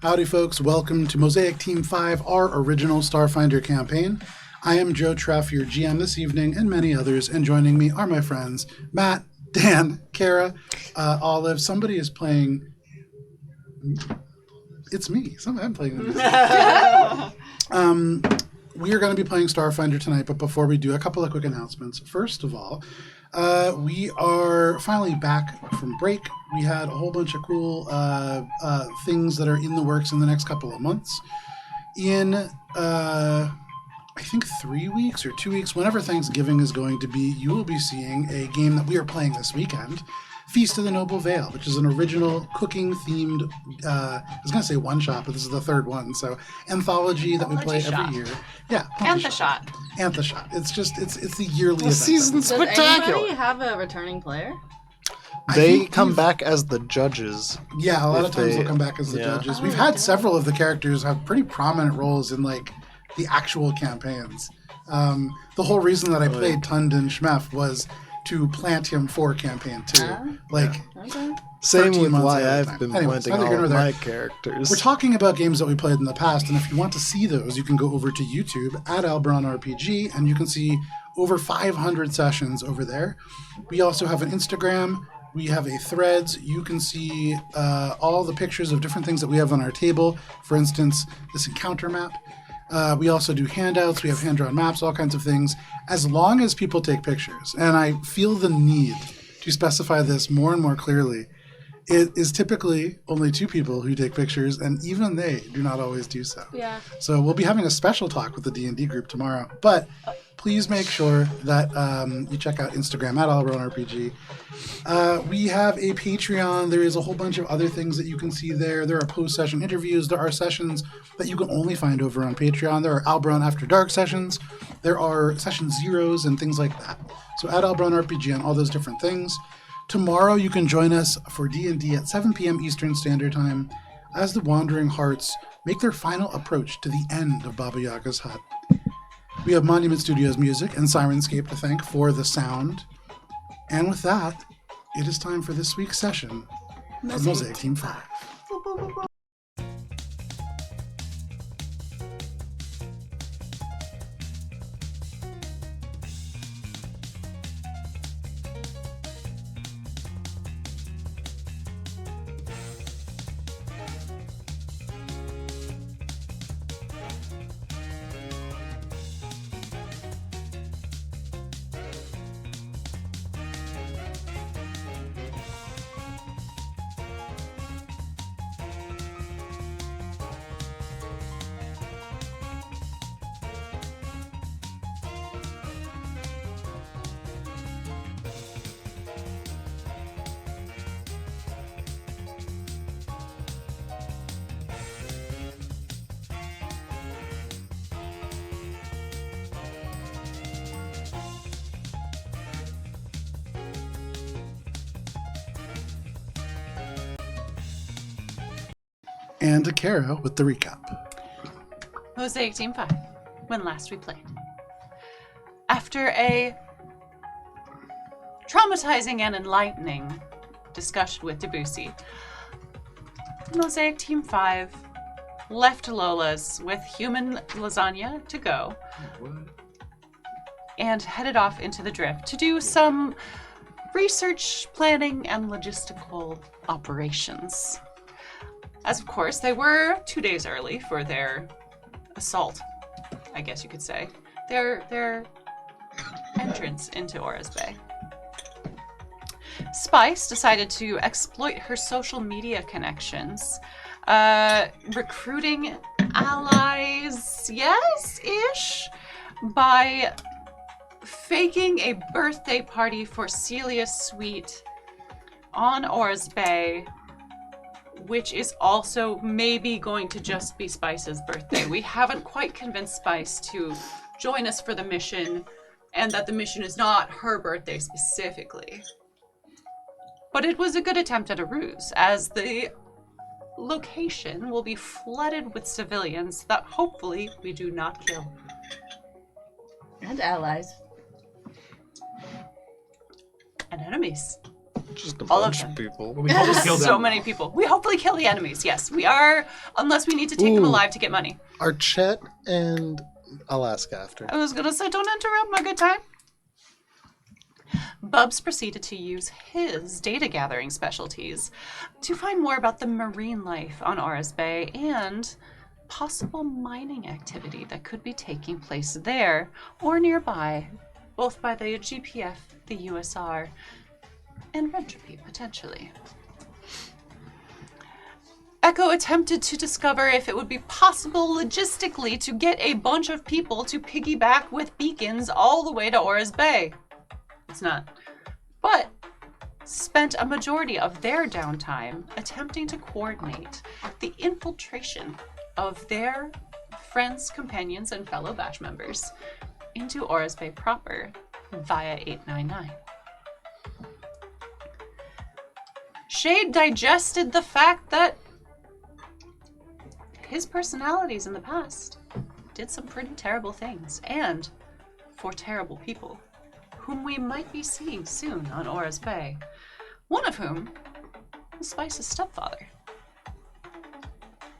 Howdy, folks. Welcome to Mosaic Team 5, our original Starfinder campaign. I am Joe Treff, your GM this evening, and many others, and joining me are my friends Matt, Dan, Cara, Olive. Somebody is playing... It's me. I'm playing this. We are going to be playing Starfinder tonight, but before we do, a couple of quick announcements. First of all, we are finally back from break. We had a whole bunch of cool things that are in the works in the next couple of months. In, I think 3 weeks or 2 weeks, whenever Thanksgiving is going to be, you will be seeing a game that we are playing this weekend, Feast of the Noble Vale, which is an original cooking-themed, I was going to say one-shot, but this is the third one, so anthology that we play every year. Yeah. Antheshot. Antheshot. It's just, it's the yearly event. Season's spectacular. Does anybody have a returning player? They come back as the judges. Yeah, a lot of times they'll come back as the judges. We've had several of the characters have pretty prominent roles in, like, the actual campaigns. The whole reason that I played Tundin Schmeff was to plant him for campaign 2. Same with why at a I've been time. planting Anyways, all of my characters. We're talking about games that we played in the past, and if you want to see those, you can go over to YouTube at AlberonRPG, and you can see over 500 sessions over there. We also have an Instagram. We have a Threads. You can see all the pictures of different things that we have on our table. For instance, this encounter map. We also do handouts. We have hand-drawn maps, all kinds of things, as long as people take pictures. And I feel the need to specify this more and more clearly. It is typically only 2 people who take pictures, and even they do not always do so. Yeah. So we'll be having a special talk with the D&D group tomorrow. But please make sure that you check out Instagram at AlberonRPG. We have a Patreon. There is a whole bunch of other things that you can see there. There are post-session interviews. There are sessions that you can only find over on Patreon. There are Alberon After Dark sessions. There are session zeros and things like that. So at AlberonRPG on all those different things. Tomorrow you can join us for D&D at 7 p.m. Eastern Standard Time as the Wandering Hearts make their final approach to the end of Baba Yaga's hut. We have Monument Studios music and Sirenscape to thank for the sound. And with that, it is time for this week's session of Mosaic Team 5. And to Cara with the recap. Mosaic Team 5, when last we played. After a traumatizing and enlightening discussion with Debussy, Mosaic Team 5 left Lola's with human lasagna to go and headed off into the drift to do some research, planning, and logistical operations. As of course, they were 2 days early for their assault, I guess you could say. Their entrance into Aura's Bay. Spice decided to exploit her social media connections, recruiting allies, yes-ish, by faking a birthday party for Celia's Sweet on Aura's Bay, which is also maybe going to just be Spice's birthday. We haven't quite convinced Spice to join us for the mission, and that the mission is not her birthday specifically. But it was a good attempt at a ruse, as the location will be flooded with civilians that hopefully we do not kill. And allies. And enemies. Just a All of bunch them. of people. Well, we hopefully kill them. So many people. We hopefully kill the enemies. Yes, we are. Unless we need to take them Ooh. alive to get money. Are Chet and... I'll ask after. I was gonna say, don't interrupt my good time. Bubs proceeded to use his data gathering specialties to find more about the marine life on Oris Bay and possible mining activity that could be taking place there or nearby, both by the GPF, the USR, and Rentropy potentially. Echo attempted to discover if it would be possible logistically to get a bunch of people to piggyback with beacons all the way to Oris Bay. It's not. But spent a majority of their downtime attempting to coordinate the infiltration of their friends, companions, and fellow batch members into Oris Bay proper via 899. Shade digested the fact that his personalities in the past did some pretty terrible things, and for terrible people, whom we might be seeing soon on Oris Bay. One of whom was Spice's stepfather.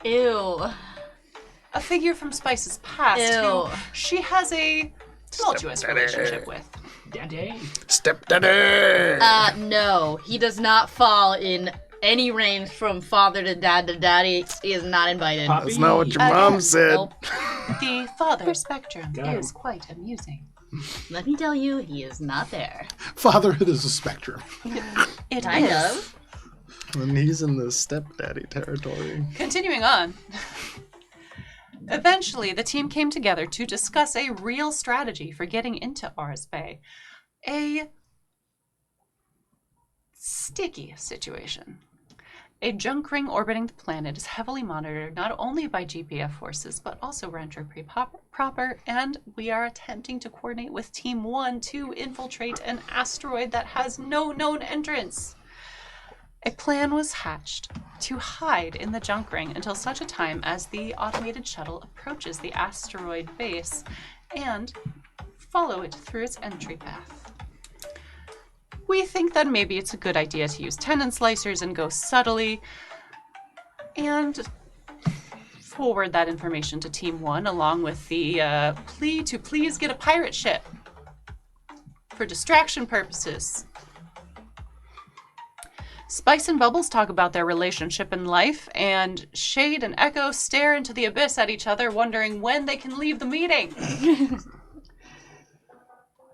Ew. A figure from Spice's past Ew. who she has a tumultuous relationship with. Daddy. Stepdaddy! No. He does not fall in any range from father to dad to daddy. He is not invited. Poppy. That's not what your Again, mom said. Nope. The father spectrum Got him. is quite amusing. Let me tell you, he is not there. Fatherhood is a spectrum. It Kind is. of. When he's in the stepdaddy territory. Continuing on. Eventually, the team came together to discuss a real strategy for getting into Oris Bay. A sticky situation. A junk ring orbiting the planet is heavily monitored not only by GPF forces, but also Rentropy proper, and we are attempting to coordinate with Team 1 to infiltrate an asteroid that has no known entrance. A plan was hatched to hide in the junk ring until such a time as the automated shuttle approaches the asteroid base and follow it through its entry path. We think that maybe it's a good idea to use tendon slicers and go subtly and forward that information to Team 1 along with the plea to please get a pirate ship for distraction purposes. Spice and Bubbles talk about their relationship in life, and Shade and Echo stare into the abyss at each other, wondering when they can leave the meeting.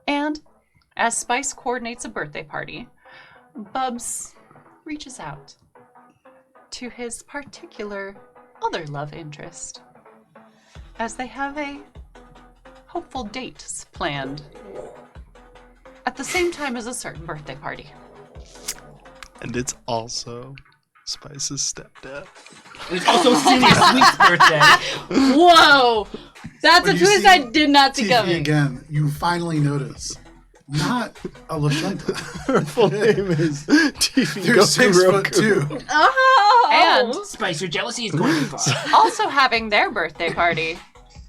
And as Spice coordinates a birthday party, Bubs reaches out to his particular other love interest, as they have a hopeful date planned at the same time as a certain birthday party. And it's also Spice's stepdad. And it's also Celia Sweet's birthday. Whoa! That's When a you twist see I did not see TV coming. again, you finally notice. Not a Lashunta. Her full name is TV They're Goku 6'2". Oh! And Spice, your jealousy is going too far. also having their birthday party,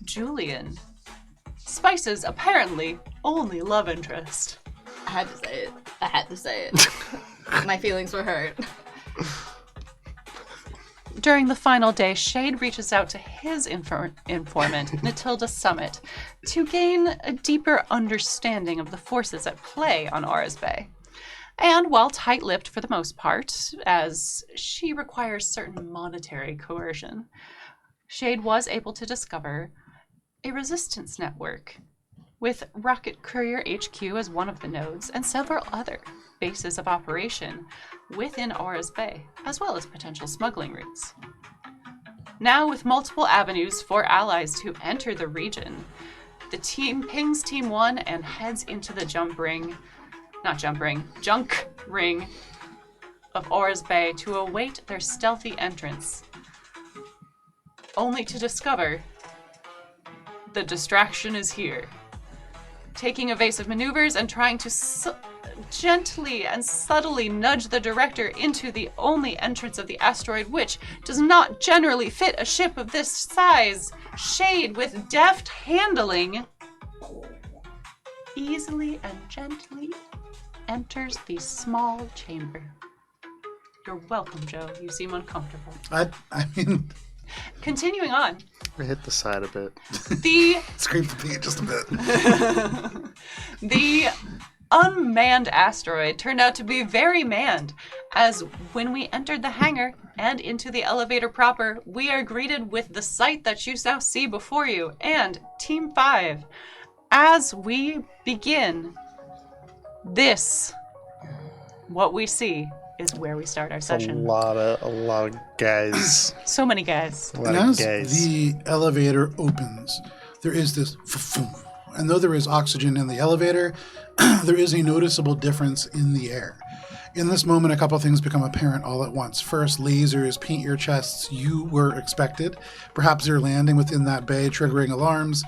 Julian, Spice's apparently only love interest. I had to say it. I had to say it. My feelings were hurt. During the final day, Shade reaches out to his informant, Natilda Summit, to gain a deeper understanding of the forces at play on Oris Bay. And while tight-lipped for the most part, as she requires certain monetary coercion, Shade was able to discover a resistance network with Rocket Courier HQ as one of the nodes and several other bases of operation within Oris Bay, as well as potential smuggling routes. Now, with multiple avenues for allies to enter the region, the team pings Team 1 and heads into the junk ring of Oris Bay to await their stealthy entrance, only to discover the distraction is here. Taking evasive maneuvers and trying to gently and subtly nudge the director into the only entrance of the asteroid, which does not generally fit a ship of this size, Shade, with deft handling, easily and gently enters the small chamber. You're welcome, Joe. You seem uncomfortable. I mean, Continuing on, We hit the side a bit. the scrape the paint just a bit. the unmanned asteroid turned out to be very manned, as when we entered the hangar and into the elevator proper, we are greeted with the sight that you now see before you. And Team 5, as we begin this, what we see is where we start our A session. lot of guys. So many guys. A lot And of as guys. the elevator opens, there is this and though there is oxygen in the elevator, there is a noticeable difference in the air. In this moment, a couple things become apparent all at once. First, lasers paint your chests. You were expected. Perhaps you're landing within that bay, triggering alarms.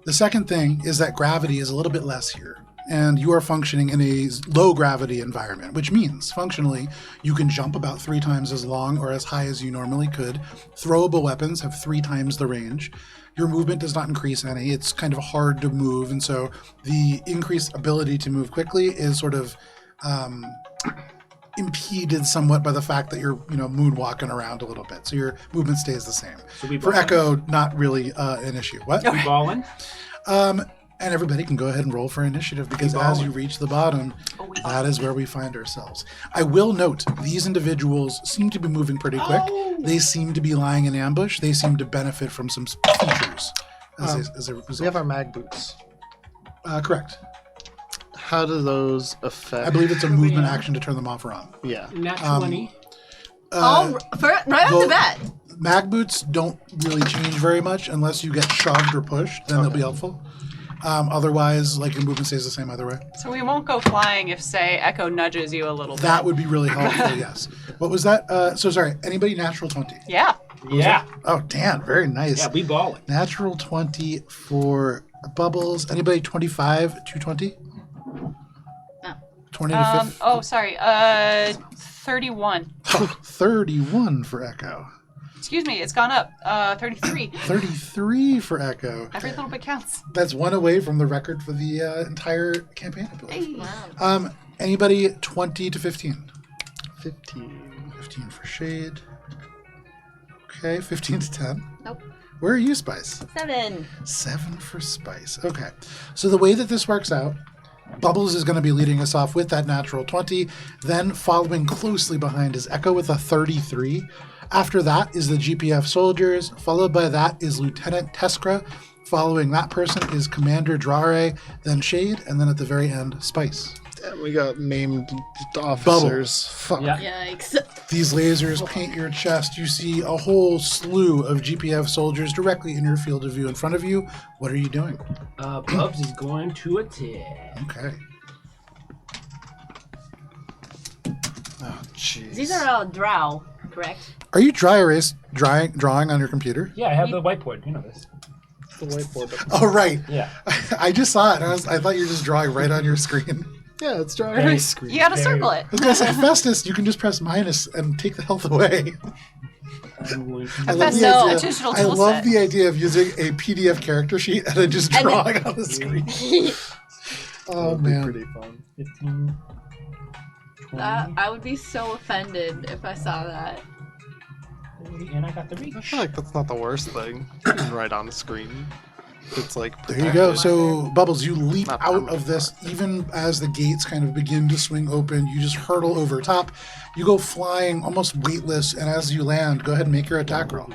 The second thing is that gravity is a little bit less here, and you are functioning in a low gravity environment, which means functionally you can jump about 3 times as long or as high as you normally could. Throwable weapons have 3 times the range. Your movement does not increase any. It's kind of hard to move, and so the increased ability to move quickly is sort of impeded somewhat by the fact that you're, moonwalking around a little bit. So your movement stays the same. So we For balling? Echo, not really an issue. What? We balling? And everybody can go ahead and roll for initiative, because as you reach the bottom, we that is where we find ourselves. I will note, these individuals seem to be moving pretty quick. They seem to be lying in ambush. They seem to benefit from some features as a result. We have our mag boots. Correct. How do those affect? I believe it's a movement action to turn them off or on. Yeah. Nat 20. Right off well- the bat. Mag boots don't really change very much unless you get shoved or pushed. Then they'll be helpful. Otherwise, your movement stays the same either way. So we won't go flying if, say, Echo nudges you a little bit. That would be really helpful, yes. What was that? So sorry, anybody natural 20? Yeah. Yeah. Oh, Dan, very nice. Yeah, we balling. Natural 20 for Bubbles. Anybody 25, 220? No. 20 to 50? Oh, sorry. 31. 31 for Echo. Excuse me, it's gone up. 33. 33 for Echo. Every little bit counts. That's one away from the record for the entire campaign, I believe. Hey. Wow. Anybody 20 to 15? 15. 15 for Shade. Okay, 15 to 10. Nope. Where are you, Spice? 7. 7 for Spice. Okay. So the way that this works out, Bubbles is going to be leading us off with that natural 20. Then following closely behind is Echo with a 33. After that is the GPF soldiers. Followed by that is Lieutenant Teskra. Following that person is Commander Drare, then Shade, and then at the very end, Spice. Damn, we got named officers. Fuck. Yeah. Yikes. These lasers paint your chest. You see a whole slew of GPF soldiers directly in your field of view in front of you. What are you doing? Bubs is going to attack. Okay. Oh, jeez. These are all drow, correct? Are you drawing on your computer? Yeah, I have the whiteboard. You know this. the whiteboard. Oh, right. Yeah. I just saw it. And I thought you were just drawing right on your screen. Yeah, it's drawing Very- on my screen. You gotta Very- circle it. I was gonna say, Festus, you can just press minus and take the health away. I'm going to I love Festus, the no, idea. a digital I tool love set. the idea of using a PDF character sheet and then just And then- drawing on the screen. Oh That'd be man. pretty fun. 15, 20, I would be so offended if I saw that. 30, and I got the I reach. feel like that's not the worst thing. Right on the screen. It's like There you go. protected. So, Bubbles, you leap Not out that of this even as the gates kind of begin to swing open. You just hurtle over top. You go flying almost weightless, and as you land, go ahead and make your attack roll.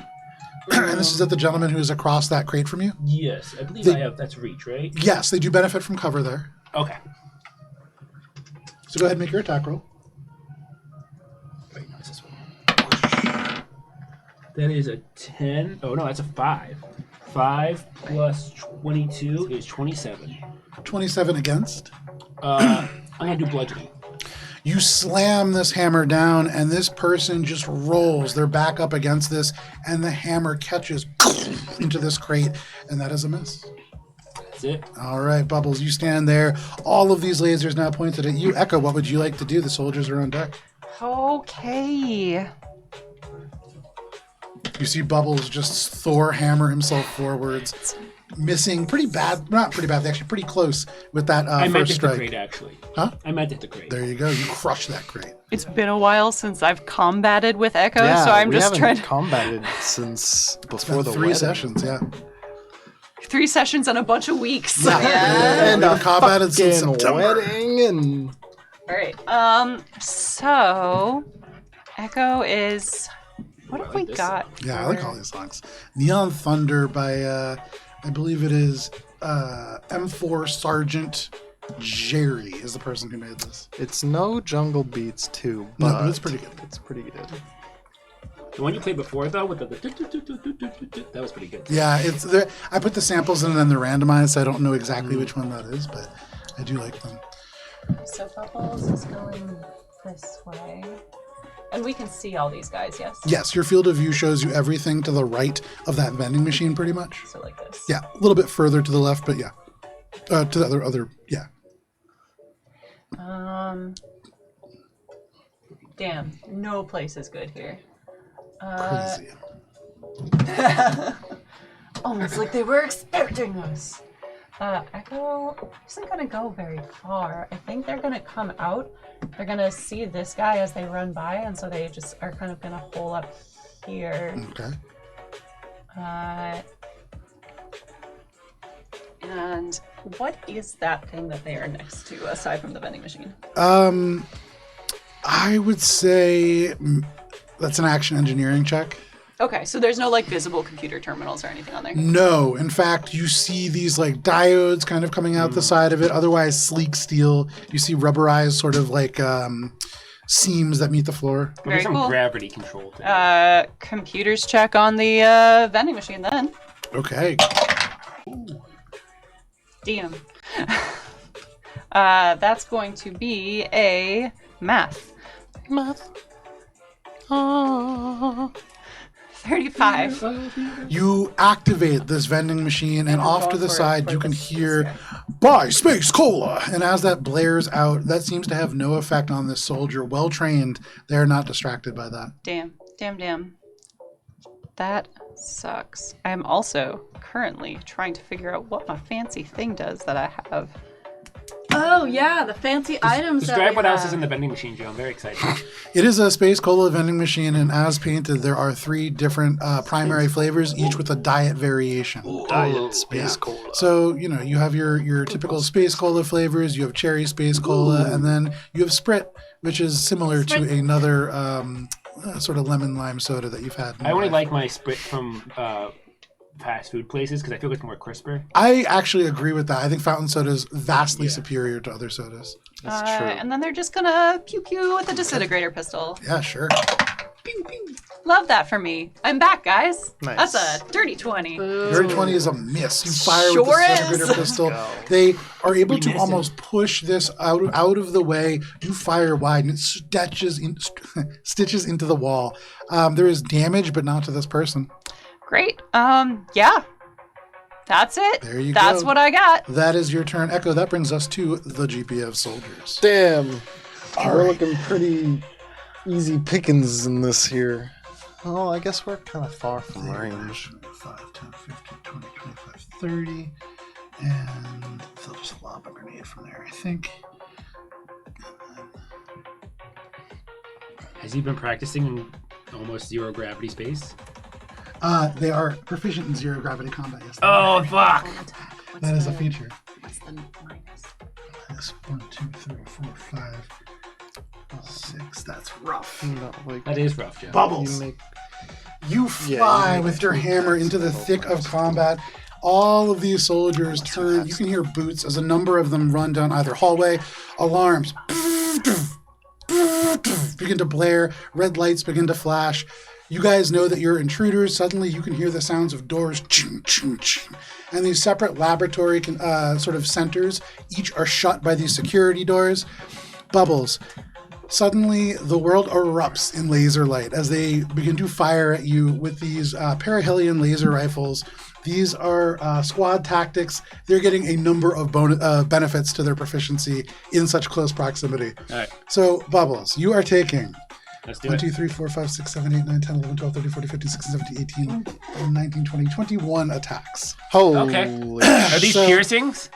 And this is at the gentleman who's across that crate from you. Yes, I believe The- I have. That's reach, right? Yes, they do benefit from cover there. Okay. So go ahead and make your attack roll. Wait, no, it's this one. That is a 10. Oh, no, that's a 5. 5 plus 22 is 27. 27 against. I'm going to do bludgeoning. You slam this hammer down, and this person just rolls. They're back up against this, and the hammer catches into this crate, and that is a miss. That's it. All right, Bubbles, you stand there. All of these lasers now pointed at you. Echo, what would you like to do? The soldiers are on deck. Okay. You see Bubbles just Thor hammer himself forwards. missing pretty bad. Not pretty badly, actually pretty close with that I meant first it the strike. crate, actually. Huh? I meant it the crate. There you go. You crush that crate. It's been a while since I've combated with Echo, Yeah, so I'm we just haven't trying to... combated since before the 3 wedding. sessions, yeah. 3 sessions and a bunch of weeks. And We a haven't combated since fucking September. wedding and All right. So Echo is. What have we this got? Yeah, I like all these songs. Neon Thunder by, I believe it is M4 Sergeant Jerry is the person who made this. it's no Jungle Beats 2, No, but but it's pretty good. It's pretty good. The one you played before, though, with the that was pretty good. Yeah, it's there. I put the samples in and then they're randomized, so I don't know exactly which one that is, but I do like them. So Bubbles is going this way, and we can see all these guys. Yes. Yes, your field of view shows you everything to the right of that vending machine, pretty much. So like this. Yeah, a little bit further to the left, but yeah. To the other, yeah. Damn. No place is good here. Crazy. Almost like they were expecting us. Echo isn't gonna go very far. I think they're gonna come out. They're gonna see this guy as they run by, and so they just are kind of gonna hole up here. Okay. And what is that thing that they are next to, aside from the vending machine? I would say that's an action engineering check. Okay, so there's no like visible computer terminals or anything on there. No, in fact, you see these like diodes kind of coming out the side of it. Otherwise, sleek steel. You see rubberized sort of like seams that meet the floor. But Very there's some cool. gravity control to it. Computers check on the vending machine then. Okay. Damn. That's going to be a math. Math. 35. You activate this vending machine, and off to the side, you can hear, "Buy Space Cola!" And as that blares out, that seems to have no effect on this soldier. Well trained, they're not distracted by that. Damn. That sucks. I am also currently trying to figure out what my fancy thing does that I have. Oh yeah, the fancy items. Describe what else is in the vending machine, Joe. I'm very excited. It is a Space Cola vending machine, and as painted, there are 3 different primary flavors, each with a diet variation. Diet Space Cola. So, you know, you have your typical Space Cola flavors, you have Cherry Space Cola, and then you have Sprit, which is similar to another sort of lemon lime soda that you've had. I only like my Sprit from fast food places because I feel it's more crisper. I actually agree with that. I think fountain soda is vastly superior to other sodas. That's true. And then they're just gonna pew pew with a disintegrator pistol. Yeah, sure. Pew pew. Love that for me. I'm back, guys. Nice. That's a dirty 20. Dirty 20 is a miss. You fire Sure with the is. disintegrator pistol. Go. They are able to miss it. almost push this out of the way. You fire wide, and it stitches into the wall. There is damage, but not to this person. Great. Yeah. That's it. There you That's go. what I got. That is your turn, Echo. That brings us to the GPF soldiers. Damn. We're looking pretty easy pickings in this here. Oh, I guess we're kind of far from range. 5, 10, 15, 20, 25, 30. And they'll just lob a grenade from there, I think. Has he been practicing in almost zero gravity space? They are proficient in zero gravity combat, yes. Oh, fuck! That is a feature. What's the minus? Minus 1, 2, 3, 4, 5, 6. That's rough. No, like, That is rough, Joe. Bubbles. you make You fly make with your hammer into the thick of combat. All of these soldiers turn. You can hear boots as a number of them run down either hallway. Alarms begin to blare. Red lights begin to flash. You guys know that you're intruders. Suddenly you can hear the sounds of doors ching, ching, ching. And these separate laboratory sort of centers, each are shut by these security doors. Bubbles. Suddenly, the world erupts in laser light as they begin to fire at you with these perihelion laser rifles. These are squad tactics. They're getting a number of benefits to their proficiency in such close proximity. All right. So, Bubbles, you are taking Let's do 1, it. 2, 3, 4, 5, 6, 7, 8, 9, 10, 11, 12, 13, 14, 15, 16, 17, 18, 19, 20, 21 attacks. Holy Okay. Are these So- piercings?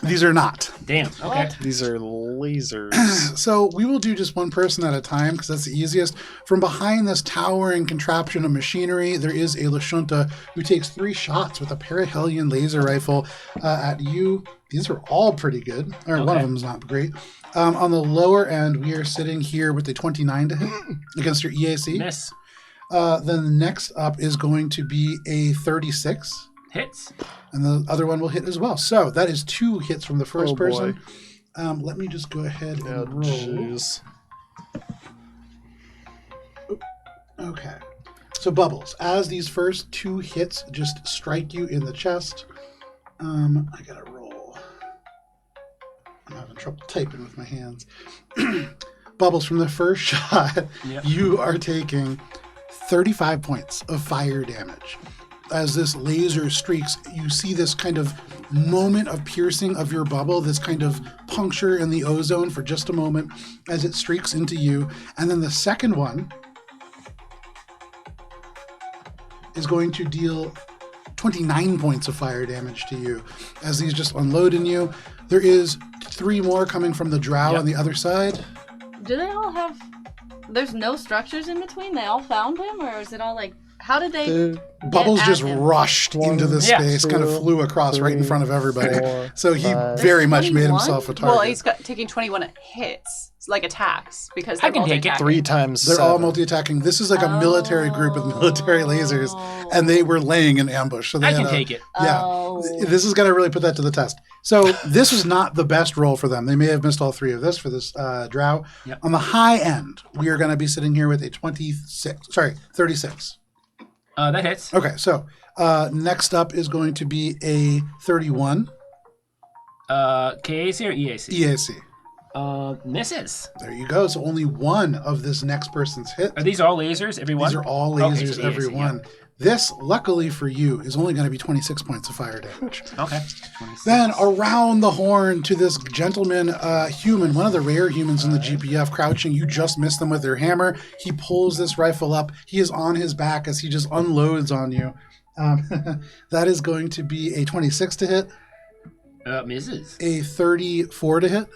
These are not. Damn. Okay. These are lasers. So we will do just one person at a time because that's the easiest. From behind this towering contraption of machinery, there is a Lashunta who takes 3 shots with a perihelion laser rifle at you. These are all pretty good. Or one of them is not great. On the lower end, we are sitting here with a 29 to hit against your EAC. Miss. Then the next up is going to be a 36. Hits. And the other one will hit as well. So that is 2 hits from the first Oh, boy. person. Let me just go ahead and roll. Jeez. Okay. So Bubbles, as these first 2 hits just strike you in the chest, I gotta roll. I'm having trouble typing with my hands. Bubbles, from the first shot, Yep. you are taking 35 points of fire damage. As this laser streaks, you see this kind of moment of piercing of your bubble, this kind of puncture in the ozone for just a moment as it streaks into you. And then the second one is going to deal 29 points of fire damage to you as these just unload in you. There is 3 more coming from the drow Yep. on the other side. Do they all have? There's no structures in between. They all found him, or is it all like? How did they? Bubbles at just him? rushed into this Yeah. space, kind of 2, flew across right in 3, front of everybody. 4, So he 5. very much made 21? himself a target. Well, he's got taking 21 hits, like attacks, because I they're can take it. 3 times They're 7. all multi-attacking. This is like a military group with military lasers, and they were laying in ambush. So they I had can a- take it. Yeah, Oh. this is going to really put that to the test. So this was not the best roll for them. They may have missed all 3 of this for this drow. Yep. On the high end, we are going to be sitting here with a 36. That hits. Okay, so next up is going to be a 31 KAC or EAC? EAC. Misses. There you go. So only one of this next person's hit. Are these all lasers? Every one? These are all Okay, lasers, so every EAC, one. This, luckily for you, is only going to be 26 points of fire damage. Okay. 26. Then around the horn to this gentleman human, one of the rare humans in the GPF, crouching. You just missed them with their hammer. He pulls this rifle up. He is on his back as he just unloads on you. That is going to be a 26 to hit, Misses. a 34 to hit.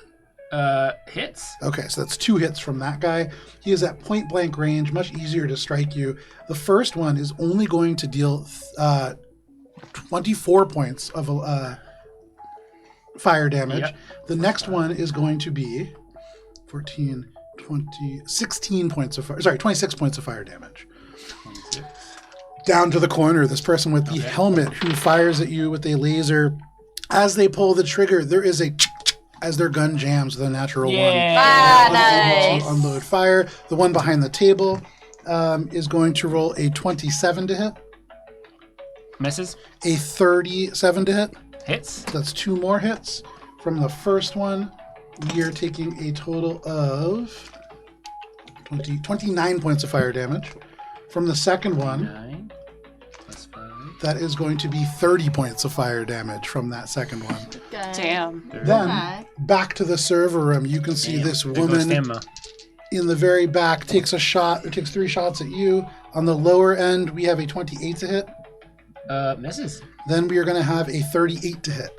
Hits. Okay, so that's 2 hits from that guy. He is at point blank range, much easier to strike you. The first one is only going to deal 24 points of fire damage. Yep. The next one is going to be 16 points of fire. Sorry, 26 points of fire damage. 26. Down to the corner, this person with the helmet who fires at you with a laser. As they pull the trigger, there is a as their gun jams with a natural one. Nice. To unload fire. The one behind the table is going to roll a 27 to hit, Misses. a 37 to hit. Hits. That's 2 more hits. From the first one, we are taking a total of 29 points of fire damage. From the second one, 9 plus 5. that is going to be 30 points of fire damage from that second one. Damn. Then, Okay. back to the server room, you can see this There goes woman stamina. in the very back takes 3 shots at you. On the lower end, we have a 28 to hit. Misses. Then we are going to have a 38 to hit.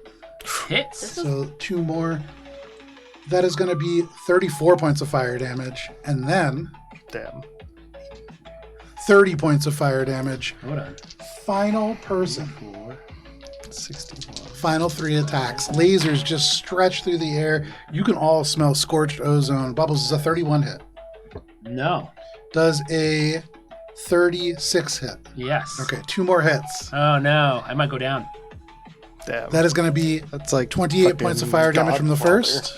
Hits. So 2 more. That is going to be 34 points of fire damage. And then Damn. 30 points of fire damage. Hold on. Final person. 4. 61. Final 3 attacks. Lasers just stretch through the air. You can all smell scorched ozone. Bubbles is a 31 hit. No. Does a 36 hit. Yes. Okay, 2 more hits. Oh no. I might go down. Damn. That is going to be That's like 28 points of fire damage from the Godfather. first.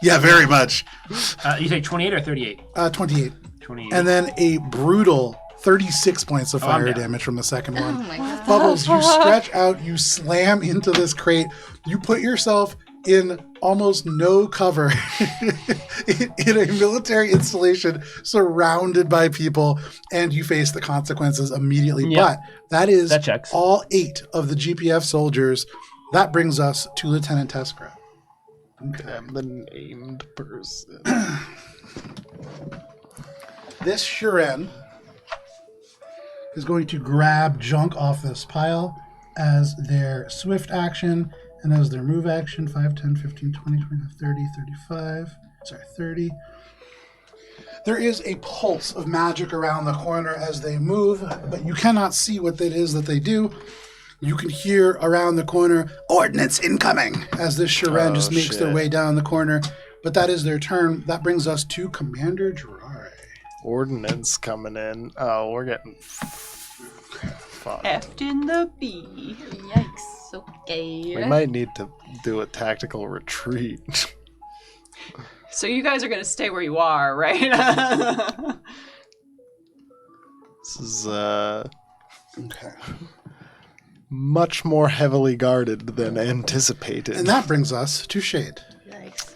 Yeah, very much. You say 28 or 38? 28. 28. And then a brutal 36 points of Oh, I'm fire down. damage from the second Oh one. my god. Bubbles, you stretch out, you slam into this crate, you put yourself in almost no cover in a military installation surrounded by people, and you face the consequences immediately. Yeah. But that is That checks. all 8 of the GPF soldiers. That brings us to Lieutenant Teskra. Okay. I'm the named person. This Shuren is going to grab junk off this pile as their swift action and as their move action. 5, 10, 15, 20, 25, 30, 35. Sorry, 30. There is a pulse of magic around the corner as they move, but you cannot see what it is that they do. You can hear around the corner, ordnance incoming, as this Shuren just makes their way down the corner. But that is their turn. That brings us to Commander Dry. Ordnance coming in. Oh, we're getting fucked. Effed in the B. Yikes. Okay. We might need to do a tactical retreat. So you guys are going to stay where you are, right? This is Okay. much more heavily guarded than anticipated. And that brings us to Shade. Yikes.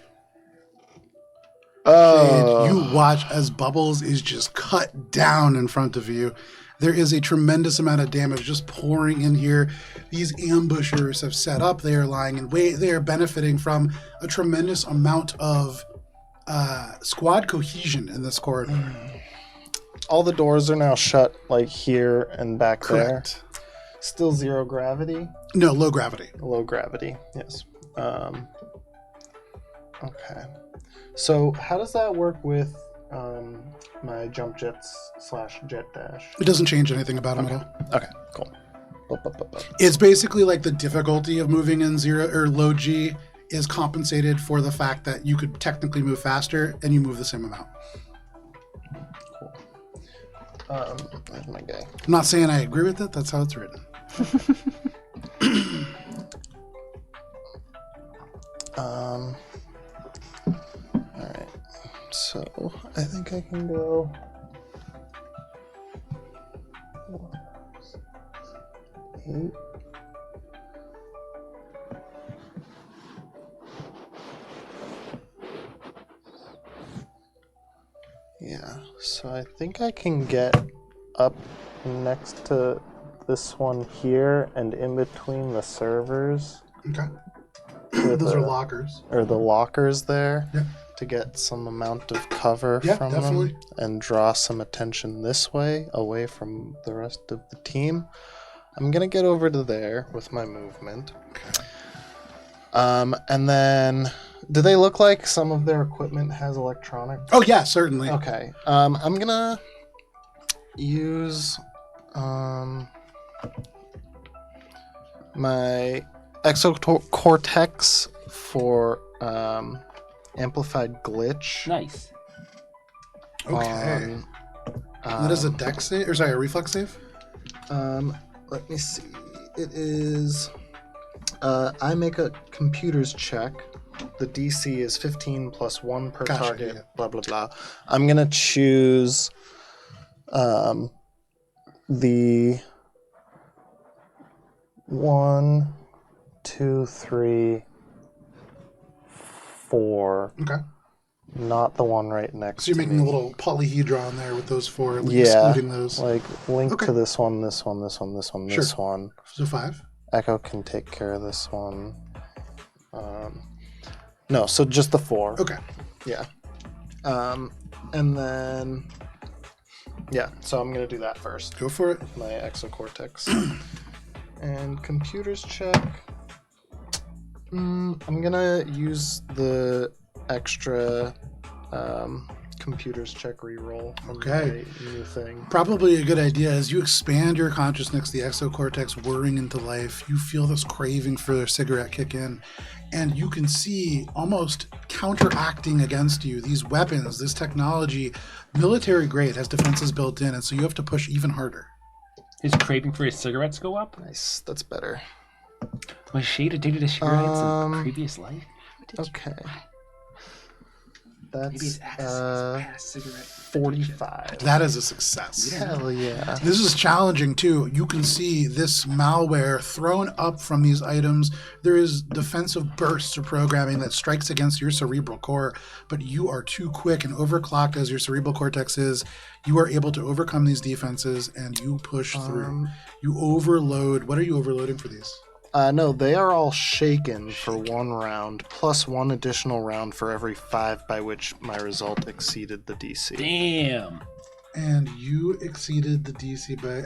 Oh, You watch as Bubbles is just cut down in front of you. There is a tremendous amount of damage just pouring in here. These ambushers have set up. They are lying in wait. They are benefiting from a tremendous amount of squad cohesion in this corridor. all the doors are now shut, like here and back Correct. there. Still 0 gravity. No, low gravity. Low gravity, yes. Okay. So how does that work with my jump jets / jet dash? It doesn't change anything about them at all. Okay, cool. It's basically like the difficulty of moving in 0 or low G is compensated for the fact that you could technically move faster and you move the same amount. Cool. There's my guy. I'm not saying I agree with it. That's how it's written. Alright. So I think I can go 8. Yeah, so I think I can get up next to this one here and in between the servers. Okay. with Those the- are lockers. Or the lockers there. Yeah. To get some amount of cover Yeah, from definitely. them and draw some attention this way, away from the rest of the team. I'm gonna get over to there with my movement. And then, do they look like some of their equipment has electronic? Oh, yeah, certainly. Okay. I'm gonna use my exocortex for amplified glitch. Nice. Okay. That is a deck save, or sorry, a reflex save? Let me see. It is. I make a computer's check. The DC is 15 plus 1 per Gotcha, target. yeah. Blah blah blah. I'm gonna choose the 1, 2, 3, 4. Okay. Not the one right next So you're to making me. a little polyhedron there with those 4, like Yeah, excluding those. like link Okay. to this one, this one, this one, this one, Sure. this one. So 5. Echo can take care of this one. No, so just the 4. Okay. Yeah. And then, yeah, so I'm going to do that first. Go for it. My exocortex. And computers check. I'm going to use the extra computers check reroll from Okay. the new thing. Probably a good idea as you expand your consciousness, the exocortex whirring into life, you feel this craving for a cigarette kick in, and you can see almost counteracting against you these weapons, this technology, military grade, has defenses built in, and so you have to push even harder. His craving for his cigarettes go up? Nice, that's better. Was Shade addicted to cigarettes Um, in previous life? Okay. Maybe his That's past cigarette. 45. That is a success. Hell yeah. This is challenging too. You can see this malware thrown up from these items. There is defensive bursts of programming that strikes against your cerebral core, but you are too quick and overclocked as your cerebral cortex is. You are able to overcome these defenses and you push through. You overload. What are you overloading for these? No, they are all shaken for 1 round, plus 1 additional round for every 5 by which my result exceeded the DC. Damn. And you exceeded the DC by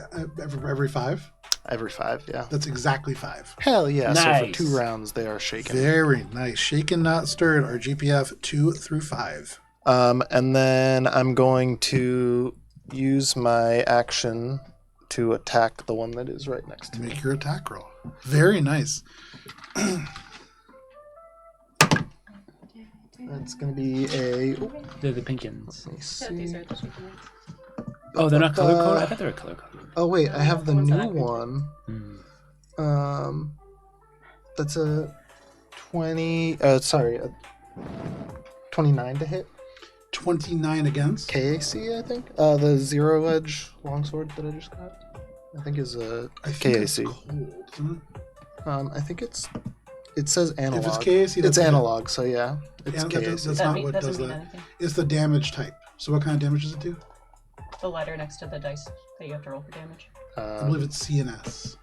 every 5? Every 5, yeah. That's exactly 5. Hell yeah. So Nice. for 2 rounds, they are shaken. Very nice. Shaken, not stirred. Our GPF 2 through 5. And then I'm going to use my action to attack the one that is right next to me. Make your attack roll. Very nice. That's going to be a... They're the pinkins. Let me Yeah, these see. are the super ones. Oh, they're not color coded? I thought they were color coded. Oh, wait. I have the Ones that new I picked. one. That's a 20... a 29 to hit. 29 against. KAC, I think. The zero edge longsword that I just got, I think is a I think KAC. it's cold, isn't it? I think it says analog. If it's KAC, it's that's analog. So yeah, it's Yeah, KAC. that's not what does mean that. anything. It's the damage type. So what kind of damage does it do? The letter next to the dice that you have to roll for damage. I believe it's CNS.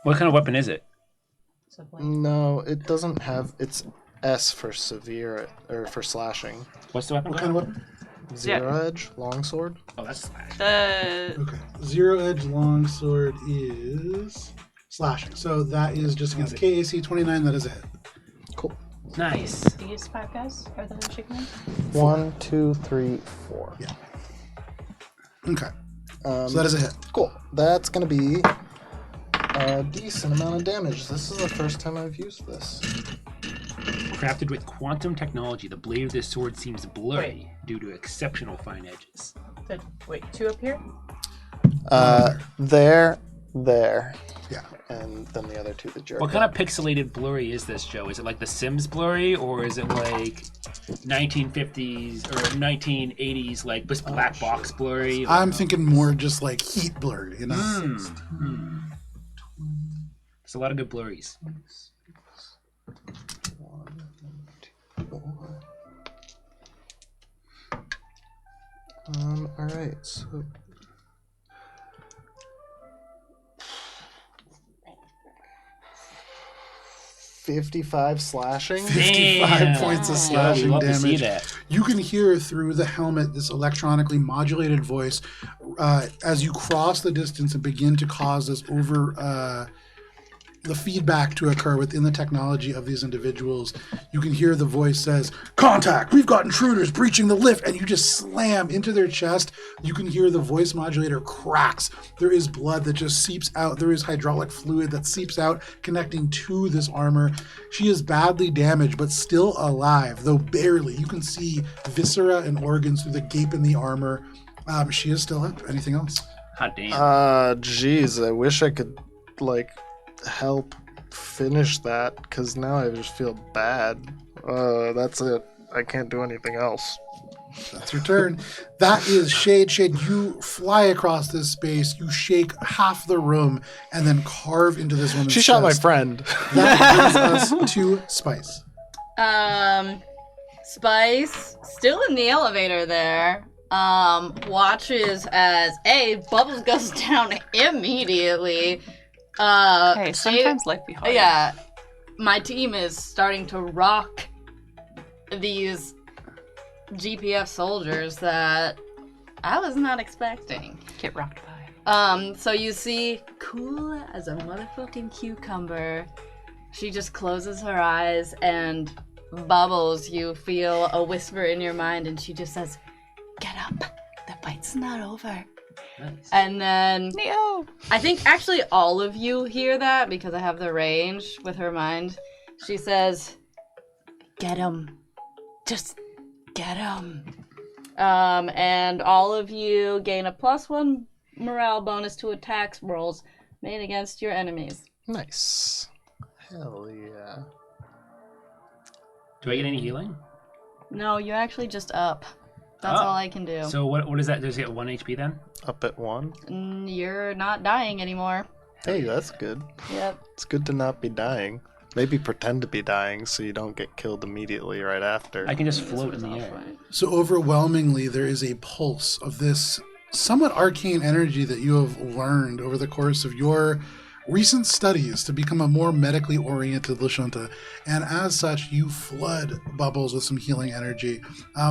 What kind of weapon is it? So blank. No, it doesn't have. It's S for severe or for slashing. What's the weapon What called? kind of weapon? Zero edge longsword. Oh, that's slash. The Okay. Zero edge longsword is slashing. So that is just against KAC 29. That is a hit. Cool. Nice. these 5 guys are the shaken ones. 1, 2, 3, 4. Yeah. Okay. So that is a hit. Cool. That's gonna be a decent amount of damage. This is the first time I've used this. Crafted with quantum technology, the blade of this sword seems blurry due to exceptional fine edges. Wait, 2 up here? There, Yeah. and then the other 2 the jerk. What kind of pixelated blurry is this, Joe? Is it like The Sims blurry, or is it like 1950s or 1980s like just black box blurry? I'm thinking more just like heat blurred, you know? There's a lot of good blurries. 1, 2, 4. All right. So 55 slashing. 55 Damn. points of Yeah, slashing we love to see damage. that. You can hear through the helmet this electronically modulated voice as you cross the distance and begin to cause this the feedback to occur within the technology of these individuals. You can hear the voice says, "Contact! We've got intruders breaching the lift," and you just slam into their chest. You can hear the voice modulator cracks. There is blood that just seeps out. There is hydraulic fluid that seeps out, connecting to this armor. She is badly damaged, but still alive, though barely. You can see viscera and organs through the gape in the armor. She is still up. Anything else? Hot damn. Geez, I wish I could help finish that, because now I just feel bad. That's it. I can't do anything else. That's your turn. That is Shade. Shade, you fly across this space, you shake half the room, and then carve into this woman's She shot my chest. friend. That brings us to Spice. Spice, still in the elevator there, watches as Bubbles goes down immediately. Hey, sometimes life be hard. Yeah, my team is starting to rock these GPF soldiers that I was not expecting. Get rocked by. So you see, cool as a motherfucking cucumber, she just closes her eyes, and Bubbles, you feel a whisper in your mind, and she just says, "Get up, the fight's not over." Nice. And then Neo! I think actually all of you hear that because I have the range with her mind. She says, "Get him. Just get him." And all of you gain a +1 morale bonus to attacks rolls made against your enemies. Nice. Hell yeah. Do I get any healing? No, you're actually just up. That's all I can do. So what is that? Does it get 1 HP then? Up at 1. You're not dying anymore. Hey, that's good. Yep. It's good to not be dying. Maybe pretend to be dying so you don't get killed immediately right after. I can just float in the air. So overwhelmingly, there is a pulse of this somewhat arcane energy that you have learned over the course of your recent studies to become a more medically oriented Lashunta, and as such, you flood Bubbles with some healing energy.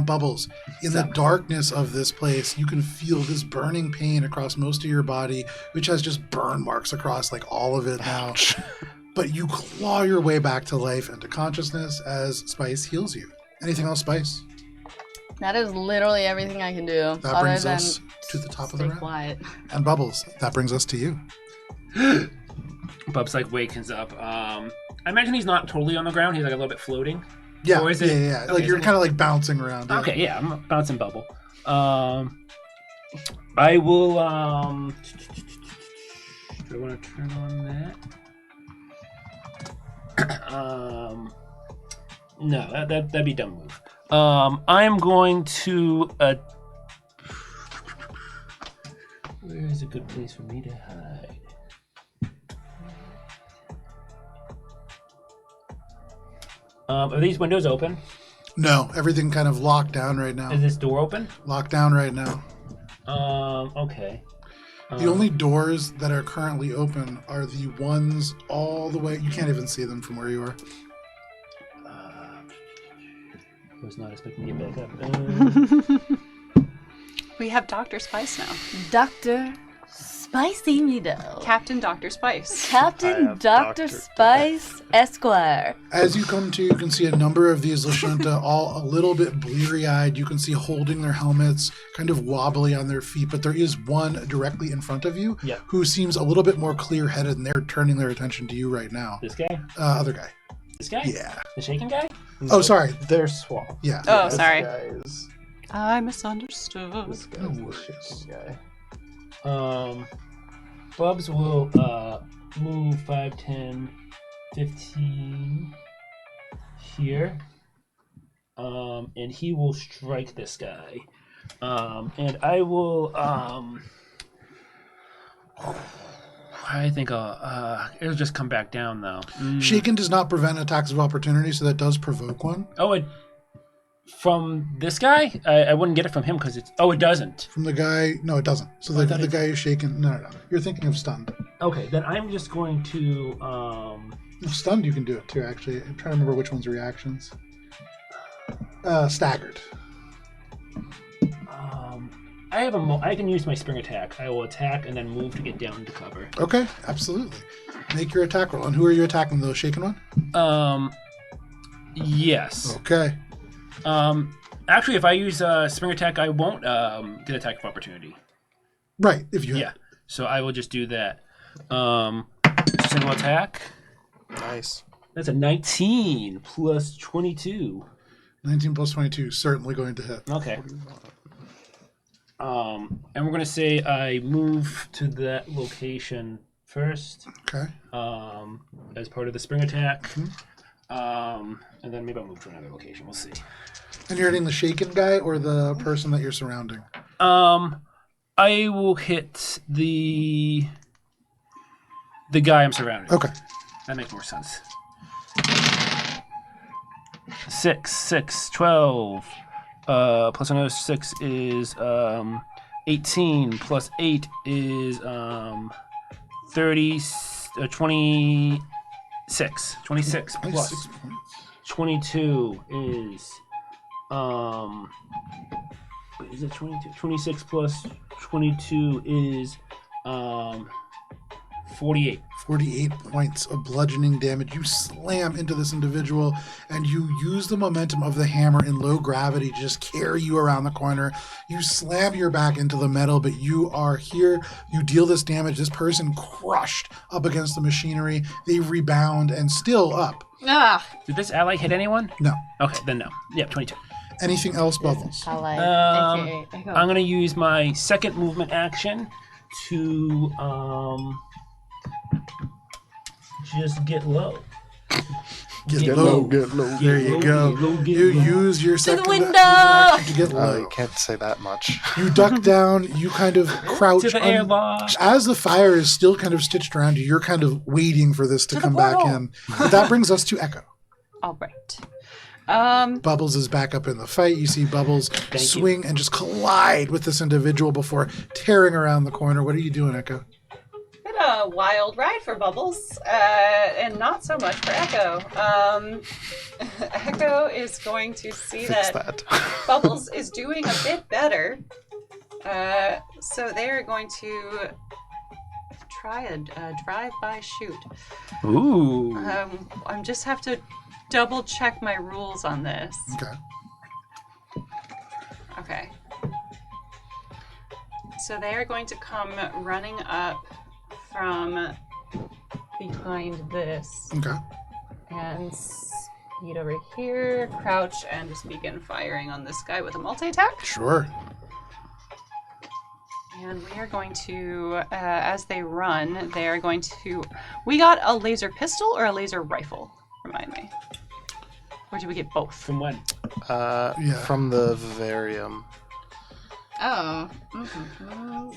Bubbles, in the darkness of this place, you can feel this burning pain across most of your body, which has just burn marks across like all of it now. But you claw your way back to life and to consciousness as Spice heals you. Anything else, Spice? That is literally everything I can do. That brings us to the top of the round. Quiet. And Bubbles, that brings us to you. Bubs like wakens up. I imagine he's not totally on the ground. He's like a little bit floating. Yeah, Or is it, yeah. Okay, Like you're kind of like bouncing around. Yeah. Okay, yeah, I'm a bouncing bubble. I will. Do I want to turn on that? No, that'd be a dumb move. I'm going to. Where is a good place for me to hide? Are these windows open? No, everything kind of locked down right now. Is this door open? Locked down right now. Okay. The only doors that are currently open are the ones all the way. You can't even see them from where you are. I was not expecting to get back up. We have Dr. Spice now. Dr. Spicy Meadow. Captain Dr. Spice. I Captain have Dr. Dr. Spice Esquire. As you come to, you can see a number of these Lashunta, all a little bit bleary-eyed. You can see holding their helmets, kind of wobbly on their feet, but there is one directly in front of you Yeah. who seems a little bit more clear-headed, and they're turning their attention to you right now. This guy? Other guy. This guy? Yeah. The shaking guy? Oh, sorry. They're swamp. Yeah. Oh, This sorry. guy is, I misunderstood. this guy's No the worries. shaking guy. Bubs will move 5, 10, 15 here. And he will strike this guy. And I will I think it'll just come back down though. Shaken does not prevent attacks of opportunity, so that does provoke one. Oh, from this guy? I wouldn't get it from him because it's. Oh, it doesn't. From the guy, no, it doesn't. So Oh, I the thought it- guy who's shaken, no. You're thinking of stunned. Okay, then I'm just going to. If stunned, you can do it too, actually. I'm trying to remember which one's reactions. Staggered. I have I can use my spring attack. I will attack and then move to get down to cover. Okay, absolutely. Make your attack roll. And who are you attacking, the shaken one? Yes. Okay. Actually, if I use spring attack, I won't get attack of opportunity. Right, if you Yeah. So I will just do that. Single attack. Nice. That's a 19 plus 22. 19 plus 22, certainly going to hit. Okay. And we're gonna say I move to that location first, Okay. as part of the spring attack. And then maybe I'll move to another location. We'll see. And you're hitting the shaken guy or the person that you're surrounding? I will hit the guy I'm surrounding. Okay. That makes more sense. 6, 12. Plus another 6 is 18. Plus 8 is 30. 26. 26 plus 26 points. 22 is is it 22? 26 plus 22 is 48. 48 points of bludgeoning damage. You slam into this individual, and you use the momentum of the hammer in low gravity to just carry you around the corner. You slam your back into the metal, but you are here. You deal this damage. This person crushed up against the machinery. They rebound and still up. Ah, Did this ally hit anyone? No. Okay, then no. Yeah, 22. Anything else, Bubbles? ally. Um, AKA Echo. I'm gonna use my second movement action to just get low. Get low. Get low. There you go. Get You low. use your second window! movement action to get Oh, low. you can't say that much. You duck down. You kind of crouch. To the airlock. As the fire is still kind of stitched around you, you're kind of waiting for this to come back in. But that brings us to Echo. All right. Bubbles is back up in the fight. You see Bubbles swing and just collide with this individual before tearing around the corner. What are you doing, Echo? a wild ride for Bubbles, and not so much for Echo. Echo is going to see that Bubbles is doing a bit better. So they're going to try a drive-by shoot. Ooh. I just have to double check my rules on this. Okay. So they are going to come running up from behind this. Okay. And speed over here, crouch, and just begin firing on this guy with a multi-attack. Sure. And we are going to, as they run, they are going to... We got a laser pistol or a laser rifle? Remind me. Or did we get both? From when? From the Vivarium. Oh.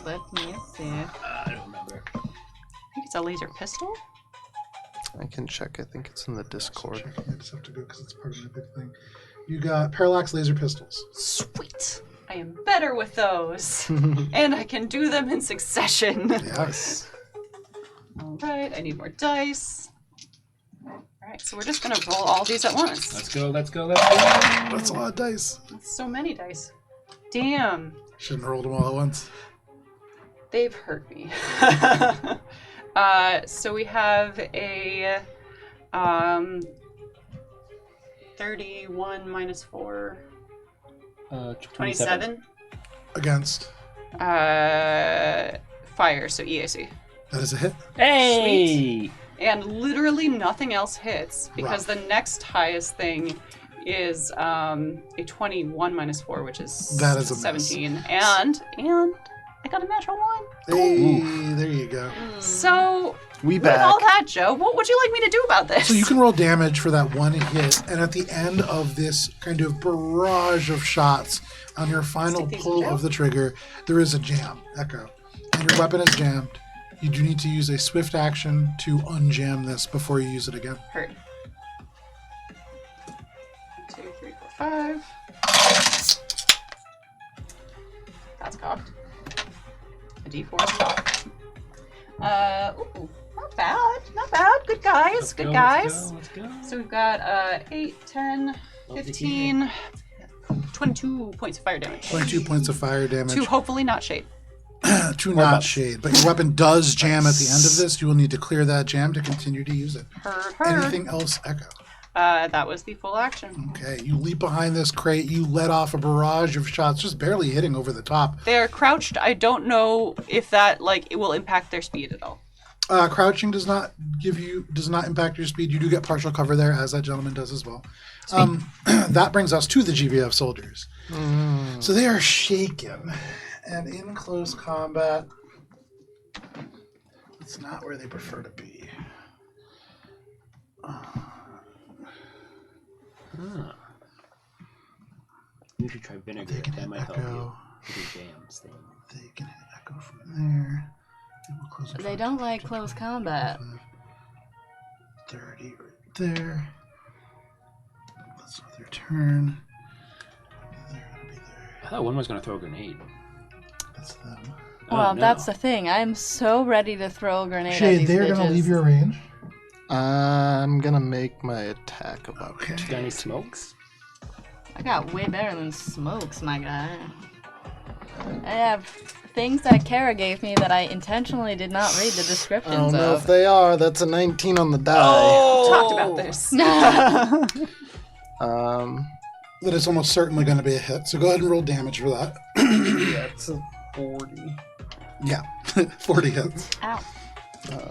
Let me see. I don't remember. I think it's a laser pistol. I can check. I think it's in the Discord. I just have to go because it's part of my big thing. You got parallax laser pistols. Sweet. I am better with those. And I can do them in succession. Yes. All right, I need more dice. All right, so we're just going to roll all these at once. Let's go. That's a lot of dice. That's so many dice. Damn. Shouldn't have rolled them all at once. They've hurt me. So we have a 31 minus 4. 27. Against. Fire, so EAC. That is a hit. Hey! And literally nothing else hits because the next highest thing is a 21 minus 4, which is That is a 17. And I got a natural 1. Hey, there you go. So We with all back. that, Joe, what would you like me to do about this? So you can roll damage for that one hit, and at the end of this kind of barrage of shots, on your final Stick these pull in of the trigger, there is a jam, Echo. And your weapon is jammed. You do need to use a swift action to unjam this before you use it again. Heard. 2, 3, 4, 5. That's cocked. A D4 is cocked. Ooh, not bad. Not bad. Good guys. Good guys. Let's go. So we've got 8, 10, 15, 22 points of fire damage. 22 points of fire damage. To hopefully not shade. To not shade. But your weapon does jam at the end of this. You will need to clear that jam to continue to use it. Heard. Anything else, Echo? That was the full action. Okay, you leap behind this crate. You let off a barrage of shots, just barely hitting over the top. They're crouched. I don't know if that it will impact their speed at all. Crouching does not impact your speed. You do get partial cover there, as that gentleman does as well. That brings us to the GVF soldiers. So they are shaken, and in close combat, it's not where they prefer to be. You should try vinegar. That might help you with your jams thing. They can hit Echo from there. They don't like close combat. 30 right there. That's not their turn. They're gonna be there. I thought one was going to throw a grenade. That's them. Well, no. that's the thing. I'm so ready to throw a grenade at Shade, these they're bitches. gonna leave your range. I'm gonna make my attack about Okay. Got any smokes? I got way better than smokes, my guy. I have things that Cara gave me that I intentionally did not read the I descriptions don't know of. if they are. That's a 19 on the die. Talked about this. That is almost certainly going to be a hit. So go ahead and roll damage for that. Yeah, it's a 40. Yeah, 40 hits. Ow.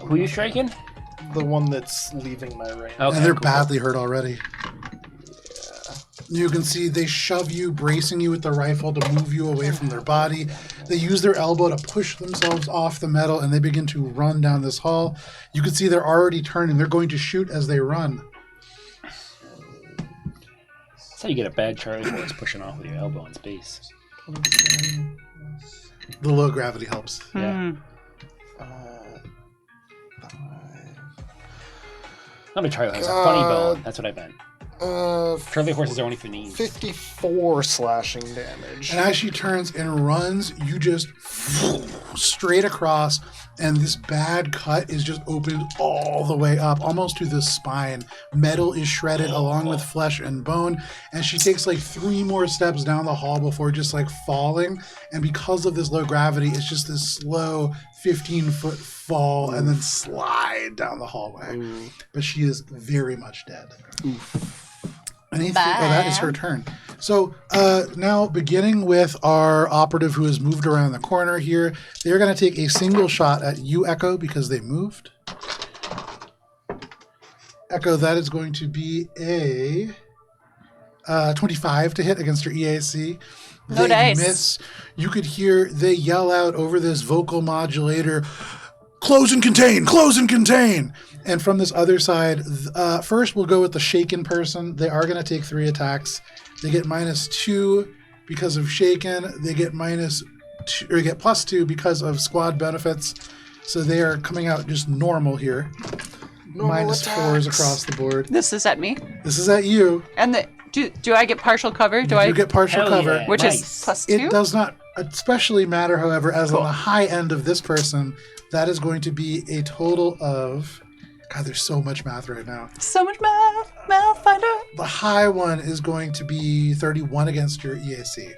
Who are you striking? The one that's leaving my range. Okay, And they're cool. badly hurt already. You can see they shove you, bracing you with the rifle to move you away from their body. They use their elbow to push themselves off the metal, and they begin to run down this hall. You can see they're already turning. They're going to shoot as they run. That's how you get a bad Charlie horse pushing off with your elbow in space. The low gravity helps. Yeah. Not a Charlie horse, a funny bone. That's what I meant. Curly horses are only for knees. 54 slashing damage. And as she turns and runs, you just straight across, and this bad cut is just opened all the way up, almost to the spine. Metal is shredded along with flesh and bone, and she takes like 3 more steps down the hall before just like falling. And because of this low gravity, it's just this slow 15-foot fall and then slide down the hallway. But she is very much dead. Anything? Oh, that is her turn. So now, beginning with our operative who has moved around the corner here, they're going to take a single shot at you, Echo, because they moved. Echo, that is going to be a 25 to hit against your EAC. No They dice. miss. You could hear they yell out over this vocal modulator, "Close and contain! Close and contain!" And from this other side, first we'll go with the shaken person. They are going to take 3 attacks. They get -2 because of shaken. They get +2 because of squad benefits. So they are coming out just normal here. Normal -4s attacks. across the board. This is at me. This is at you. And do I get partial cover? You get partial Hell cover. yeah. Which Nice. is +2? It does not especially matter, however, as on the high end of this person, that is going to be a total of... God, there's so much math right now. So much math finder. The high one is going to be 31 against your EAC.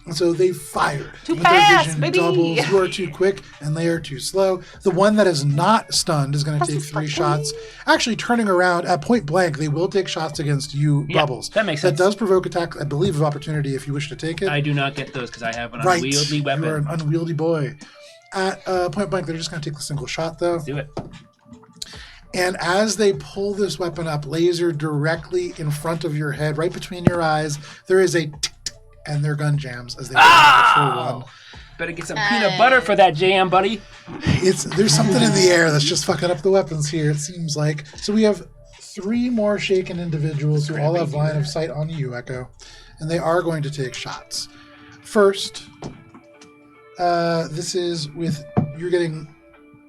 And so they fire. Too Their fast, vision baby. doubles. You are too quick, and they are too slow. The one that is not stunned is going to take 3 shots. Actually, turning around at point blank, they will take shots against you, Yeah, Bubbles. that makes sense. That does provoke attack, I believe, of opportunity if you wish to take it. I do not get those because I have an Right. unwieldy weapon. You're an unwieldy boy. At point blank, they're just going to take the single shot, though. Do it. And as they pull this weapon up, laser directly in front of your head, right between your eyes, there is a tick, tick, and their gun jams as they make a natural one. Better get some peanut butter for that jam, buddy. There's something in the air that's just fucking up the weapons here, it seems like. So we have 3 more shaken individuals who all have line of sight on you, Echo, and they are going to take shots. First, this is with, you're getting...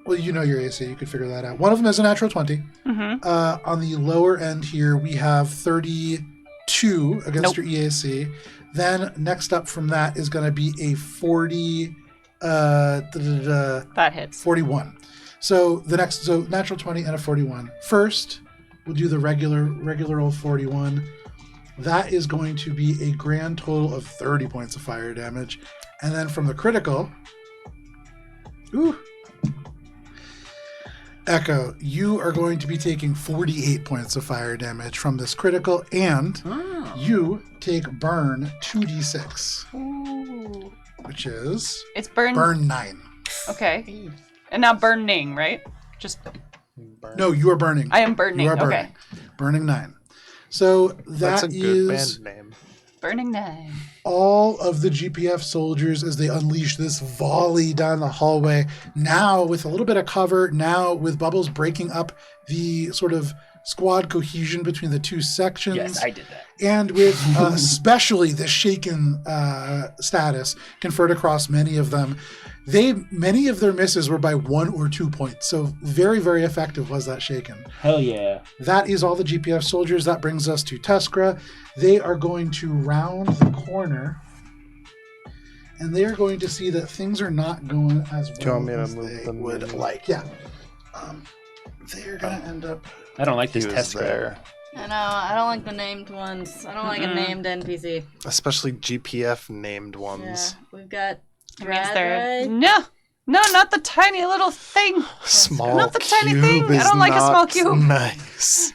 Well, you know your AC. You could figure that out. One of them is a natural 20. Mm-hmm. On the lower end here, we have 32 against your EAC. Then next up from that is going to be a 40. That hits. 41. So natural 20 and a 41. First, we'll do the regular old 41. That is going to be a grand total of 30 points of fire damage. And then from the critical, Echo, you are going to be taking 48 points of fire damage from this critical, and you take burn 2d6, Ooh. which is It's burn. burn 9. Okay. And now burning, right? Just No, you are burning. I am burning. You are burning. Okay. Burning 9. So That's a good is band name. Burning 9. all of the GPF soldiers as they unleash this volley down the hallway. Now with a little bit of cover, now with Bubbles breaking up the sort of squad cohesion between the 2 sections. Yes, I did that. And with especially the shaken status conferred across many of them. Many of their misses were by 1 or 2 points. So very, very effective was that shaken. Hell yeah. That is all the GPF soldiers. That brings us to Teskra. They are going to round the corner, and they are going to see that things are not going as Do you well want me to as move they them would maybe? like. Yeah. They are going to end up... I don't like this He was test there. I know, I don't like the named ones. I don't like a named NPC. Especially GPF named Yeah, ones. we've got It means they're... Bradley. No, not the tiny little thing. Small Not the tiny cube thing. I is don't like a small not cube. Nice.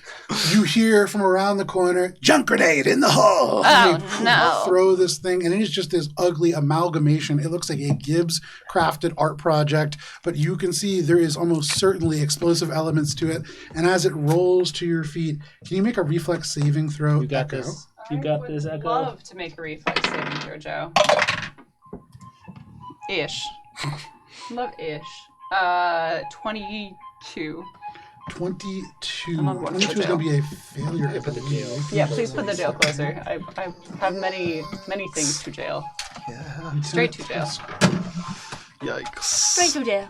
You hear from around the corner, junk grenade in the hole. And they no. throw this thing, and it is just this ugly amalgamation. It looks like a Gibbs crafted art project, but you can see there is almost certainly explosive elements to it. And as it rolls to your feet, can you make a reflex saving throw? You got Echo? this. You got this, I would Echo. love to make a reflex saving throw, Joe. Ish. Love ish. 22. 22. I'm on one 22 is for going to jail. be a failure. I believe. Yeah, please put the jail closer. I have many things to jail. Yeah. Straight to jail. Yikes. Straight to jail.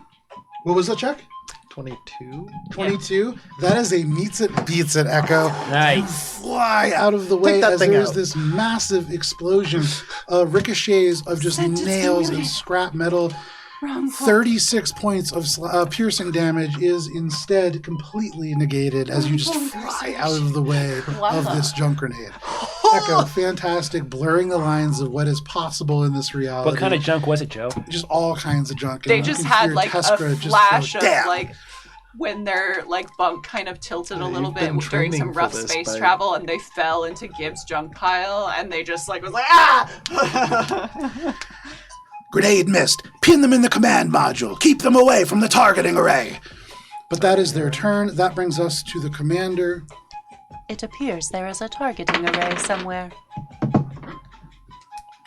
What was the check? 22? 22. That is a meets it, beats it, Echo. Nice. Fly fly out of the way that as thing there's out. this massive explosion of ricochets of just Sent its nails beauty. and scrap metal. Wrong 36 points of piercing damage is instead completely negated as you just fly out of the way of this junk grenade. Echo, fantastic, blurring the lines of what is possible in this reality. What kind of junk was it, Joe? Just all kinds of junk. They And you just can had hear like a Teskra just go, flash of "Damn!" like when their like bunk kind of tilted a little you've bit been during some training for rough this, space babe. travel, and they fell into Gibbs' junk pile, and they just like was like ah. Grenade missed. Pin them in the command module. Keep them away from the targeting array. But that is their turn. That brings us to the commander. It appears there is a targeting array somewhere.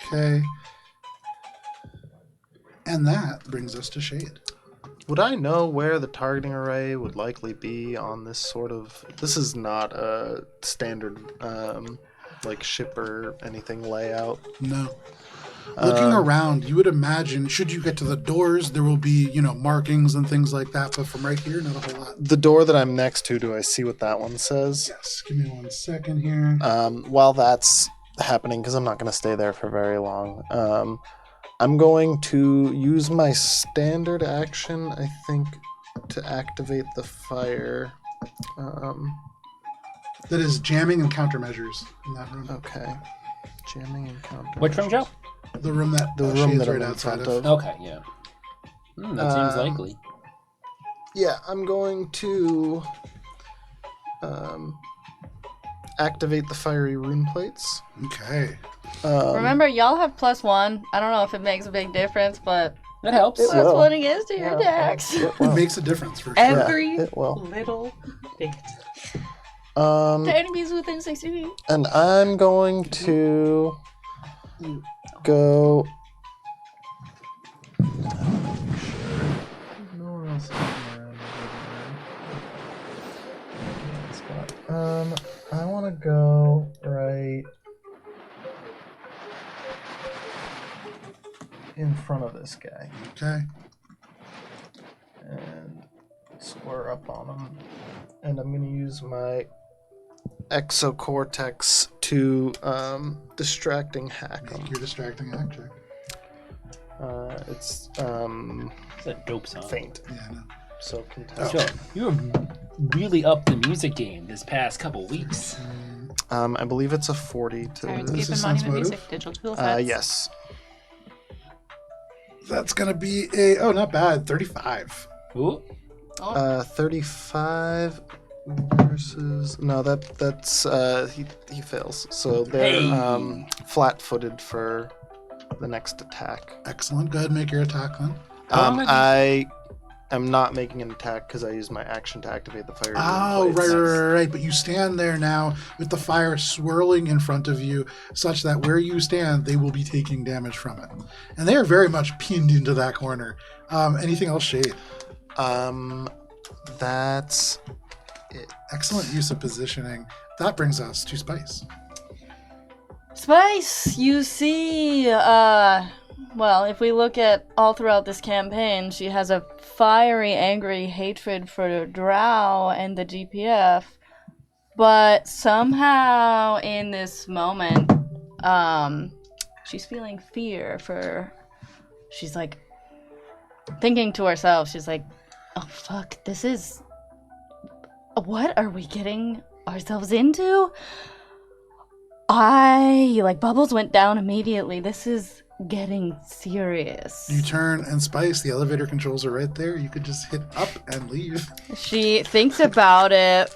Okay. And that brings us to Shade. Would I know where the targeting array would likely be on this sort of... This is not a standard, like, ship or anything layout. No. Looking around, you would imagine, should you get to the doors, there will be, markings and things like that. But from right here, not a whole lot. The door that I'm next to, do I see what that one says? Yes. Give me 1 second here. While that's happening, because I'm not going to stay there for very long, I'm going to use my standard action, I think, to activate the fire. That is jamming and countermeasures in that room. Okay. Jamming and counter. Which room, Joe? The room that The room Shade's that I'm right in outside front of. of. Okay, yeah. That seems likely. Yeah, I'm going to activate the fiery rune plates. Okay. Remember, y'all have +1. I don't know if it makes a big difference, but That helps. It will. +1 against your attacks. It It will. makes a difference for sure. Every it will. little bit. The enemies within 60 feet. And I'm going to go. I want to go right in front of this guy Okay. and square up on him. And I'm going to use my exocortex to distracting hack him. Make your distracting act check. It's It's a dope song. faint, Yeah, no. so contest. Joe, you were really up the music game this past couple weeks. I believe it's a 40 to. Sirenscape This and is Monument Motive? Music, digital tool sets. Yes. That's going to be not bad, 35. Ooh. 35 versus that's he fails. So they're Hey. flat-footed for the next attack. Excellent. Go ahead and make your attack then. I am not making an attack because I used my action to activate the fire. Oh, rune plates. right. But you stand there now with the fire swirling in front of you, such that where you stand, they will be taking damage from it. And they are very much pinned into that corner. Anything else, Shade? That's it. Excellent use of positioning. That brings us to Spice. Spice, you see, well, if we look at all throughout this campaign, she has a fiery, angry hatred for Drow and the GPF, but somehow in this moment, she's feeling fear she's like, thinking to herself, she's like, oh fuck, what are we getting ourselves into? Bubbles went down immediately. This is getting serious. You turn and Spice, the elevator controls are right there. You could just hit up and leave. She thinks about it.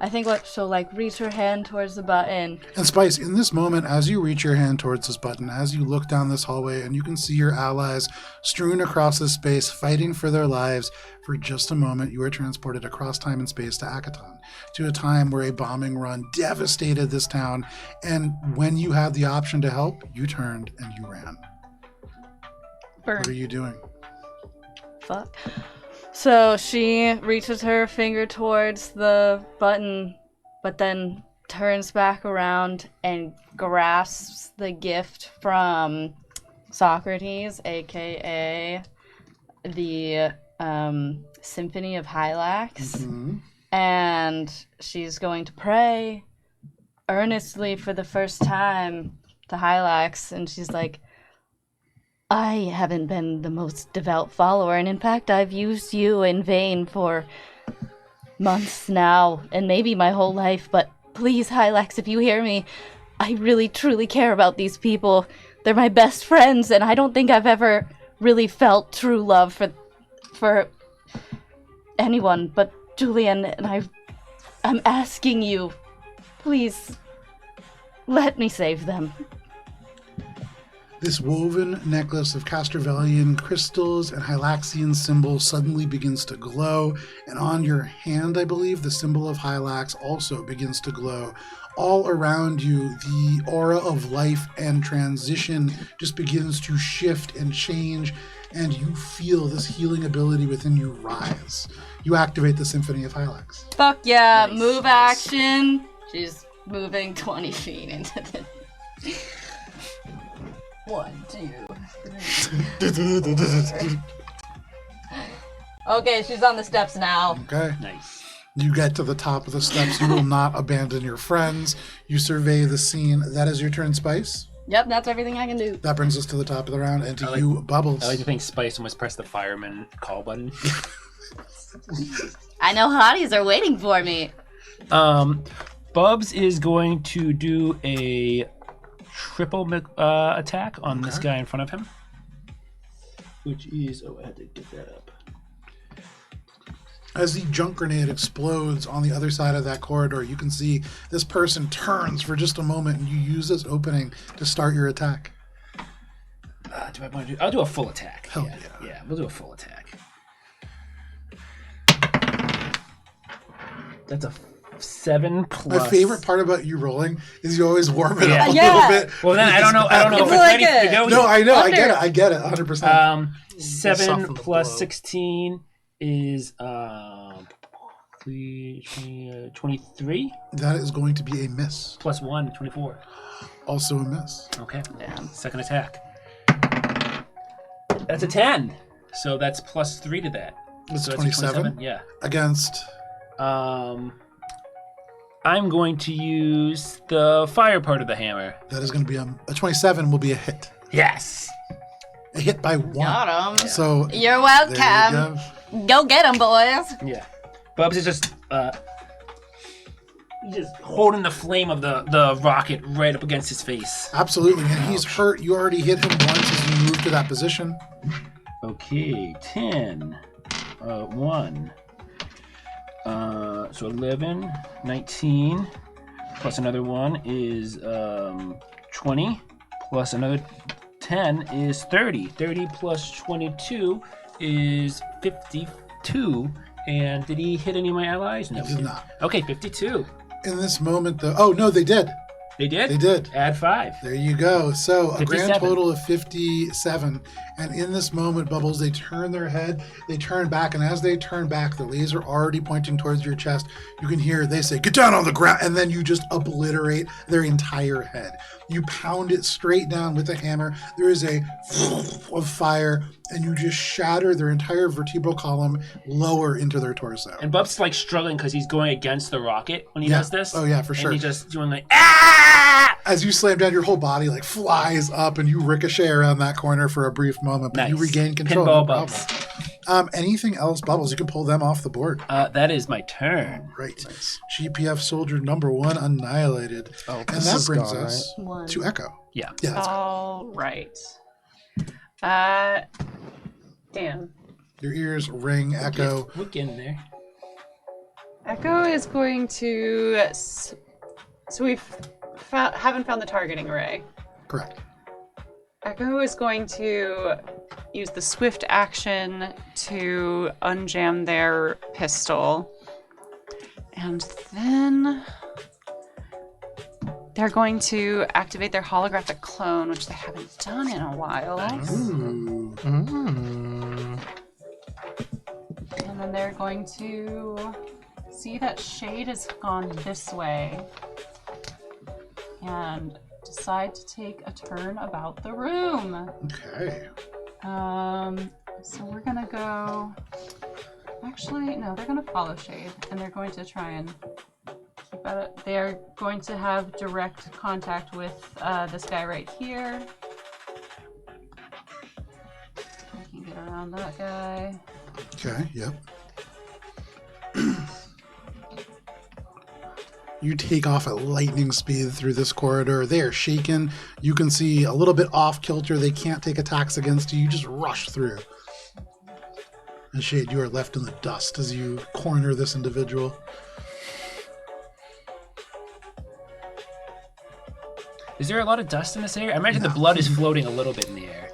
I think she'll reach her hand towards the button. And Spice, in this moment, as you reach your hand towards this button, as you look down this hallway and you can see your allies strewn across this space, fighting for their lives, for just a moment, you are transported across time and space to Akaton, to a time where a bombing run devastated this town. And when you had the option to help, you turned and you ran. Burn. What are you doing? Fuck. So she reaches her finger towards the button, but then turns back around and grasps the gift from Socrates, aka the Symphony of Hylax. Mhm. And she's going to pray earnestly for the first time to Hylax, and she's like, I haven't been the most devout follower, and in fact, I've used you in vain for months now, and maybe my whole life, but please, Hylax, if you hear me, I really, truly care about these people. They're my best friends, and I don't think I've ever really felt true love for anyone but Julian, and I'm asking you, please, let me save them. This woven necklace of Castrovellian crystals and Hylaxian symbols suddenly begins to glow, and on your hand, I believe, the symbol of Hylax also begins to glow. All around you, the aura of life and transition just begins to shift and change, and you feel this healing ability within you rise. You activate the Symphony of Hylax. Fuck yeah, Nice, move nice. action. She's moving 20 feet into the... 1, 2, 3. Okay, she's on the steps now. Okay. Nice. You get to the top of the steps. You will not abandon your friends. You survey the scene. That is your turn, Spice. Yep, that's everything I can do. That brings us to the top of the round, and to you, Bubbles. I like to think Spice almost pressed the fireman call button. I know hotties are waiting for me. Bubs is going to do a triple attack on this guy in front of him. Which is... Oh, I had to get that up. As the junk grenade explodes on the other side of that corridor, you can see this person turns for just a moment, and you use this opening to start your attack. Do I want to do... I'll do a full attack. Hell yeah. yeah. Yeah, we'll do a full attack. That's a 7 plus... My favorite part about you rolling is you always warm it up a Yeah. little bit. Well, then I don't know if it's like ready to it. go No, yet. I know. Under. I get it. 100%. 7 Soften the plus blow. 16 is 23 That is going to be a miss. plus 1, 24. Also a miss. Okay. Damn. Second attack. That's a 10. So that's plus 3 to that. That's So that's a 27. Yeah. Against... I'm going to use the fire part of the hammer. That is going to be a 27 will be a hit. Yes. A hit by 1. Got 'em. So You're there you welcome. go. Go get 'em, boys. Yeah. Bubs is just holding the flame of the rocket right up against his face. Absolutely. And he's hurt. You already hit him once as you moved to that position. Okay, 10, 1. So 11, 19, plus another 1 is 20, plus another 10 is 30. 30 plus 22 is 52. And did he hit any of my allies? No, He did not. Okay, 52. In this moment, though... Oh, no, they did. They did? They did. Add 5. There you go. So a grand 57. total of 57. And in this moment, Bubbles, they turn their head, they turn back, and as they turn back, the laser already pointing towards your chest, you can hear they say, "Get down on the ground," and then you just obliterate their entire head. You pound it straight down with a hammer. There is a of fire, and you just shatter their entire vertebral column lower into their torso. And Bub's like struggling because he's going against the rocket when he does this. Oh, yeah, for sure. And he's just doing like, ah! As you slam down, your whole body like flies up, and you ricochet around that corner for a brief moment, but you Nice. regain control. Pinball no Bubs. problem. Anything else, Bubbles? You can pull them off the board. That is my turn. Right. GPF soldier number 1 annihilated. Oh, And this that is brings gone, us One. to Echo. Yeah. Yeah, that's All right. Dan. your ears ring, Echo. We're getting there. Echo is going to. So we haven't found the targeting array. Correct. Echo is going to use the swift action to unjam their pistol. And then they're going to activate their holographic clone, which they haven't done in a while. Ooh. And then they're going to see that Shade has gone this way and decide to take a turn about the room. Okay. So we're gonna go. Actually, no, they're gonna follow Shade, and they're going to try and keep They are going to have direct contact with this guy right here. I can get around that guy. Okay, yep. You take off at lightning speed through this corridor. They are shaken. You can see a little bit off kilter. They can't take attacks against you. You just rush through. And Shade, you are left in the dust as you corner this individual. Is there a lot of dust in this area? I imagine the blood is floating a little bit in the air.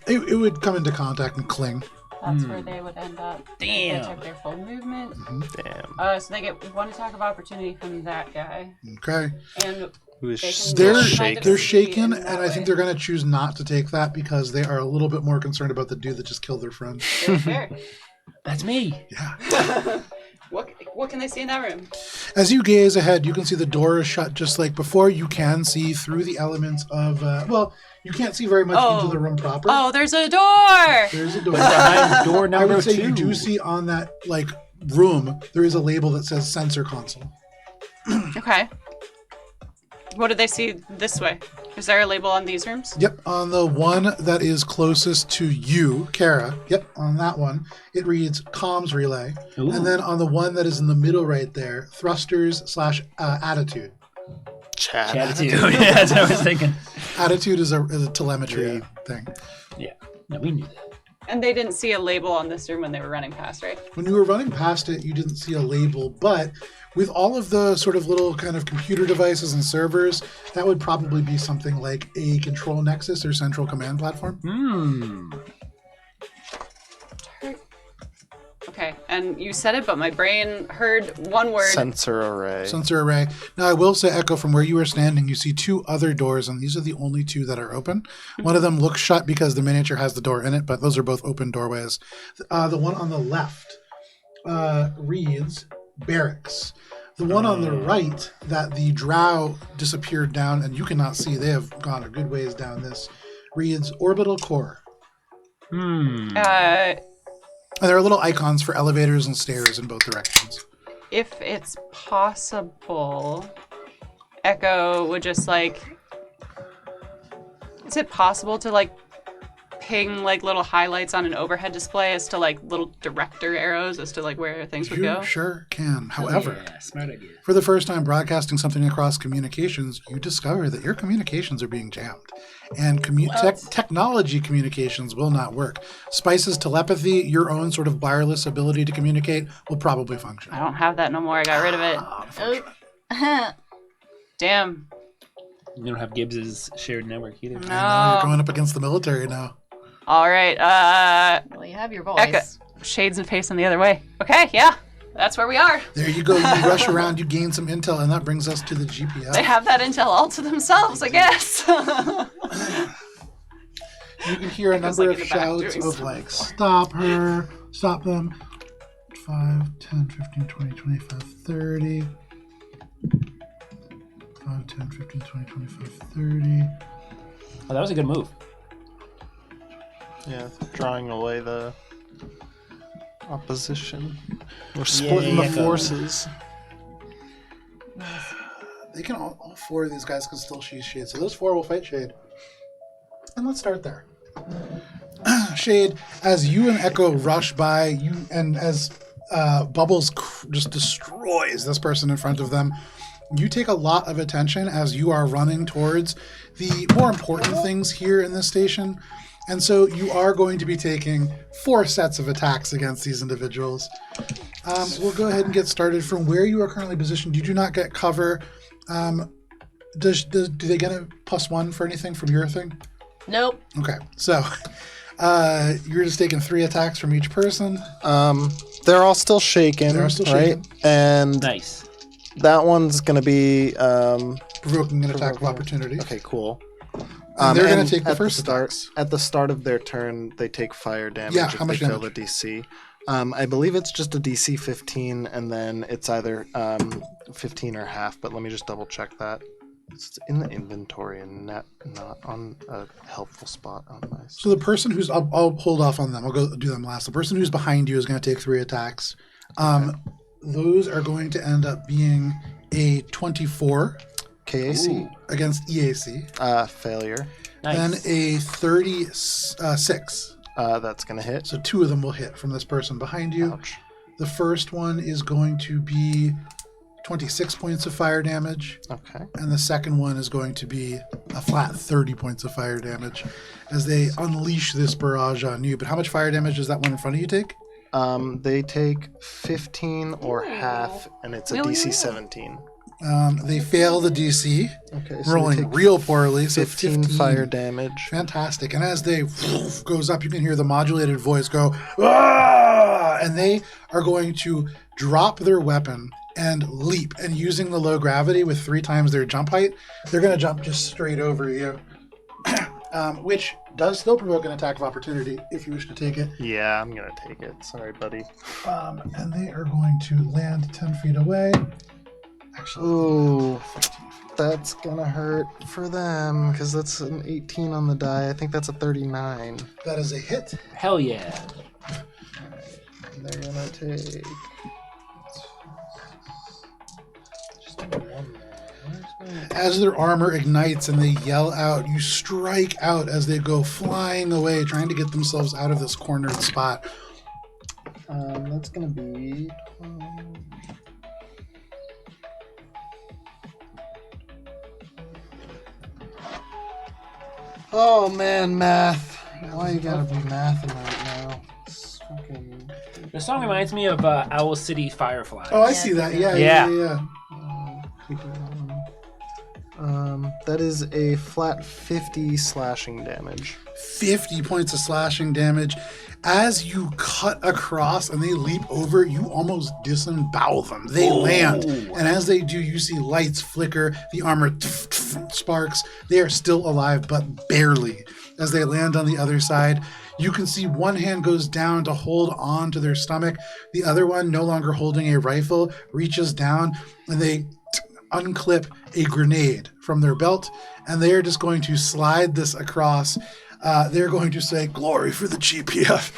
It would come into contact and cling. That's where they would end up. Damn. They took their full movement. Damn. So they get one attack of opportunity from that guy. Okay. And Who is They can still They're- shaking? They're shaken, in and that I think way. they're going to choose not to take that because they are a little bit more concerned about the dude that just killed their friend. fair. That's me. Yeah. What can they see in that room? As you gaze ahead, you can see the door is shut just like before. You can see through the elements of, you can't see very much into the room proper. Oh, there's a door! There's a door. Behind door I number would say 2. you do see on that, room, there is a label that says sensor console. Okay. What do they see this way? Is there a label on these rooms? Yep, on the one that is closest to you, Cara, yep, on that one, it reads comms relay. Ooh. And then on the one that is in the middle right there, thrusters / attitude. Chat. Attitude. Yeah, that's what I was thinking. Attitude is a telemetry thing. Yeah. No, we knew that. And they didn't see a label on this room when they were running past, right? When you were running past it, you didn't see a label, but with all of the sort of little kind of computer devices and servers, that would probably be something like a control nexus or central command platform. Okay, and you said it, but my brain heard one word. Sensor array. Sensor array. Now, I will say, Echo, from where you are standing, you see 2 other doors, and these are the only 2 that are open. One of them looks shut because the miniature has the door in it, but those are both open doorways. The one on the left reads barracks. The one on the right that the drow disappeared down, and you cannot see, they have gone a good ways down this, reads orbital core. And there are little icons for elevators and stairs in both directions. If it's possible, Echo would just is it possible to ping little highlights on an overhead display as to little director arrows as to where things would You go? sure can. However, Yeah, smart idea. for the first time broadcasting something across communications, you discover that your communications are being jammed. And technology communications will not work. Spice's telepathy, your own sort of wireless ability to communicate, will probably function. I don't have that no more. I got rid of it. Damn. You don't have Gibbs's shared network either. I know you're going up against the military now. All right. Well, you have your voice. Echo. Shades and facing the other way. Okay, yeah. That's where we are. There you go. You rush around, you gain some intel, and that brings us to the GPS. They have that intel all to themselves, I guess. You can hear a Echo's, number in of the back shouts doing of something. stop her, stop them. 5, 10, 15, 20, 25, 30. 5, 10, 15, 20, 25, 30. Oh, that was a good move. Yeah, drawing away the opposition. We're splitting the forces. They can all 4 of these guys can still shoot Shade. So those 4 will fight Shade. And let's start there. Shade, as you and Echo rush by, you and as Bubbles just destroys this person in front of them, you take a lot of attention as you are running towards the more important things here in this station. And so you are going to be taking 4 sets of attacks against these individuals. We'll go ahead and get started from where you are currently positioned. You do not get cover. Do they get a +1 for anything from your thing? Nope. Okay, so you're just taking 3 attacks from each person. They're all still shaken, They're all still right? shaken. And Nice. that one's gonna be Provoking an attack of opportunity. okay, cool. And they're going and to take the at first start. attacks. At the start of their turn, they take fire damage Yeah, if how much they fail the damage? DC. I believe it's just a DC 15, and then it's either 15 or half. But let me just double check that. It's in the inventory and not on a helpful spot on my. So the person who's... I'll hold off on them. I'll go do them last. The person who's behind you is going to take 3 attacks. Those are going to end up being a 24 KAC. against EAC. Failure. Then Nice. a 36. That's going to hit. So 2 of them will hit from this person behind you. Ouch. The first one is going to be 26 points of fire damage. Okay. And the second one is going to be a flat 30 points of fire damage as they unleash this barrage on you. But how much fire damage does that one in front of you take? They take 15 or half, and it's a DC 17. They fail the DC, Okay, so rolling they take real poorly. So 15 fire damage. Fantastic. And as they goes up, you can hear the modulated voice go, "Ah!" And they are going to drop their weapon and leap. And using the low gravity with 3 times their jump height, they're going to jump just straight over you, which does still provoke an attack of opportunity if you wish to take it. Yeah, I'm going to take it. Sorry, buddy. And they are going to land 10 feet away. Actually, Ooh, 15 feet. that's going to hurt for them because that's an 18 on the die. I think that's a 39. That is a hit. Hell yeah. And they're going to take... Just one more. As their armor ignites and they yell out, you strike out as they go flying away, trying to get themselves out of this cornered spot. That's going to be... Oh man, math. Why you gotta be mathing right now? It's fucking... The song reminds me of Owl City Firefly. Oh, I see that. Yeah. That is a flat 50 slashing damage. 50 points of slashing damage. As you cut across and they leap over, you almost disembowel them. They land. And as they do, you see lights flicker. The armor sparks. They are still alive, but barely. As they land on the other side, you can see one hand goes down to hold on to their stomach. The other one, no longer holding a rifle, reaches down and they unclip a grenade from their belt. And they are just going to slide this across. They're going to say, "Glory for the GPF."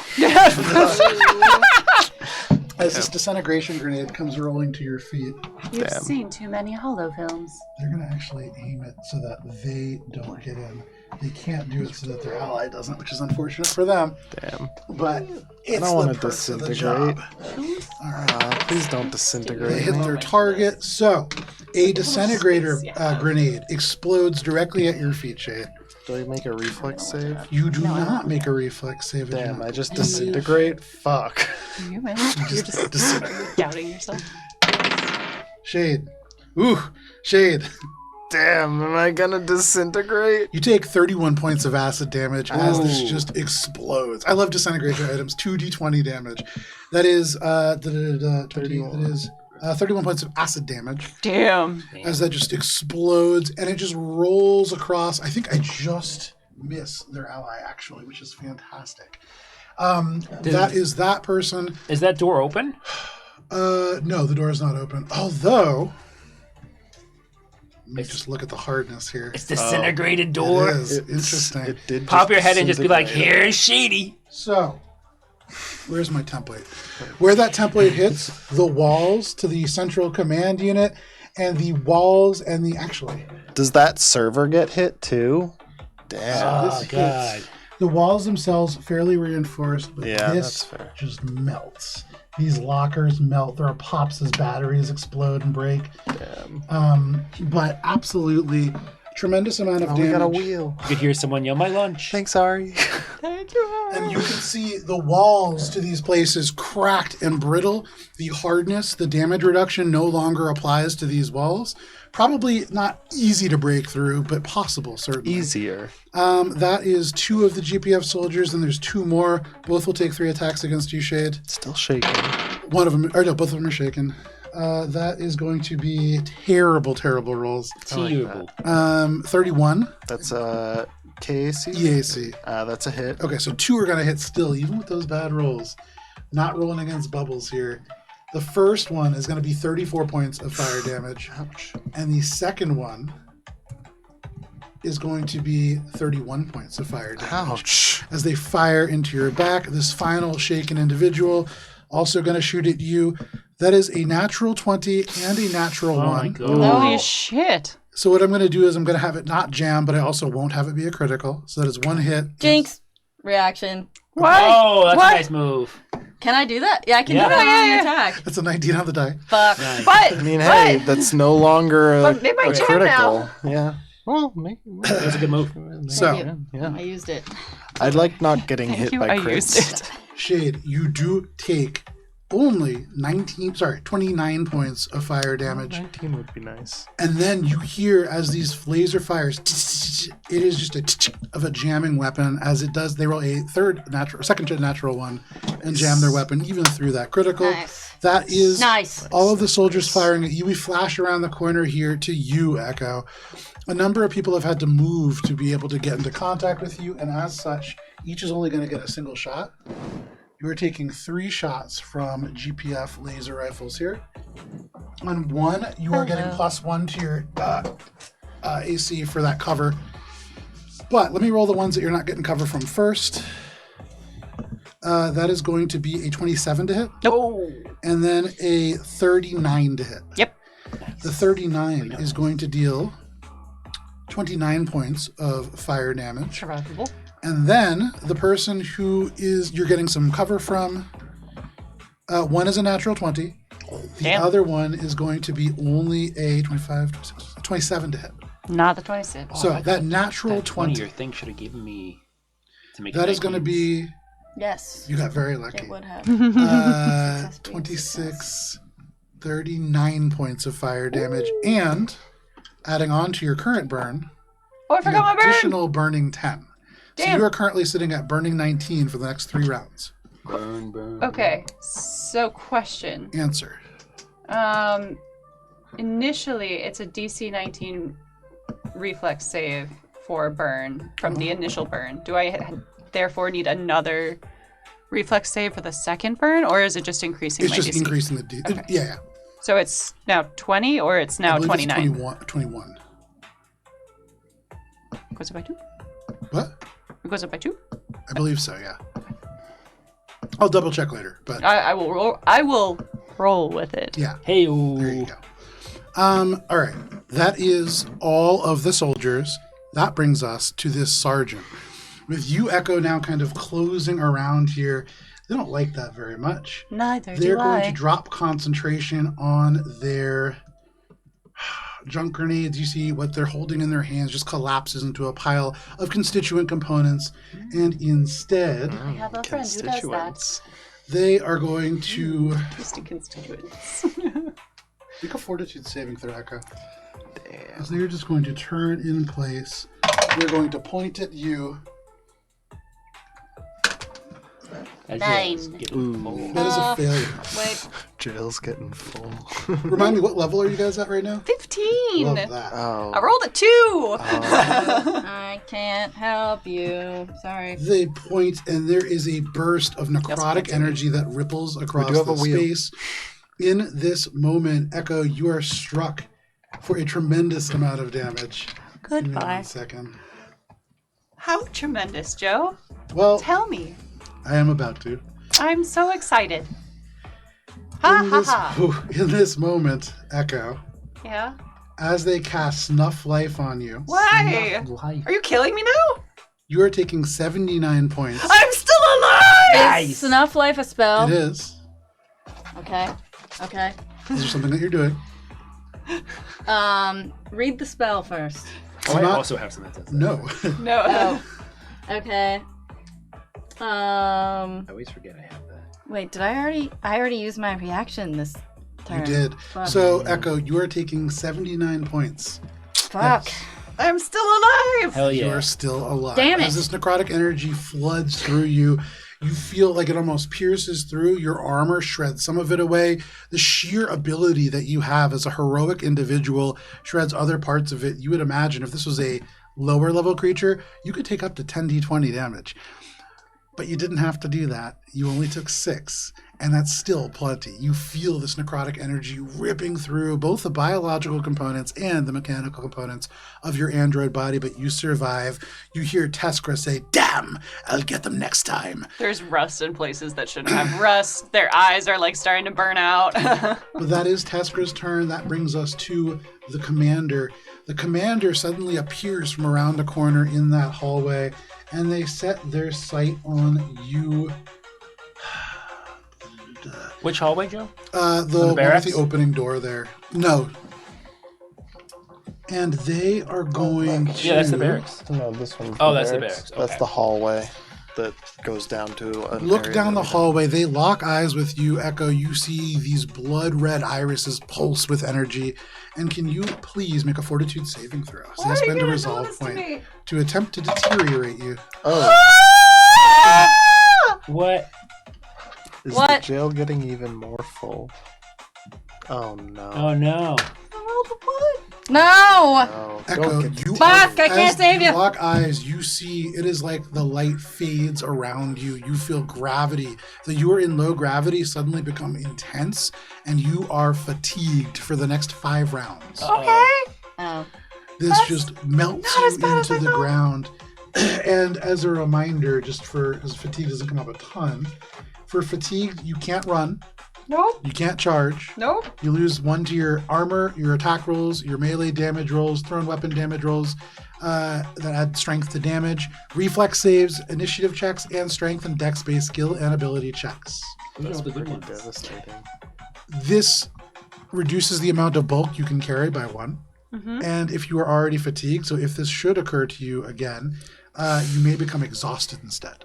As this disintegration grenade comes rolling to your feet, You've Damn. seen too many holo films. they're going to actually aim it so that they don't get in. They can't do it so that their ally doesn't, which is unfortunate for them. Damn. But it's don't wanna the perks of the disintegrate. job. All right. Please don't They disintegrate hit me. their target. So, a disintegrator grenade explodes directly at your feet, Shade. Do I make a reflex save? You do not make a reflex save. Damn, I just disintegrate? Fuck. You win. You're just doubting yourself. Shade. Ooh, Shade. Damn, am I gonna disintegrate? You take 31 points of acid damage as this just explodes. I love disintegration items. 2d20 damage. That is 31 points of acid damage Damn. as that just explodes and it just rolls across. I think I just miss their ally actually, which is fantastic. That is that person. Is that door open? No, the door is not open. Although, let me just look at the hardness here. It's disintegrated door. It is interesting. It did Pop your head and just be like, disintegrate. here's Shady. So, where's my template? Where that template hits the walls to the central command unit and the walls and the actually Does that server get hit too? Damn. this Oh, God. hits the walls themselves fairly reinforced, but Yeah, this that's fair. just melts. These lockers melt. There are pops as batteries explode and break. Damn. But absolutely tremendous amount of Oh, we got a damage. wheel. You could hear someone yell, my lunch. Thanks, Ari. And you can see the walls to these places cracked and brittle. The hardness, the damage reduction no longer applies to these walls. Probably not easy to break through, but possible, certainly. Easier. That is 2 of the GPF soldiers, and there's 2 more. Both will take 3 attacks against you, Shade. Still shaking. One of them, or no, both of them are shaken. That is going to be terrible, terrible rolls. Terrible. 31 That's a KAC. EAC. That's a hit. Okay, so 2 are going to hit still, even with those bad rolls. Not rolling against bubbles here. The first one is going to be 34 points of fire damage. Ouch. And the second one is going to be 31 points of fire damage. Ouch. As they fire into your back, this final shaken individual also going to shoot at you. That is a natural 20 and a natural Oh my 1. god. Holy shit. So what I'm going to do is I'm going to have it not jam, but I also won't have it be a critical. So that is 1 hit. Jinx. Reaction. What? Oh, that's What? a nice move. Can I do that? Yeah, I can Yeah. do that on Yeah. an attack. That's a 19 on the die. Fuck. Nice. But, I mean, hey, that's no longer a, But it might a jam critical. Yeah. Well, maybe. That's a good move. So, Yeah. I used it. I'd like not getting thank hit you, by I crits. used it. Shade, you do take only 29 points of fire damage. 19 would be nice. And then you hear as these laser fires, it is just of a jamming weapon. As it does, they roll a second to natural 1 and jam their weapon even through that critical. Nice. That is Nice. all of the soldiers firing at you. We flash around the corner here to you, Echo. A number of people have had to move to be able to get into contact with you, and as such, each is only going to get a single shot. You are taking 3 shots from GPF laser rifles here. On 1, you are getting +1 to your AC for that cover. But let me roll the ones that you're not getting cover from first. That is going to be a 27 to hit. Nope. And then a 39 to hit. Yep. The 39 is going to deal 29 points of fire damage. Survivable. And then the person who you're getting some cover from, one is a natural 20. The Damn. other one is going to be only a 25, 26, 27 to hit. Not the 26. So that natural That 20, your thing should have given me to make that it is going to 19s. be, Yes. you got very lucky. It would have. 26, 39 points of fire damage. And adding on to your current burn, Oh, I an forgot my burn. additional burning 10. So Damn. you are currently sitting at burning 19 for the next 3 rounds. Burn. Okay. So, question. Answer. Initially, it's a DC 19 reflex save for burn from the initial burn. Do I therefore need another reflex save for the second burn, or is it just increasing It's my just DC? increasing the Okay. yeah. So it's now 20, or it's I now believe it's 29? 21. Goes up by 2? What? It goes up by 2? I believe so, yeah. I'll double check later, but I will roll. I will roll with it. yeah. Hey, There you go. All right. That is all of the soldiers. That brings us to this sergeant. With you, Echo, now kind of closing around here, they don't like that very much. Neither They're do going I. to drop concentration on their junk grenades. You see what they're holding in their hands just collapses into a pile of constituent components, and instead I have a friend who does that. Constituents. they are going to Twisted constituents. make a fortitude saving throw, Echo. Damn. So you're just going to turn in place. We're going to point at you. Nine. Ooh. That is a failure. Wait. Jail's getting full. Remind me, what level are you guys at right now? 15. Love that. Oh. I rolled a 2. I can't help you. Sorry. They point, and there is a burst of necrotic energy that ripples across have the a wheel. space. In this moment, Echo, you are struck for a tremendous amount of damage. Give me Goodbye. 1 second. How tremendous, Joe. Well, Tell me. I am about to. I'm so excited. Ha ha ha. In this moment, Echo, Yeah. as they cast Snuff Life on you, Why? Life. Are you killing me now? you are taking 79 points. I'm still alive! Is Snuff Life a spell? It is. Okay. Okay. Is there something that you're doing? Read the spell first. Oh, I not- also have some that does that. No. No. Oh. Okay. I always forget I have that. Wait, did I already use my reaction this turn? You did. Fuck. So, Echo, you are taking 79 points. Fuck. I'm still alive! Hell You yeah. are still alive. Damn it. As this necrotic energy floods through you, you feel like it almost pierces through your armor, shreds some of it away. The sheer ability that you have as a heroic individual shreds other parts of it. You would imagine if this was a lower level creature, you could take up to 10d20 damage. But you didn't have to do that. You only took 6, and that's still plenty. You feel this necrotic energy ripping through both the biological components and the mechanical components of your android body, but you survive. You hear Teskra say, "Damn, I'll get them next time." There's rust in places that shouldn't have rust. Their eyes are like starting to burn out. But that is Teskra's turn. That brings us to the commander. The commander suddenly appears from around the corner in that hallway, and they set their sight on you. Which hallway, Joe? The one with barracks? the opening door there. No. And they are going to... Yeah, that's the barracks. No, this one's Oh, that's the barracks. That's Okay. the hallway that goes down to an Look area down the that we hallway. They lock eyes with you, Echo. You see these blood-red irises pulse with energy. And can you please make a fortitude saving throw? So they spend a resolve point to attempt to deteriorate you. Oh, What? is What? the jail getting even more full? Oh no. Oh no. No! No. Echo, Don't get you Fuck, I as can't save you. lock eyes, you see it is like the light fades around you. You feel gravity. That you are in low gravity suddenly become intense, and you are fatigued for the next 5 rounds. Okay. Oh. This just melts not as you bad as into I the thought. ground. And as a reminder, just for as fatigue doesn't come up a ton, for fatigue you can't run, Nope. you can't charge. Nope. You lose 1 to your armor, your attack rolls, your melee damage rolls, thrown weapon damage rolls that add strength to damage, reflex saves, initiative checks, and strength and dex-based skill and ability checks. Those are the good ones. Devastating. This reduces the amount of bulk you can carry by 1. And if you are already fatigued, so if this should occur to you again, you may become exhausted instead.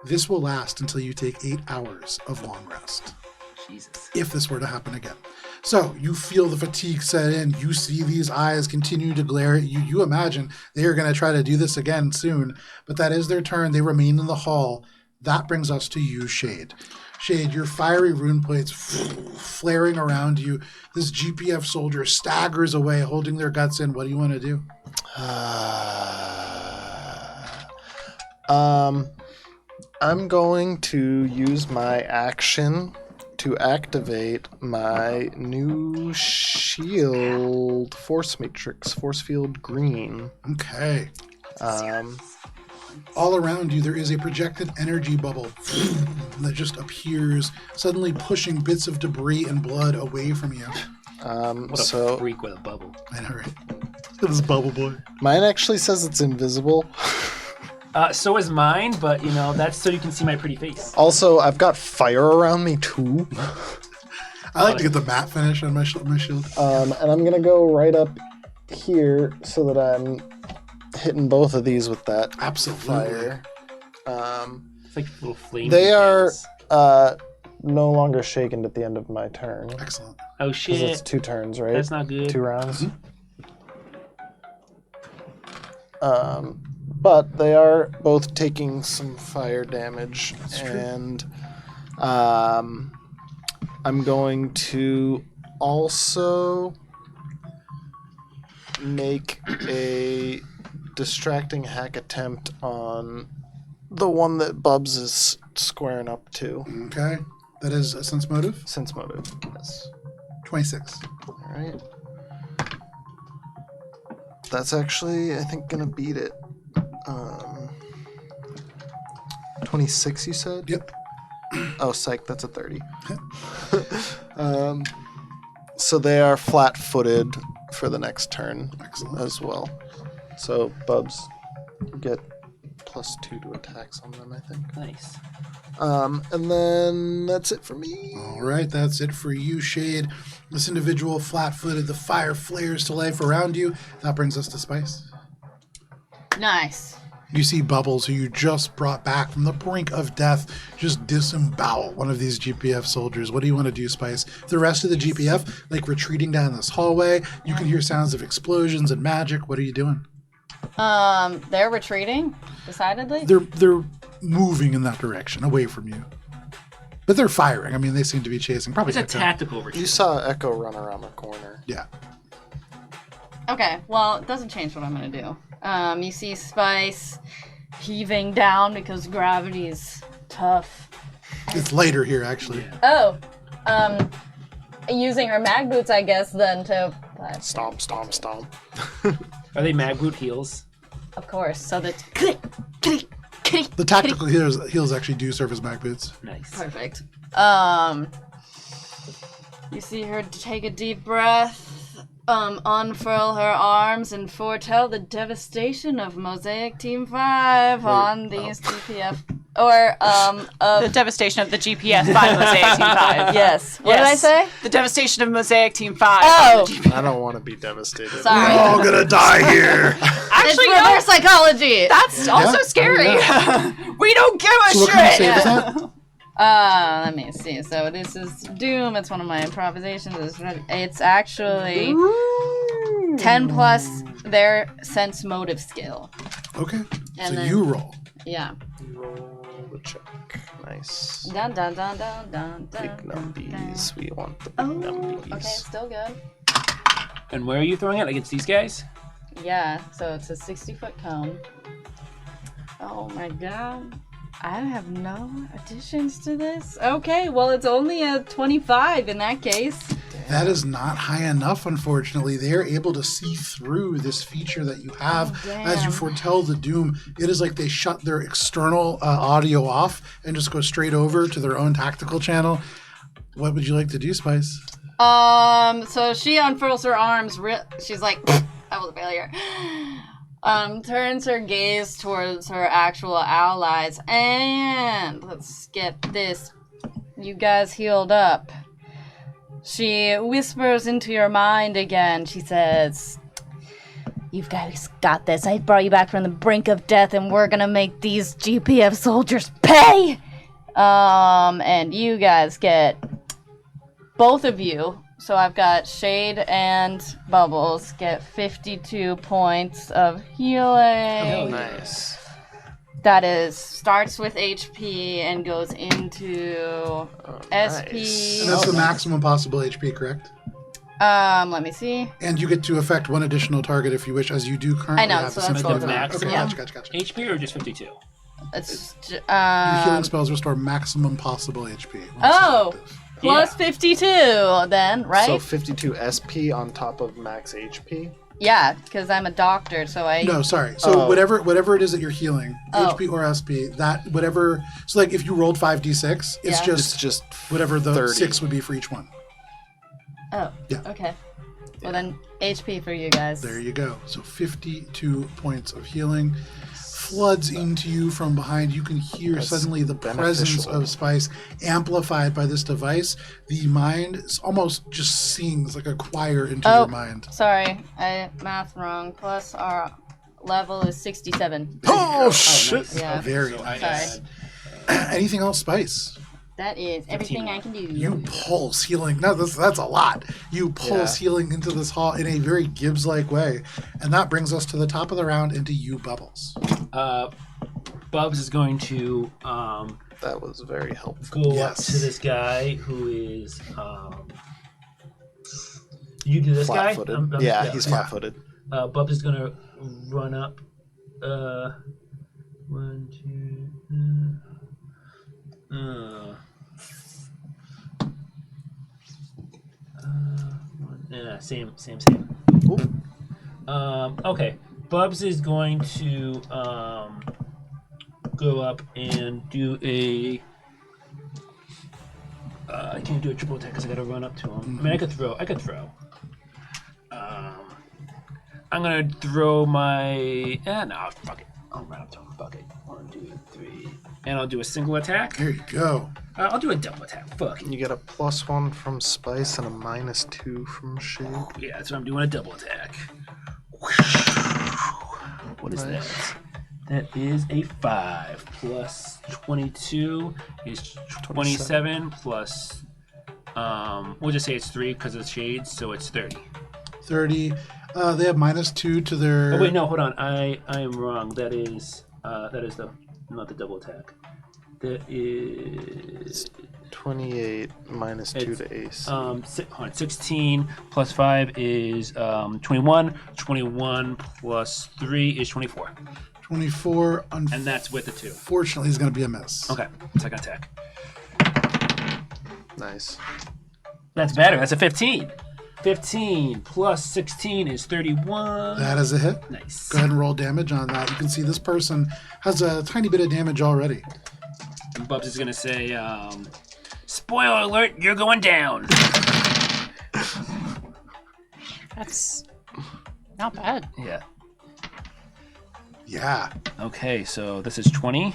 This will last until you take 8 hours of long rest, Jesus. if this were to happen again. So you feel the fatigue set in. You see these eyes continue to glare at you. You imagine they are going to try to do this again soon, but that is their turn. They remain in the hall. That brings us to you, Shade. Shade, your fiery rune plates flaring around you. This GPF soldier staggers away, holding their guts in. What do you want to do? I'm going to use my action to activate my new shield force matrix, force field green. Okay. Um, All around you, there is a projected energy bubble that just appears, suddenly pushing bits of debris and blood away from you. What a so freak with a bubble. I know, right? This bubble boy. mine actually says it's invisible. So is mine, but you know that's so you can see my pretty face. Also, I've got fire around me too. I like to get the matte finish on my shield. And I'm gonna go right up here so that I'm hitting both of these with that Absolutely. fire. It's like little flame. They are details. no longer shaken at the end of my turn. Excellent. Oh Because shit. it's 2 turns, right? That's not good. 2 rounds. But they are both taking some fire damage, and I'm going to also make a distracting hack attempt on the one that Bubs is squaring up to. Okay. That is a sense motive. Sense motive, yes. 26. All right. That's actually, I think, gonna beat it. 26, you said? Yep. Oh, psych, that's a 30. So they are flat-footed for the next turn Excellent. as well. So, Bubs, you get +2 to attacks on them, I think. Nice. And then that's it for me. All right, that's it for you, Shade. This individual flat-footed, the fire flares to life around you. That brings us to Spice. Nice. You see Bubbles, who you just brought back from the brink of death, just disembowel one of these GPF soldiers. What do you want to do, Spice? The rest of the GPF, like retreating down this hallway, you can hear sounds of explosions and magic. What are you doing? They're retreating, decidedly. They're moving in that direction, away from you. But they're firing. I mean, they seem to be chasing. Probably It's a Echo. tactical You retreat. saw Echo run around the corner. Yeah. Okay, well, it doesn't change what I'm gonna do. You see Spice heaving down because gravity's tough. It's lighter here, actually. Oh, using her mag boots, I guess, then to... Stomp, stomp, stomp. Are they mag boot heels? Of course, so that... click, click, click, The tactical heels actually do serve as mag boots. Nice. Perfect. You see her take a deep breath, unfurl her arms, and foretell the devastation of Mosaic Team 5 on these DPF. Or, The devastation of the GPS by Mosaic Team 5. yes. What did I say? The devastation of Mosaic Team 5. Oh, I don't want to be devastated. sorry. We're all gonna die here. Actually, It's no. reverse psychology. That's also scary. We don't give a So what kind of shit. save is that? Let me see. So this is Doom. It's one of my improvisations. It's actually 10 plus their sense motive skill. Okay. And So then- you roll. Yeah. Roll the check. Nice. Dun dun dun dun dun dun. Big numbies. We want the big Oh, numbies. okay, still good. And where are you throwing it? Against these guys? Yeah, so it's a 60-foot cone. Oh my god. I have no additions to this? Okay, well, it's only a 25 in that case. That is not high enough, unfortunately. They are able to see through this feature that you have as you damn. foretell the doom. It is like they shut their external audio off and just go straight over to their own tactical channel. What would you like to do, Spice? So she unfurls her arms. She's like, that was a failure. Turns her gaze towards her actual allies. And let's get this. You guys healed up. She whispers into your mind again. She says, "You guys got this. I brought you back from the brink of death, and we're gonna make these GPF soldiers pay." And you guys get, both of you, so I've got Shade and Bubbles, get 52 points of healing. Nice. That starts with HP and goes into SP. And that's the maximum possible HP, correct? Let me see. And you get to affect one additional target if you wish, as you do currently I know, have so the that's sensitive both attack. max, Okay, yeah. gotcha. HP or just 52? It's Your healing spells restore maximum possible HP. once Oh. active. plus Yeah. 52 then, right? So 52 SP on top of max HP. Yeah, because I'm a doctor, so I... No, sorry. So Oh. whatever it is that you're healing, Oh. HP or SP, that whatever. So like if you rolled 5d6, it's Yeah. It's just just whatever the 30. 6 would be for each one. Oh, Yeah. okay. Well then, HP for you guys. There you go. So 52 points of healing floods into you from behind. You can hear That's suddenly the presence beneficial. of Spice amplified by this device. The mind is almost just sings like a choir into your mind. Sorry, I math wrong. Plus our level is 67. Oh shit! Yeah, Very So nice. sorry. Anything else, Spice? That is everything I can do. You pulse healing. No, that's a lot. You pulse healing into this hall in a very Gibbs-like way, and that brings us to the top of the round into you, Bubbles. Bubs is going to That was very helpful. go Yes. up to this guy who is. You do this guy? Flat-footed. Yeah, he's flat-footed. Bubs is going to run up. 1, 2. Yeah, same. Okay. Bubs is going to go up and do a. I can't do a triple attack because I got to run up to him. I mean, I could throw. I'm gonna throw my. No, fuck it. I'll run up to him. Fuck it. 1, 2, 3, and I'll do a single attack. There you go. I'll do a double attack. Fuck it. You get a +1 from Spice and a -2 from Shade. Yeah, that's what I'm doing. A double attack. What is that? That is a 5 plus 22 is 27 plus. We'll just say it's 3 because of shades, so it's 30. 30. They have -2 to their. Oh wait, no, hold on. I am wrong. That is the not the double attack. That is 28 -2 to Ace. 16 plus 5 is 21. 21 plus 3 is 24. 24. And that's with the 2. Unfortunately, is going to be a miss. Okay, second attack. Nice. That's better. That's a 15. 15 plus 16 is 31. That is a hit. Nice. Go ahead and roll damage on that. You can see this person has a tiny bit of damage already. And Bubs is going to say, spoiler alert, you're going down. That's not bad. Yeah. Yeah. Okay, so this is 20.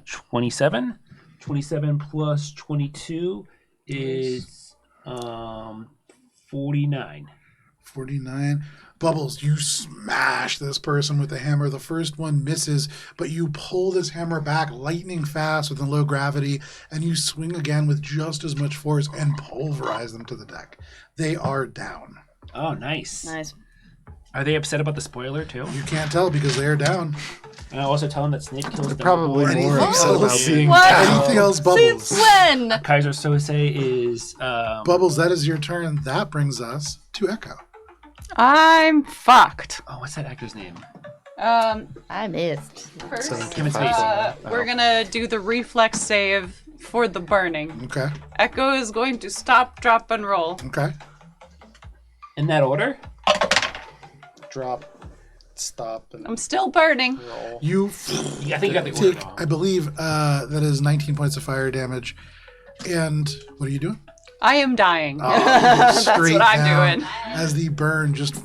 27. 27 plus 22 is 49. 49. Bubbles, you smash this person with the hammer. The first one misses, but you pull this hammer back lightning fast with a low gravity, and you swing again with just as much force and pulverize them to the deck. They are down. Oh, nice. Nice. Are they upset about the spoiler, too? You can't tell because they are down. And I also tell them that Snake kills them. Probably Anything more else? upset about being What? Anything else, Bubbles? Since when? Kaiser Sose is... Bubbles, that is your turn. That brings us to Echo. I'm fucked. Oh, what's that actor's name? I missed. First, 75. we're gonna do the reflex save for the burning. Okay. Echo is going to stop, drop, and roll. Okay. In that order? Drop, stop, and I'm still burning. roll. You Yeah, I think you got the order take, wrong. I believe, that is 19 points of fire damage. And what are you doing? I am dying. That's what I'm doing. As the burn just...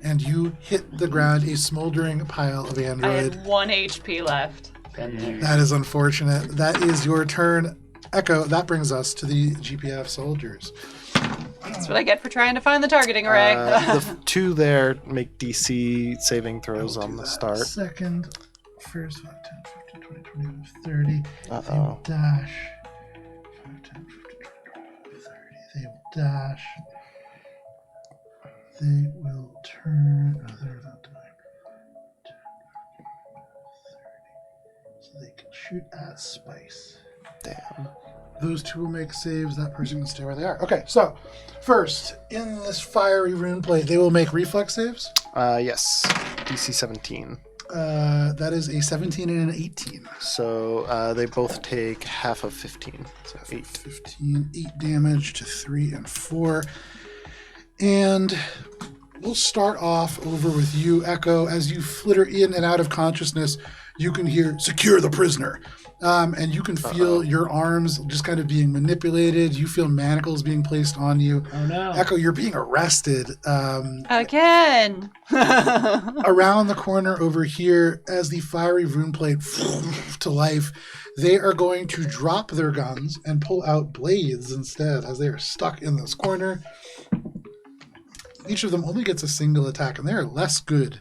And you hit the ground, a smoldering pile of I android. had 1 HP left. And there. That is unfortunate. That is your turn. Echo, that brings us to the GPF soldiers. That's what I get for trying to find the targeting array. The 2 there make DC saving throws on the start. Second, first 5, 10, 15, 20, 30. Uh-oh. They will dash. 5, 10, 15, 20, 30. They will dash. They will turn. Oh, they're not dying. 10, 30. So they can shoot at Spice. Damn. Those 2 will make saves. That person can stay where they are. Okay, so first, in this fiery rune plate, they will make reflex saves. Yes. DC 17. That is a 17 and an 18. So they both take half of 15. So 8. 15, 8 damage to 3 and 4. And we'll start off over with you, Echo. As you flitter in and out of consciousness, you can hear, secure the prisoner. And you can feel your arms just kind of being manipulated. You feel manacles being placed on you. Oh, no. Echo, you're being arrested. Again. Around the corner over here, as the fiery rune plate to life, they are going to drop their guns and pull out blades instead, as they are stuck in this corner. Each of them only gets a single attack, and they are less good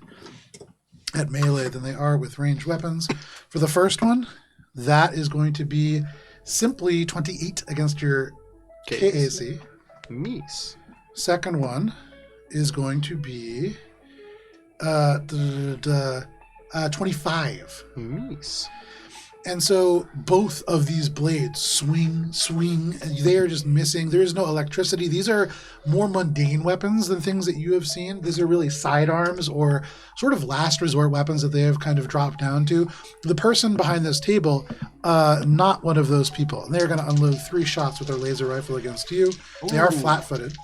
at melee than they are with ranged weapons. For the first one, that is going to be simply 28 against your KAC. Nice. Second one is going to be 25. Nice. And so both of these blades swing, and they are just missing. There is no electricity. These are more mundane weapons than things that you have seen. These are really sidearms or sort of last resort weapons that they have kind of dropped down to. The person behind this table, not one of those people. And they're going to unload 3 shots with their laser rifle against you. They are flat-footed.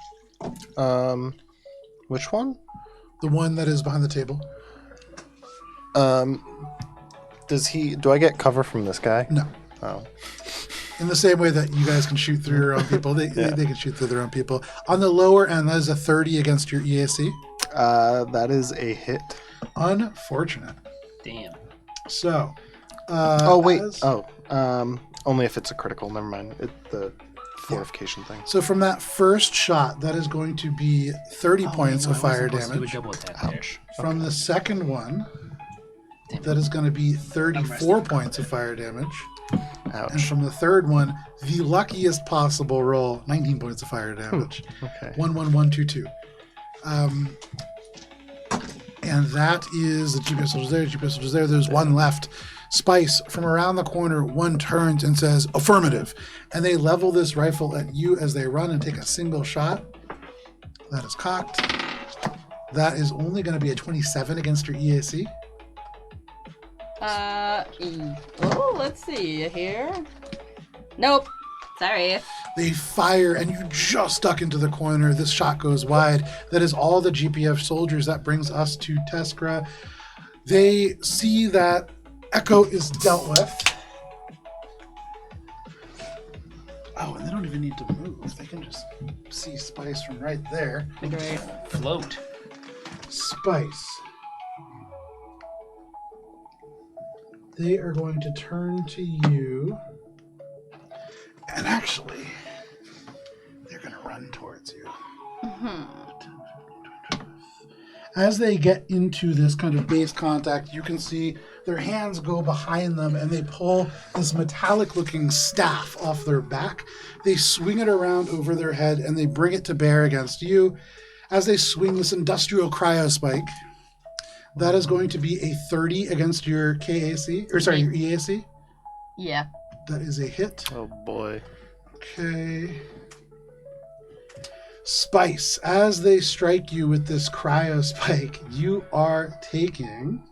Which one? The one that is behind the table. Do I get cover from this guy? No. Oh. In the same way that you guys can shoot through your own people, they can shoot through their own people. On the lower end, that is a 30 against your EAC. That is a hit. Unfortunate. Damn. So. Only if it's a critical. Never mind. The fortification thing. So from that first shot, that is going to be 30 points of fire damage. Ouch. From the second one, that is going to be 34 points of fire damage. Ouch. And from the third one, the luckiest possible roll, 19 points of fire damage. Okay. 1, 1, 1, 2, 2. And that is the GPS soldiers there, GPS soldiers there. There's one left. Spice, from around the corner, one turns and says, affirmative. And they level this rifle at you as they run and take a single shot. That is cocked. That is only going to be a 27 against your EAC. Oh, let's see here. Nope. Sorry. They fire, and you just duck into the corner. This shot goes wide. That is all the GPF soldiers. That brings us to Teskra. They see that Echo is dealt with. Oh, and they don't even need to move. They can just see Spice from right there. Great. Float. Spice. They are going to turn to you. And actually, they're going to run towards you. As they get into this kind of base contact, you can see their hands go behind them and they pull this metallic-looking staff off their back. They swing it around over their head and they bring it to bear against you. As they swing this industrial cryo spike, that is going to be a 30 against your KAC, or sorry, your EAC. Yeah. That is a hit. Oh boy. Okay. Spice, as they strike you with this cryo spike, you are taking.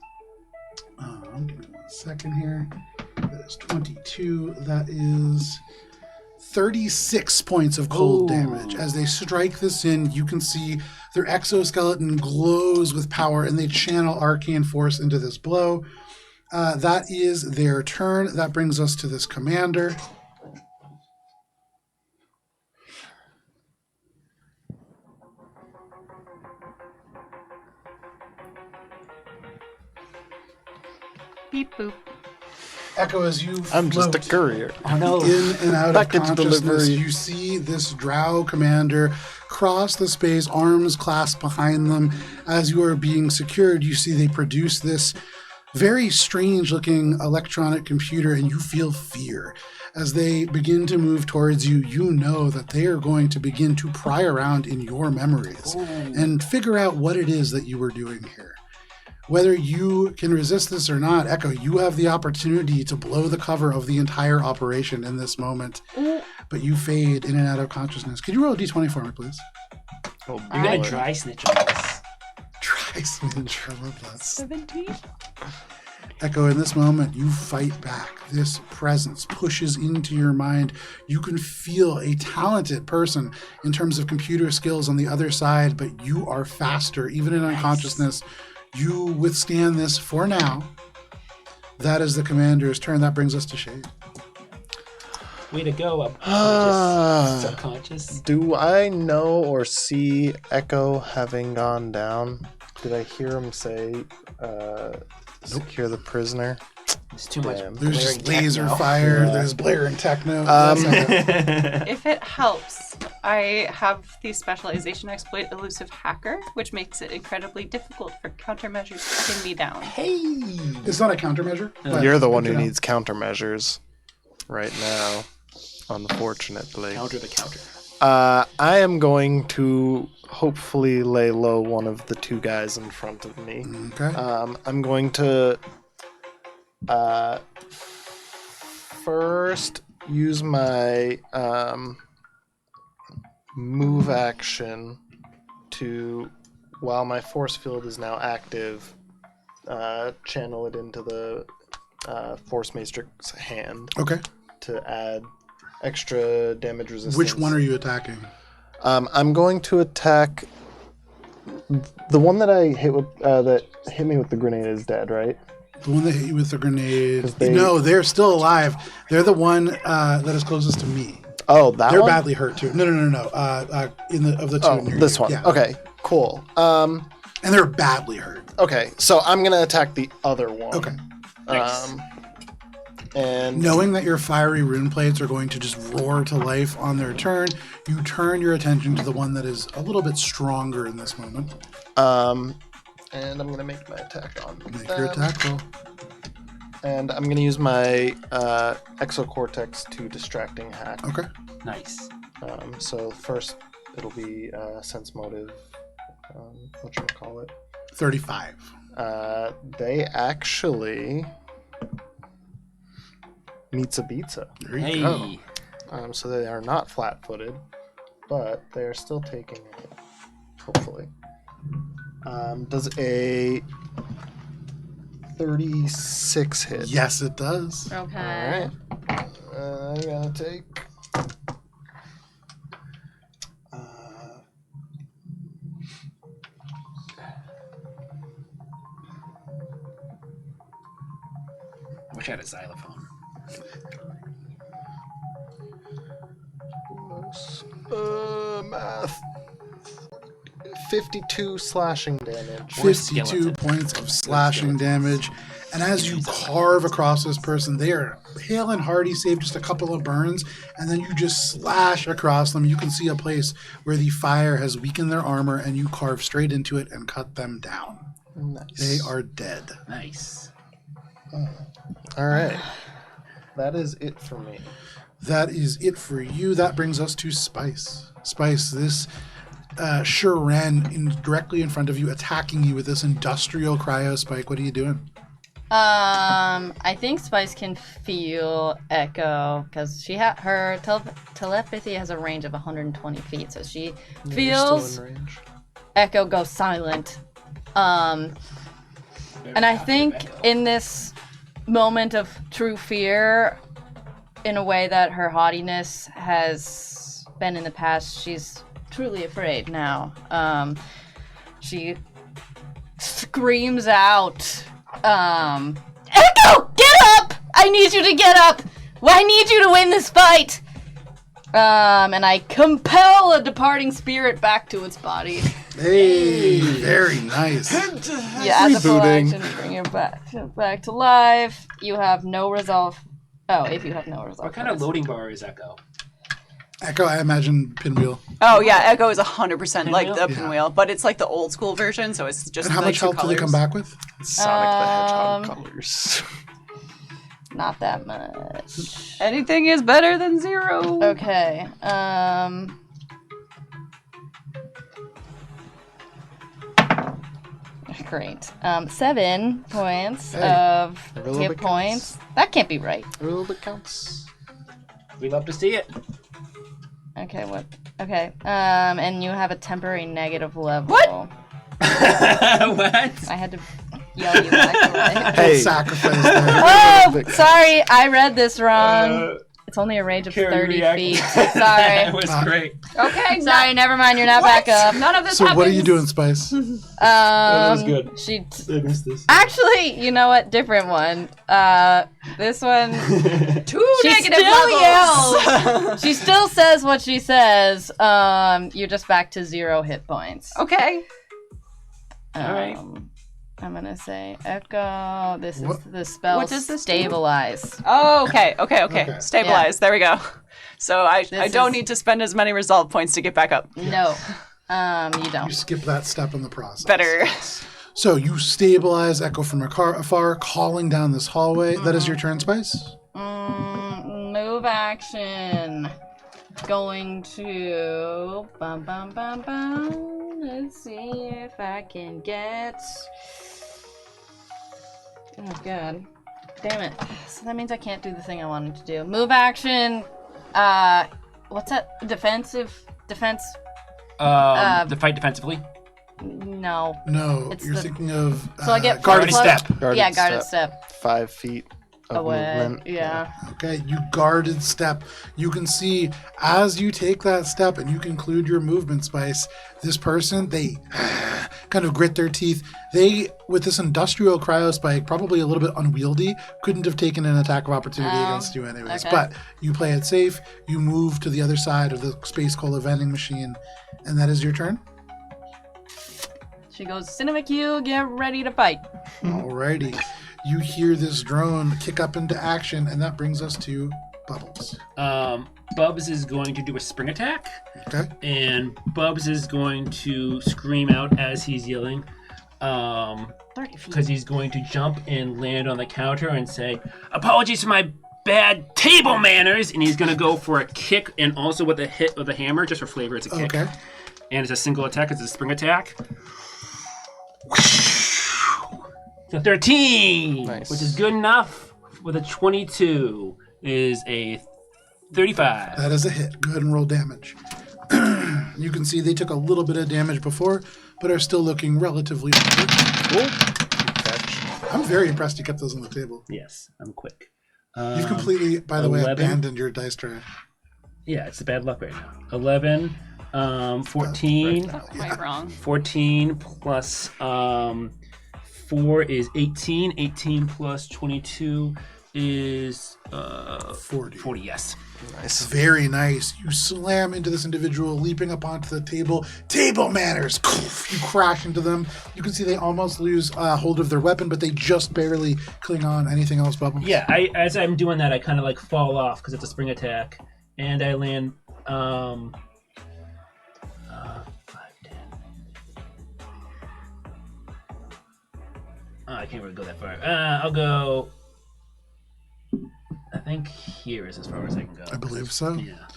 Give me 1 second here. That is 22. That is 36 points of cold damage. As they strike this in, you can see their exoskeleton glows with power and they channel arcane force into this blow. That is their turn. That brings us to this commander. Beep boop. Echo, as you I'm just a float courier. Oh no. in and out of Package consciousness, delivery. you see this drow commander cross the space, arms clasped behind them. As you are being secured, you see they produce this very strange looking electronic computer and you feel fear. As they begin to move towards you, you know that they are going to begin to pry around in your memories and figure out what it is that you were doing here. Whether you can resist this or not, Echo, you have the opportunity to blow the cover of the entire operation in this moment, but you fade in and out of consciousness. Could you roll a d20 for me, please? Oh You're gonna boy. dry snitch on us. Try snitch. I love that. 17. Echo, in this moment, you fight back. This presence pushes into your mind. You can feel a talented person in terms of computer skills on the other side, but you are faster, even in unconsciousness. You withstand this for now. That is the commander's turn. That brings us to Shade. Way to go, unconscious, subconscious. Do I know or see Echo having gone down? Did I hear him say, secure the prisoner? There's too much. Damn. There's just blaring laser techno. fire. Yeah. There's blaring techno. That's not it. If it helps, I have the specialization exploit Elusive Hacker, which makes it incredibly difficult for countermeasures to pin me down. It's not a countermeasure. but You're the one who you know. needs countermeasures right now, unfortunately. Counter the counter. I am going to hopefully lay low one of the two guys in front of me. Okay. I'm going to first use my move action to, while my force field is now active, channel it into the force matrix hand Okay. to add extra damage resistance. Which one are you attacking? I'm going to attack the one that I hit with that hit me with the grenade is dead, right? The one that hit you with the grenade. 'Cause they- No, they're still alive. They're the one that is closest to me. Oh, that They're one? badly hurt too. No. In the of the two. Oh, near this you. one. Yeah. Okay, cool. And they're badly hurt. Okay, so I'm gonna attack the other one. Okay. Nice. And Knowing that your fiery rune plates are going to just roar to life on their turn, you turn your attention to the one that is a little bit stronger in this moment. and I'm gonna make my attack on Make them. your attack roll. And I'm gonna use my exocortex to distracting hack. Okay. Nice. So first it'll be sense motive. Whatchamacallit. 35. They actually meets a pizza. There you go. Hey. So they are not flat-footed, but they are still taking it. Hopefully. Does a 36 hit? Yes, it does. Okay. Alright. I gotta take... I wish I had a xylophone. Math. 52 slashing damage. 52 points of slashing damage. And as you carve across this person, they are hale and hearty, save just a couple of burns, and then you just slash across them. You can see a place where the fire has weakened their armor, and you carve straight into it and cut them down. Nice. They are dead. Nice. All right. That is it for me. That is it for you. That brings us to Spice. Spice, this Shiren directly in front of you, attacking you with this industrial cryo spike. What are you doing? I think Spice can feel Echo because her telepathy has a range of 120 feet, so she feels Still in range. Echo go silent. And I think in this moment of true fear, in a way that her haughtiness has been in the past, she's truly afraid now. She screams out, Echo, get up! I need you to get up! I need you to win this fight! And I compel a departing spirit back to its body. Hey, very nice. Yeah, as a full Rebooting. action, bring it back to life. You have no resolve. Oh, if you have no resolve. What kind of loading bar is Echo? Echo, I imagine Pinwheel. Oh yeah, Echo is 100% like the Yeah. Pinwheel, but it's like the old school version, so it's just And how the much two health do they colors. come back with? Sonic the Hedgehog colors. Not that much. Anything is better than 0. Okay. Great. 7 points Hey, of every little hit bit points. counts. That can't be right. A little bit counts. We love to see it. Okay, what? Okay. And you have a temporary negative level. What? What? I had to yell you back to life. Hey. Sacrifice there. Oh, sorry, I read this wrong. It's only a range of Carrie 30 react- feet. It Sorry. was great. Okay, Sorry, never mind. You're not back up. None of this So happens. what are you doing, Spice? was good. She I missed this. actually, you know what? Different one. This one. 2 She negative still levels. yells. She still says what she says. You're just back to 0 hit points. Okay. Alright. I'm gonna say Echo. This is What- the spell What does this do? stabilize. Oh, okay. Okay. Stabilize. There we go. So I don't is- need to spend as many resolve points to get back up. No, you You don't. skip that step in the process. Better. So you stabilize Echo from afar, calling down this hallway. That is your turn, Spice. Move action. Going to bum bum bum bum. Let's see if I can get. Oh god, damn it! So that means I can't do the thing I wanted to do. Move action. What's that? Defense. The fight defensively. No. No, It's you're the- thinking of So I get guarded plus- step. Guarded Guarded step 5 feet of away. movement. Yeah. Okay, you guarded step. You can see as you take that step and you conclude your movement, Spice, this person, they kind of grit their teeth. They, with this industrial cryo spike, probably a little bit unwieldy, couldn't have taken an attack of opportunity Oh, against you anyways. okay. But you play it safe, you move to the other side of the space cola vending machine, and that is your turn. She goes, Cinema Q, get ready to fight. Alrighty. You hear this drone kick up into action, and that brings us to Bubbles. Bubs is going to do a spring attack, Okay? and Bubs is going to scream out as he's yelling, 30 feet. because he's going to jump and land on the counter and say, "Apologies for my bad table manners," and he's going to go for a kick and also with a hit with a hammer, just for flavor. It's a kick, Okay. and it's a single attack. It's a spring attack. So 13, Nice. which is good enough. With a 22 is a 35. That is a hit. Go ahead and roll damage. You can see they took a little bit of damage before, but are still looking relatively injured. I'm very impressed you kept those on the table. Yes, I'm quick. You've completely, by the way, 11. abandoned your dice tray. Yeah, it's bad luck right now. 11, 14. Oh, am I wrong? 14 plus 4 is 18. 18 plus 22 is 40. 40, yes. Nice. Very nice. You slam into this individual, leaping up onto the table. Table manners! You crash into them. You can see they almost lose hold of their weapon, but they just barely cling on. Anything else, Bubbles? Yeah, as I'm doing that, I kind of like fall off because it's a spring attack. And I land 5, 10. Oh, I can't really go that far. I'll go. I think here is as far as I can go. I believe so. Yeah.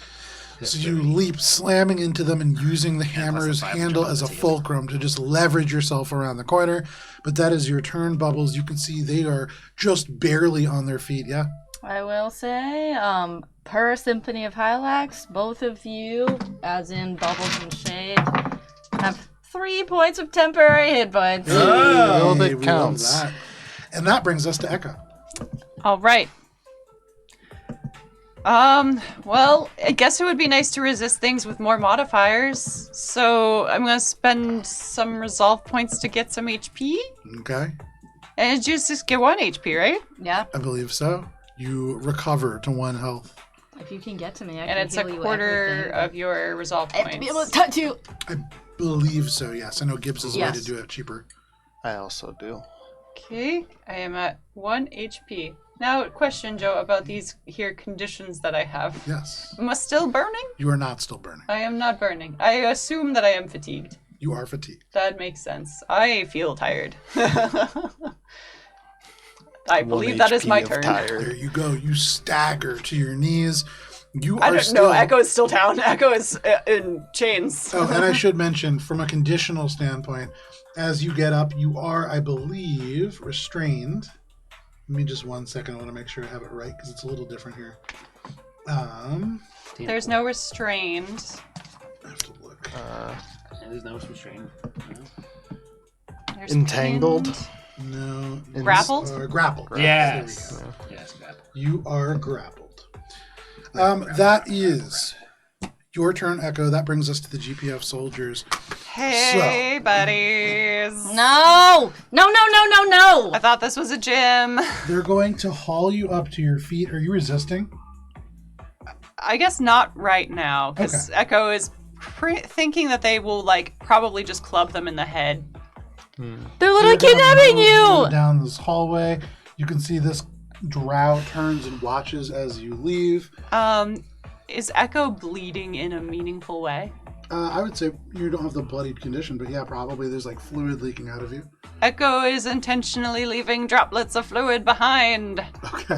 So you leap, slamming into them and using the hammer's handle as a fulcrum to just leverage yourself around the corner. But that is your turn, Bubbles. You can see they are just barely on their feet, yeah? I will say, per Symphony of Hylax, both of you, as in Bubbles and Shade, have 3 points of temporary hit points. Oh, that we love counts. that. And that brings us to Echo. All right. Well, I guess it would be nice to resist things with more modifiers. So I'm going to spend some resolve points to get some HP. Okay, And just get 1 HP, right? Yeah, I believe so. You recover to 1 health. if you can get to me, I And can it's a heal you quarter everything. of your resolve I have to be able to points. touch you. I believe so, yes. I know Gibbs is a way Yes. to do it cheaper. I also do. Okay, I am at 1 HP. Now, question, Joe, about these here conditions that I have. Yes. Am I still burning? You are not still burning. I am not burning. I assume that I am fatigued. You are fatigued. That makes sense. I feel tired. I believe that is my turn. There you go. You stagger to your knees. You are I don't still... know. Echo is still down. Echo is in chains. Oh, and I should mention, from a conditional standpoint, as you get up, you are, I believe, restrained. Give me just 1 second. I want to make sure I have it right because it's a little different here. There's no restrained. I have to look. There's no restraint. No. There's Entangled? pinned. No. Grappled? Grappled. Yes. There we go. Yes, grapple. You are grappled. That is your turn, Echo. That brings us to the GPF soldiers. Hey, buddies. No! No, no, no, no, no! I thought this was a gym. They're going to haul you up to your feet. Are you resisting? I guess not right now, because Okay. Echo is thinking that they will, like, probably just club them in the head. They're literally They're gonna kidnapping move you! down this hallway. You can see this drow turns and watches as you leave. Is Echo bleeding in a meaningful way? I would say you don't have the bloodied condition, but yeah, probably there's like fluid leaking out of you. Echo is intentionally leaving droplets of fluid behind. Okay.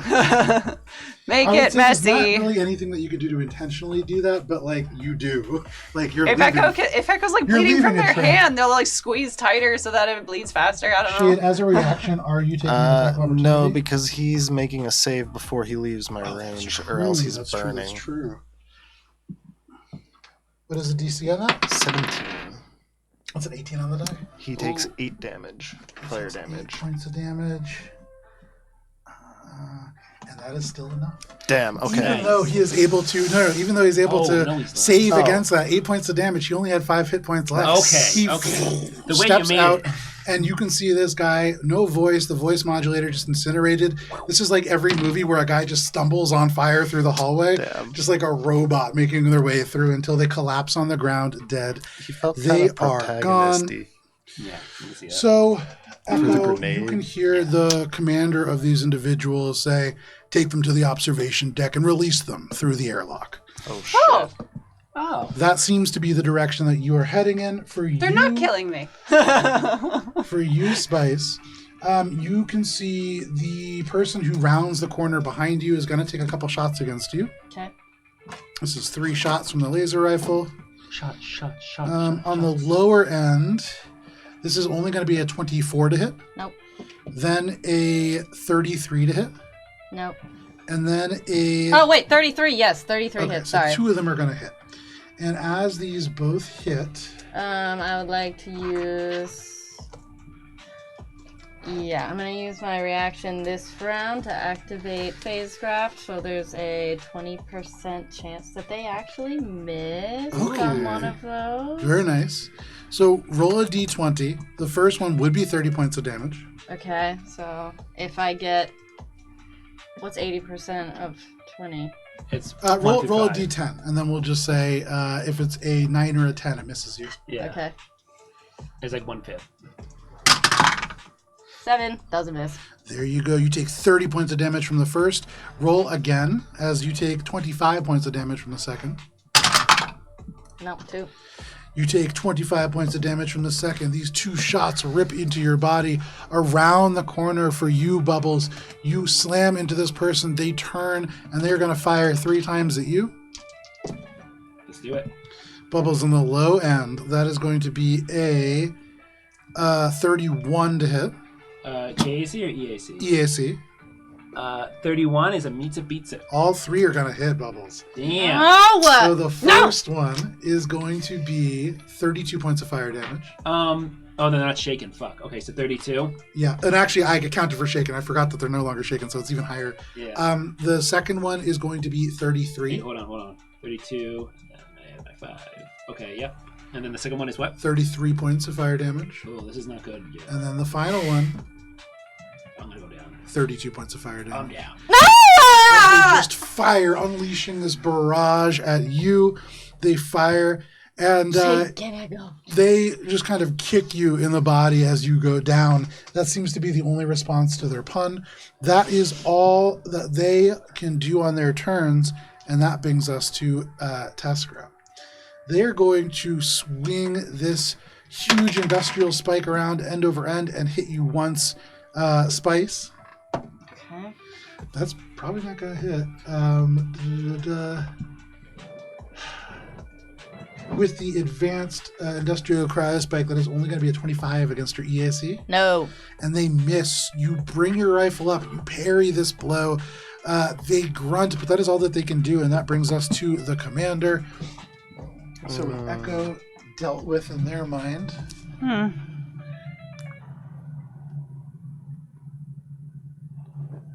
Make I would it say there's not messy. really anything that you could do to intentionally do that, but like you do. Like you're If leaving. Echo's like You're bleeding from leaving a their trail. hand, they'll like squeeze tighter so that it bleeds faster. I don't know. Shade, as a reaction, are you taking an attack opportunity? No, because he's making a save before he leaves my range, or else he's That's burning. True, that's true. What is the DC on that? 17. What's an 18 on the die? He takes 8 damage, fire That's 8 damage. points of damage. And that is still enough. Damn. Okay. Even though he is able to, even though he's able Oh, to no, he's not. save Oh. against that 8 points of damage, he only had 5 hit points left. Okay, He okay. The way you steps made out, it. and you can see this guy, no voice, the voice modulator just incinerated. This is like every movie where a guy just stumbles on fire through the hallway, Damn. just like a robot making their way through until they collapse on the ground dead. He felt They kind of are protagonisty. Yeah, you can see that. So, the Echo, grenade. you can hear the commander of these individuals say, take them to the observation deck and release them through the airlock. Oh shit. Oh, Oh. That seems to be the direction that you are heading in. For they're you, not killing me. For you, Spice, you can see the person who rounds the corner behind you is going to take a couple shots against you. Okay. This is 3 shots from the laser rifle. Shot. On the lower end, this is only going to be a 24 to hit, Nope. then a 33 to hit, Nope. and then a... Oh, wait, 33. Yes, 33 Okay, hits. so Sorry. 2 of them are going to hit. And as these both hit... I would like to use... Yeah, I'm going to use my reaction this round to activate Phase Craft, so there's a 20% chance that they actually miss on one of those. Very nice. So roll a d20. The first one would be 30 points of damage. Okay, so if I get... What's 80% of 20? It's Roll a 5. d10, and then we'll just say if it's a 9 or a 10, it misses you. Yeah. Okay. It's like 1/5. 7. Doesn't miss. There you go. You take 30 points of damage from the first. Roll again as you take 25 points of damage from the second. No, 2. You take 25 points of damage from the second. These 2 shots rip into your body. Around the corner for you, Bubbles. You slam into this person. They turn, and they're going to fire 3 times at you. Let's do it. Bubbles on the low end. That is going to be a 31 to hit. KAC or EAC? EAC. 31 is a meets-a-beats it. All 3 are going to hit, Bubbles. Damn. Oh! So the first one is going to be 32 points of fire damage. Oh, they're not shaken. Fuck. Okay, so 32. Yeah, and actually I accounted for shaken. I forgot that they're no longer shaken, so it's even higher. Yeah. The second one is going to be 33. Hey, hold on. 32. And my 5. Okay, yep. And then the second one is what? 33 points of fire damage. Oh, this is not good. Yeah. And then the final one, I'm gonna go down. 32 points of fire I'm damage. down. They just fire, unleashing this barrage at you. They fire, and they just kind of kick you in the body as you go down. That seems to be the only response to their pun. That is all that they can do on their turns, and that brings us to Teskra. They're going to swing this huge industrial spike around end over end and hit you once. Spice. Okay. That's probably not going to hit. With the advanced industrial cryospike, that is only going to be a 25 against your EAC. No. And they miss. You bring your rifle up. You parry this blow. They grunt, but that is all that they can do. And that brings us to the commander. So Echo dealt with in their mind. They're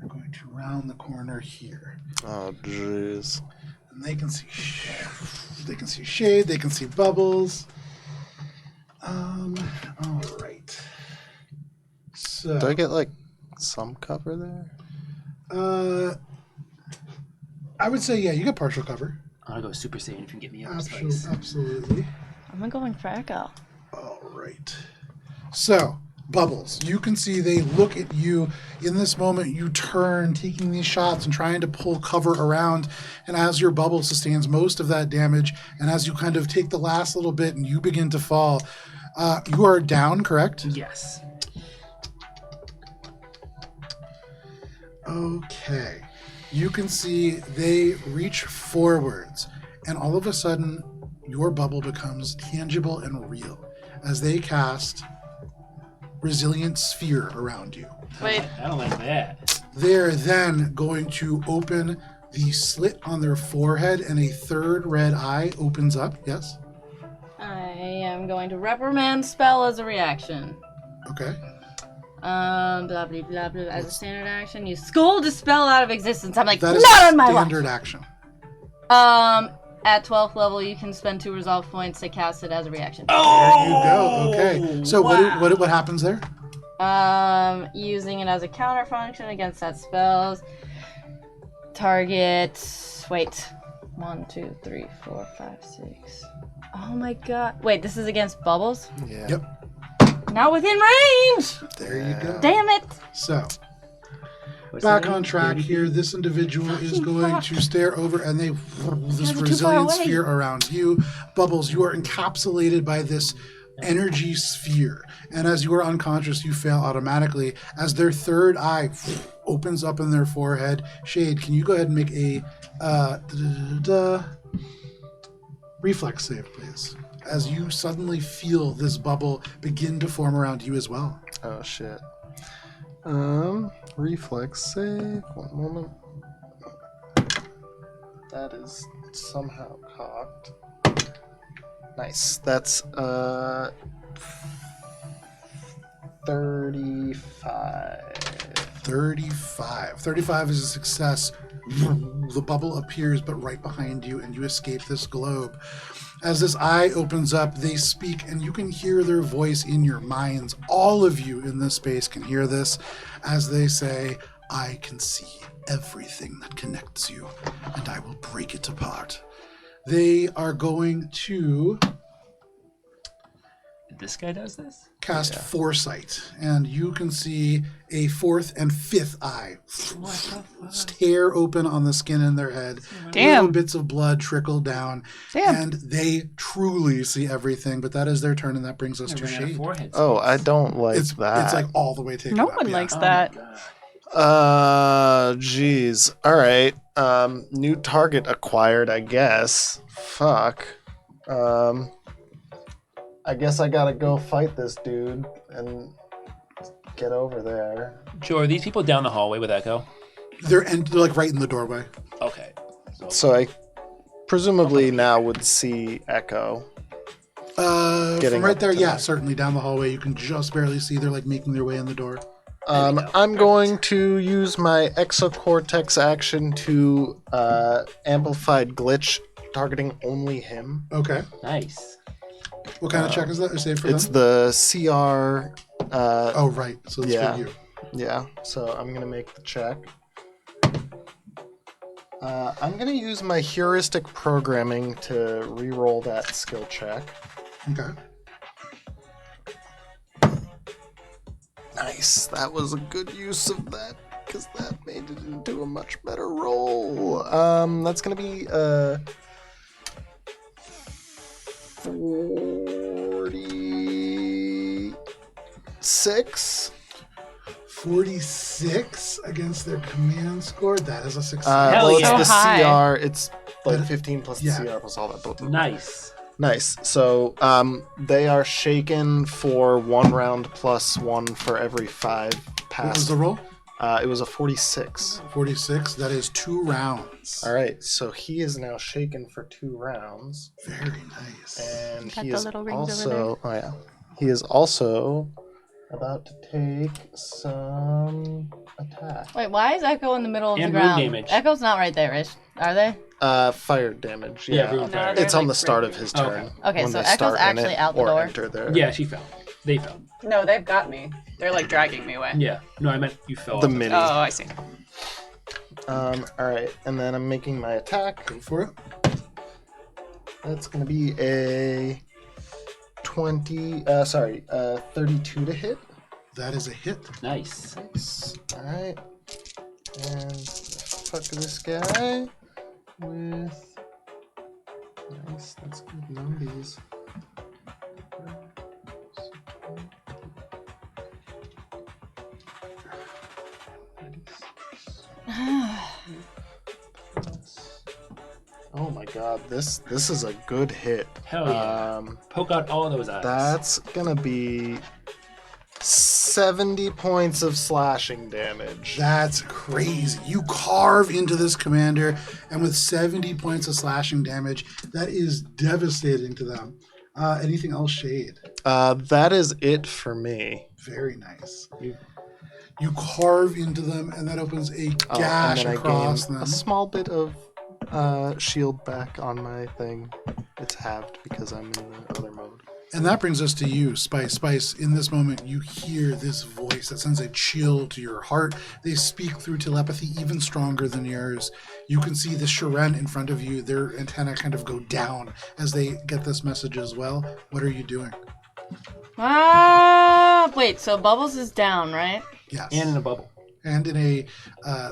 going to round the corner here. Oh, jeez. And they can see shade, they can see bubbles. All right. So Do I get like some cover there? I would say you get partial cover. I'm gonna go Super Saiyan if you can get me up, Spice. Absolutely. I'm going for Echo. All right. So, Bubbles, you can see they look at you. In this moment, you turn, taking these shots and trying to pull cover around. And as your bubble sustains most of that damage, and as you kind of take the last little bit and you begin to fall, you are down, correct? Yes. Okay. You can see they reach forwards, and all of a sudden, your bubble becomes tangible and real as they cast Resilient Sphere around you. Wait. I don't like that. They're then going to open the slit on their forehead, and a third red eye opens up. Yes? I am going to reprimand spell as a reaction. Okay. Blah, blah, blah, blah. As a standard action, use school dispel out of existence. I'm like, That is not on my watch. standard action. At 12th level, you can spend 2 resolve points to cast it as a reaction. There you go. Okay. So wow. what happens there? Using it as a counter function against that spells. Target. Wait. 1, 2, 3, 4, 5, 6. Oh my god. Wait, this is against bubbles? Yeah. Yep. Not within range! There you go. Damn it! So, What's back that? on track 30? here. This individual is going to stare over, and they this Guys are too far resilient away. sphere around you. Bubbles, you are encapsulated by this energy sphere, and as you are unconscious, you fail automatically. As their third eye opens up in their forehead. Shade, can you go ahead and make a reflex save, please? As you suddenly feel this bubble begin to form around you as well. Oh shit. Reflex save. 1 moment. That is somehow cocked. Nice. That's 35. 35 is a success. The bubble appears, but right behind you, and you escape this globe. As this eye opens up, they speak, and you can hear their voice in your minds. All of you in this space can hear this as they say, I can see everything that connects you, and I will break it apart. They are going to This guy does this? cast Foresight, and you can see a fourth and fifth eye tear open on the skin in their head. Damn. Little bits of blood trickle down, Damn. and they truly see everything. But that is their turn, and that brings us to Ran out of Shade. forehead Oh, space. I don't like It's that. it's like all the way taken No up, one yeah. likes Oh that. my God. Jeez. All right. New target acquired, I guess. Fuck. I guess I gotta go fight this dude and get over there. Joe, are these people down the hallway with Echo? They're like right in the doorway. Okay. So I presumably now would see Echo. Getting From right up there, to yeah, that. certainly down the hallway. You can just barely see they're like making their way in the door. I'm going to use my exocortex action to amplified glitch, targeting only him. Okay. Nice. What kind of check is that? Or save for It's them? the CR. Oh, right. So it's yeah. for you. Yeah, so I'm gonna make the check. I'm gonna use my heuristic programming to re-roll that skill check. Okay. Nice, that was a good use of that because that made it into a much better roll. That's gonna be 46. 46 against their command score. That is a success. Hell Well, yeah. it's So high. the CR. It's like 15 plus the Yeah. CR plus all that. Blah, blah, blah. Nice. Nice. So they are shaken for 1 round plus 1 for every 5 What was passes. the roll? It was a 46. 46. That is 2 rounds. All right, so he is now shaken for 2 rounds, Very nice. and Got he the is little rings also he is also about to take some attack. Wait, why is Echo in the middle of And the wound ground? damage. Echo's not right there, are they? Fire damage. Yeah, Yeah, ruined fire. they're it's on like the start right of his Okay. turn. Okay, when so they Echo's start in actually it out the or door. enter there. Yeah, she fell. They fell. No, they've got me. They're like dragging me away. Yeah. No, I meant you fell. The off mini. Oh, I see. All right, and then I'm making my attack. Go for it. That's gonna be a 32 to hit. That is a hit. Nice. All right, and fuck this guy with nice. That's good numbies. Oh my god, this is a good hit. Hell yeah. Poke out all those eyes. That's gonna be 70 points of slashing damage. That's crazy. You carve into this commander, and with 70 points of slashing damage, that is devastating to them. Anything else, Shade? That is it for me. Very nice. You carve into them, and that opens a Oh, gash and then across I gain them. a small bit of shield back on my thing. It's halved because I'm in the other mode. And that brings us to you, Spice. Spice, in this moment, you hear this voice that sends a chill to your heart. They speak through telepathy even stronger than yours. You can see the Shiren in front of you. Their antenna kind of go down as they get this message as well. What are you doing? Wait, so Bubbles is down, right? Yes. And in a bubble. And in a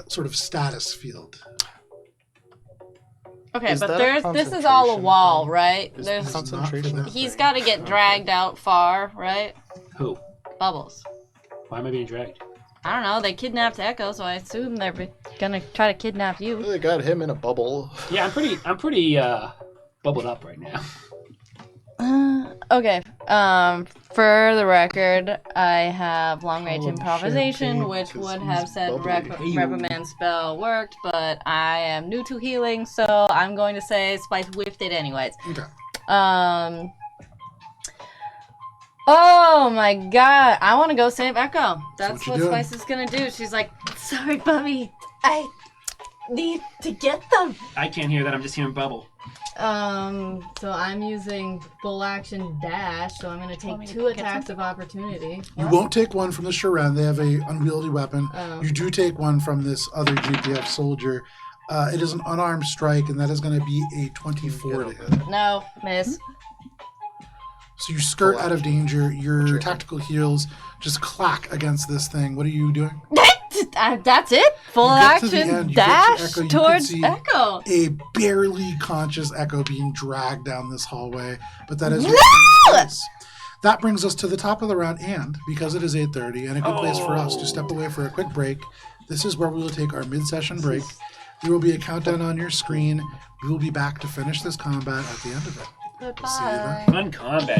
sort of status field. Okay, Is but that a this is all a concentration wall, thing? right? Is There's concentration. not for he's got to get dragged out far, right? Who? Bubbles. Why am I being dragged? I don't know. They kidnapped Echo, so I assume they're gonna try to kidnap you. They got him in a bubble. Yeah, I'm pretty bubbled up right now. Okay. For the record, I have long-range Oh, improvisation, champagne, which 'cause would he's have said bubbly. reprimand spell worked, but I am new to healing, so I'm going to say Spice whiffed it anyways. Okay. Oh my god, I want to go save Echo. That's what what you're doing. Spice is gonna do. She's like, sorry, Bubby, I need to get them. I can't hear that. I'm just hearing bubble. So I'm using full action dash, so I'm gonna take me to 2 get attacks of opportunity. You won't take one from the Sharan. They have a unwieldy weapon. Oh. You do take one from this other GPF soldier. It is an unarmed strike, and that is going to be a 24 to hit. No, miss. So you skirt out of danger. Your tactical heels just clack against this thing. What are you doing? That's it. Full You get to the action end, you get to dash Echo, you can towards see Echo. A barely conscious Echo being dragged down this hallway, but that is that brings us to the top of the round, and because it is 8:30 and a good place for us to step away for a quick break, this is where we will take our mid-session break. There will be a countdown on your screen. We will be back to finish this combat at the end of it. Goodbye. See you then. Fun combat.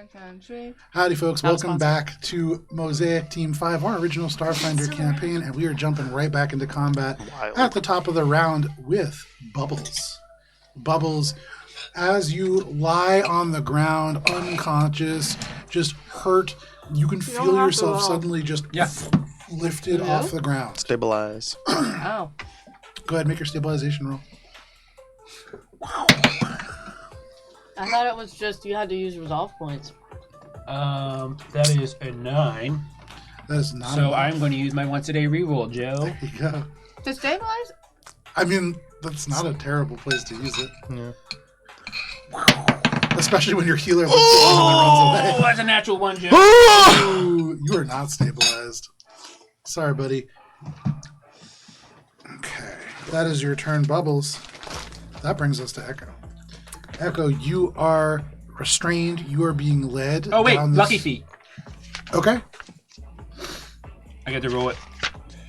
our country. Howdy, folks. Not a Welcome sponsor. back to Mosaic Team 5, our original Starfinder campaign, and we are jumping right back into combat Wild. at the top of the round with Bubbles. Bubbles, as you lie on the ground, unconscious, just hurt, you can feel yourself suddenly just lifted off the ground. Stabilize. Oh. Go ahead, make your stabilization roll. I thought it was just you had to use resolve points. That is a 9. That is not So enough. I'm going to use my once a day reroll, Joe. There you go. To stabilize? I mean, that's not a terrible place to use it. Yeah. Especially when your healer looks at you and Oh, runs away. that's a natural one, Joe. Ooh, you are not stabilized. Sorry, buddy. Okay. That is your turn, Bubbles. That brings us to Echo. Echo, you are restrained. You are being led. Oh, wait. down this... Lucky feet. Okay. I get to roll it.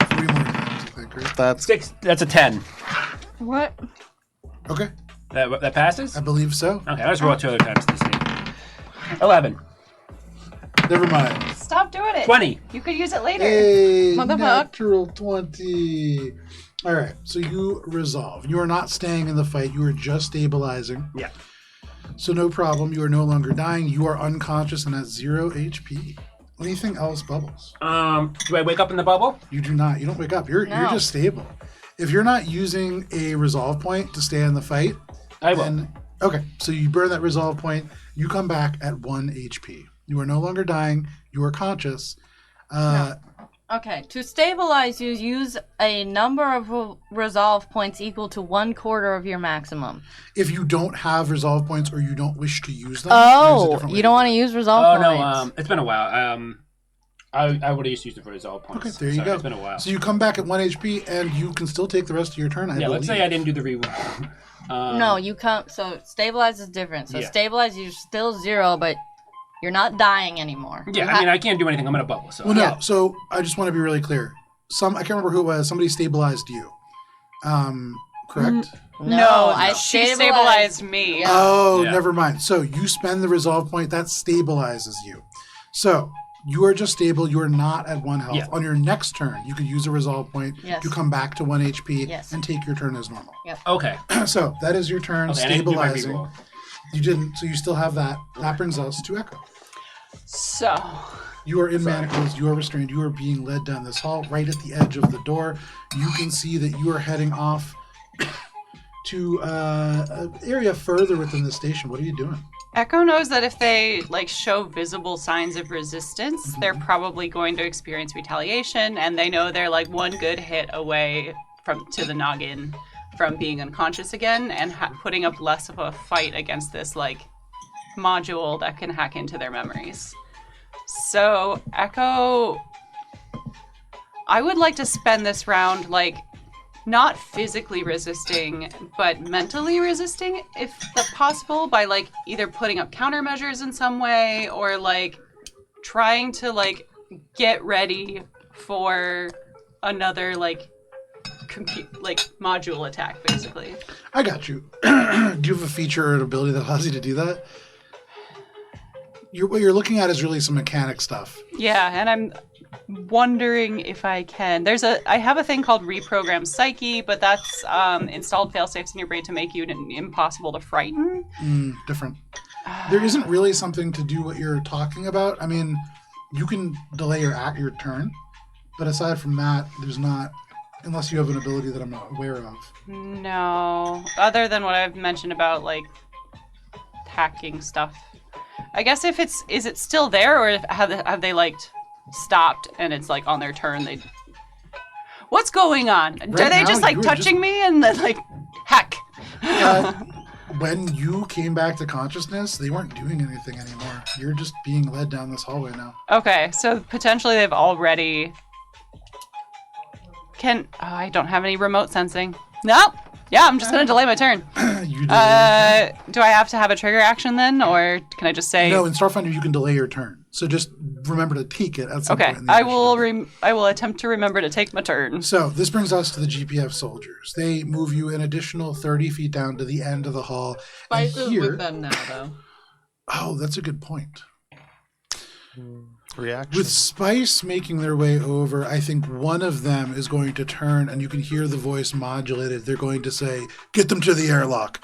3 more times, I think, right? That's 6. That's a 10. What? Okay. That passes? I believe so. Okay, let's roll it 2 other times to see. 11. Never mind. Stop doing it. 20. You could use it later. Hey, What the fuck? natural 20. All right, so you resolve. You are not staying in the fight. You are just stabilizing. Yeah. So no problem. You are no longer dying. You are unconscious and at 0 HP. Anything else, Bubbles? Do I wake up in the bubble? You do not. You don't wake up. You're No. just stable. If you're not using a resolve point to stay in the fight, I will. then okay. So you burn that resolve point. You come back at 1 HP. You are no longer dying. You are conscious. Okay, to stabilize, you use a number of resolve points equal to 1/4 of your maximum. If you don't have resolve points or you don't wish to use them, there's a Oh, different way you don't to want to use resolve Oh, points. no, it's been a while. I would have used it for resolve points. Okay, there you Sorry, go. It's been a while. So you come back at 1 HP, and you can still take the rest of your turn. I Yeah, let's believe. say I didn't do the reroll. No, you come. So stabilize is different. So Yeah. stabilize, you're still 0, but you're not dying anymore. Yeah, I mean, I can't do anything. I'm in a bubble, so. Well, no. Yeah. So I just want to be really clear. I can't remember who it was. Somebody stabilized you. Correct? No, I She stabilized. stabilized me. Yeah. Oh, Yeah. never mind. So you spend the resolve point that stabilizes you. So you are just stable. You are not at 1 health. Yeah. On your next turn, you could use a resolve point Yes. to come back to 1 HP Yes. and take your turn as normal. Okay. So that is your turn. Okay, I didn't do my Stabilizing. reroll. You didn't. So you still have that. That brings us to Echo. So, You are in manacles. You are restrained. You are being led down this hall. Right at the edge of the door, you can see that you are heading off to an area further within the station. What are you doing? Echo knows that if they show visible signs of resistance, they're probably going to experience retaliation, and they know they're one good hit away to the noggin from being unconscious again and putting up less of a fight against this module that can hack into their memories. So Echo, I would like to spend this round not physically resisting, but mentally resisting, if that's possible, by either putting up countermeasures in some way or trying to get ready for another module attack, basically. I got you. Do you have a feature or an ability that allows you to do that? What you're looking at is really some mechanic stuff. Yeah, and I'm wondering if I can. I have a thing called Reprogram Psyche, but that's installed failsafes in your brain to make you impossible to frighten. Different. There isn't really something to do what you're talking about. I mean, you can delay your turn, but aside from that, there's not, unless you have an ability that I'm not aware of. No, other than what I've mentioned about hacking stuff. I guess is it still there, or have they stopped and it's on their turn? What's going on? Are they now, just you were touching me and then heck? When you came back to consciousness, they weren't doing anything anymore. You're just being led down this hallway now. Okay, so potentially they've already. I don't have any remote sensing. Nope. Yeah, I'm just gonna delay my turn. You did. Do I have to have a trigger action then, or can I just say? No, in Starfinder you can delay your turn. So just remember to take it at some Okay, point. In the I initiative. will attempt to remember to take my turn. So this brings us to the GPF soldiers. They move you an additional 30 feet down to the end of the hall. And Spice is here, with them now, though. oh, that's a good point. Reaction. With Spice making their way over, I think one of them is going to turn, and you can hear the voice modulated. They're going to say, "Get them to the airlock."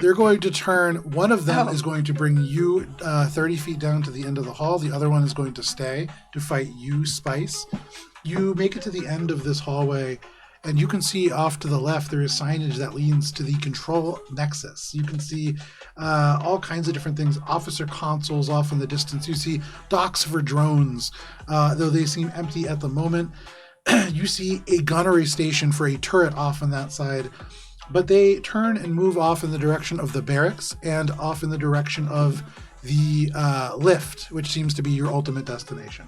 They're going to turn. One of them is going to bring you 30 feet down to the end of the hall. The other one is going to stay to fight you, Spice. You make it to the end of this hallway, and you can see off to the left there is signage that leads to the control nexus. You can see all kinds of different things. Officer consoles off in the distance. You see docks for drones, though they seem empty at the moment. You see a gunnery station for a turret off on that side. But they turn and move off in the direction of the barracks and off in the direction of the lift, which seems to be your ultimate destination.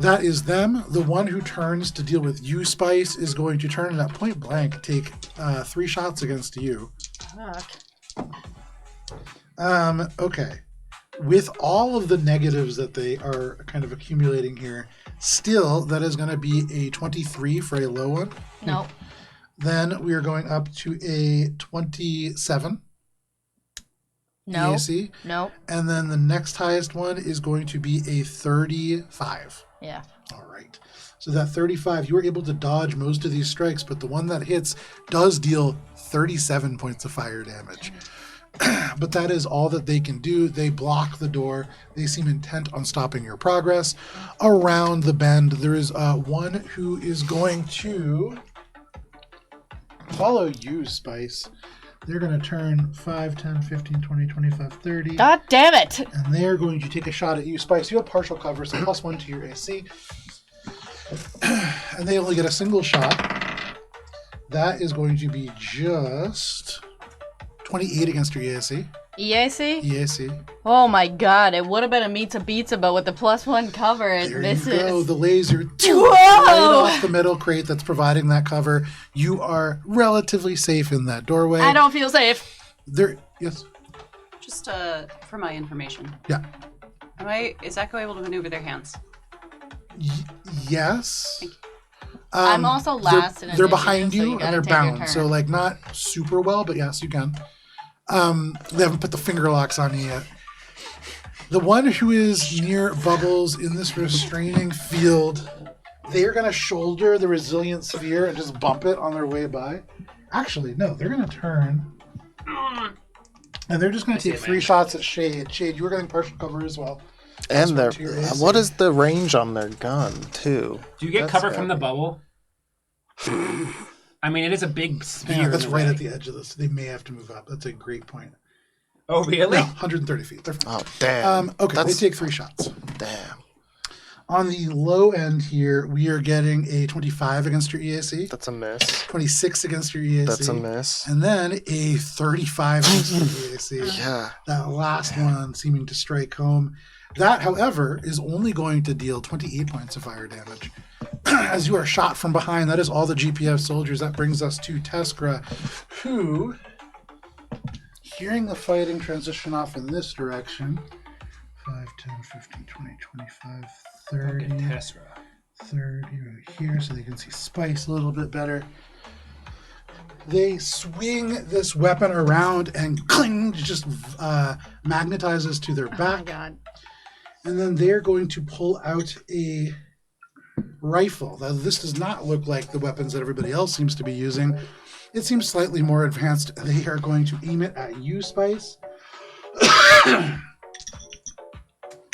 That is them. The one who turns to deal with you, Spice, is going to turn and at point blank take 3 shots against you. Okay. With all of the negatives that they are kind of accumulating here, still, that is going to be a 23 for a low one. Nope. Then we are going up to a 27. No. EAC. Nope. And then the next highest one is going to be a 35. Yeah. All right. So that 35, you were able to dodge most of these strikes, but the one that hits does deal 37 points of fire damage. But that is all that they can do. They block the door. They seem intent on stopping your progress. Around the bend, there is one who is going to follow you, Spice. They're going to turn 5, 10, 15, 20, 25, 30. God damn it! And they're going to take a shot at you, Spice. You have partial cover, so +1 to your AC. And they only get a single shot. That is going to be just 28 against your EAC. EAC? EAC. Oh my god, it would have been a meets a pizza, but with the +1 cover, it There misses. you go. The laser Whoa! right off the metal crate that's providing that cover. You are relatively safe in that doorway. I don't feel safe. There. Yes. Just for my information. Yeah. Is Echo able to maneuver their hands? Yes. I'm also last in They're initiative, behind so you you and gotta they're take your bound, turn. so like not super well, but yes, you can. They haven't put the finger locks on you yet. The one who is near Bubbles in this restraining field, they're going to shoulder the resilient sphere and just bump it on their way by. Actually, no, they're going to turn. And they're just going to take 3 shots at Shade. Shade, you were getting partial cover as well. And Plus 1 to your AC. what is the range on their gun, too? Do you get That's cover from the heavy. bubble? I mean, it is a big sphere. Hang on, that's in the right way. at the edge of this. They may have to move up. That's a great point. Oh, really? No, 130 feet. They're fine. Oh, damn. Okay, That's, they take 3 shots. damn. On the low end here, we are getting a 25 against your EAC, That's a miss. 26 against your EAC, That's a miss. and then a 35 against your EAC. Yeah. That last one seeming to strike home. That, however, is only going to deal 28 points of fire damage. As you are shot from behind, that is all the GPF soldiers. That brings us to Teskra, who, hearing the fighting transition off in this direction, 5, 10, 15, 20, 25, 30, Fucking Tessera. 30 right here, so they can see Spice a little bit better. They swing this weapon around and cling, just magnetizes to their Oh my back. god. And then they're going to pull out a rifle. Now, this does not look like the weapons that everybody else seems to be using. It seems slightly more advanced. They are going to aim it at you, Spice.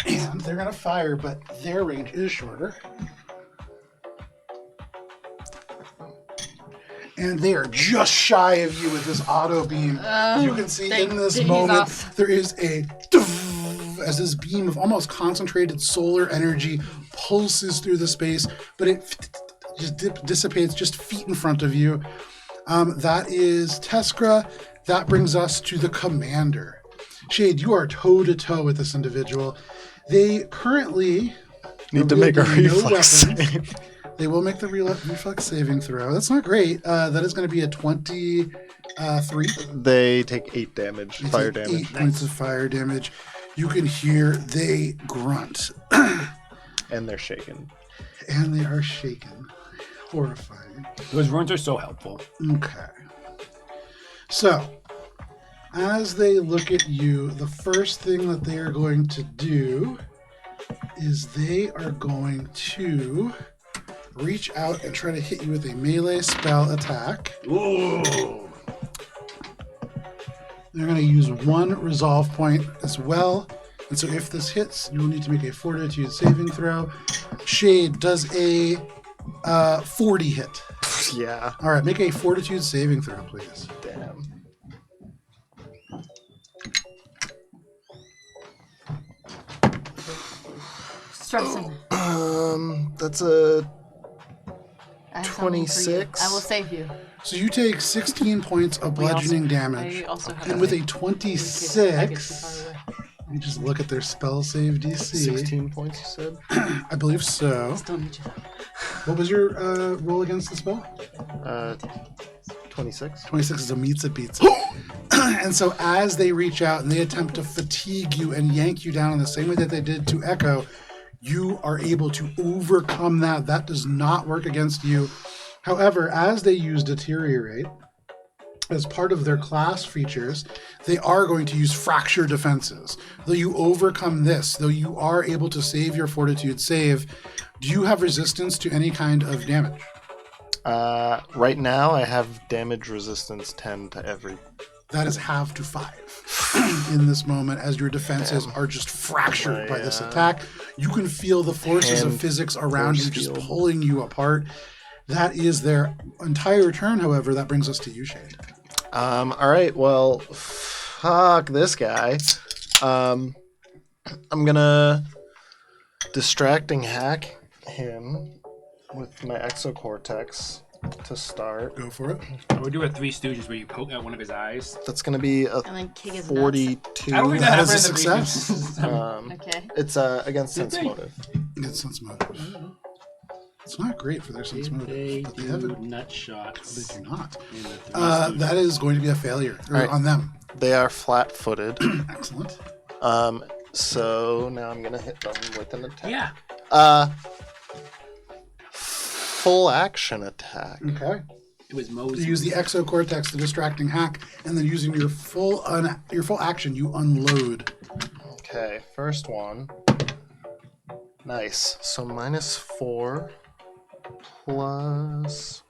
And they're going to fire, but their range is shorter. And they are just shy of you with this auto beam. You can see in this he's moment, off. there is a as this beam of almost concentrated solar energy pulses through the space, but it just dissipates just feet in front of you. That is Teskra. That brings us to the commander. Shade, you are toe-to-toe with this individual. They currently Need to there make a will be no reflex weapons. save. They will make the reflex saving throw. That's not great. That is going to be a 23. They take 8 damage, They fire take damage. 8 points of fire damage. You can hear they grunt. And they're shaken. And they are shaken. Horrifying. Those runes are so helpful. Okay. So, as they look at you, the first thing that they are going to do is they are going to reach out and try to hit you with a melee spell attack. Ooh. They're going to use 1 resolve point as well. And so if this hits, you will need to make a fortitude saving throw. Shade, does a 40 hit? Yeah. All right, make a fortitude saving throw, please. Damn. Stressing. That's a I have something for you. 26. I will save you. So you take 16 points of bludgeoning damage. I also have And with a I get too 26, far away. let me just look at their spell save DC. 16 points, you said? I believe so. Still need you. What was your roll against the spell? 26. 26 is a meets it beats. And so as they reach out and they attempt to fatigue you and yank you down in the same way that they did to Echo, you are able to overcome that. That does not work against you. However, as they use Deteriorate, as part of their class features, they are going to use Fracture defenses. Though you overcome this, though you are able to save your Fortitude save, do you have resistance to any kind of damage? Right now, I have damage resistance 10 to every. That is half to 5 in this moment, as your defenses are just fractured by this attack. You can feel the forces of physics around you just pulling you apart. That is their entire turn, however. That brings us to you, Shade. All right, well, fuck this guy. I'm gonna distracting hack him with my exocortex to start. Go for it. We're doing 3 Stooges where you poke out one of his eyes. That's gonna be a And then kick his 42. I don't think That that is a happened in the success. previous- Okay. It's against sense Did they? motive. It's sense motive. It's not great for their sense Did motive, they but they have do it. nut shot? They do not. in the 3 Stooges? That is going to be a failure Alright. on them. They are flat-footed. Excellent. So now I'm gonna hit them with an attack. Yeah. Full action attack. Okay. It was You Moses. use the exocortex, the distracting hack, and then using your full action, you unload. Okay, first one. Nice. So -4 plus.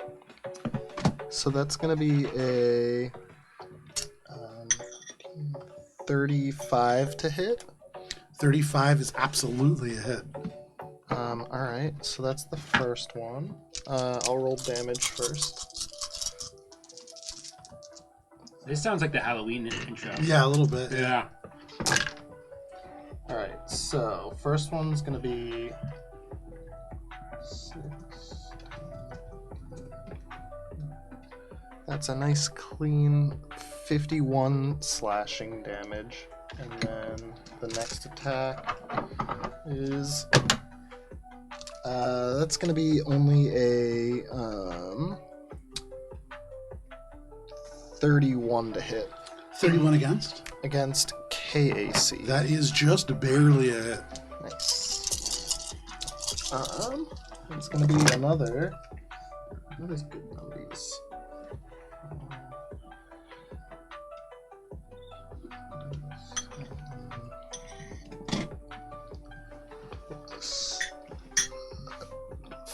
So that's gonna be a 35 to hit. 35 is absolutely a hit. All right. So that's the first one. I'll roll damage first. This sounds like the Halloween intro. Yeah, a little bit. Yeah. All right. So first one's gonna be 6. That's a nice clean 51 slashing damage. And then the next attack is that's gonna be only a 31 to hit 31 against. KAC. That is just barely a hit. Nice. It's gonna be another. What is good numbers?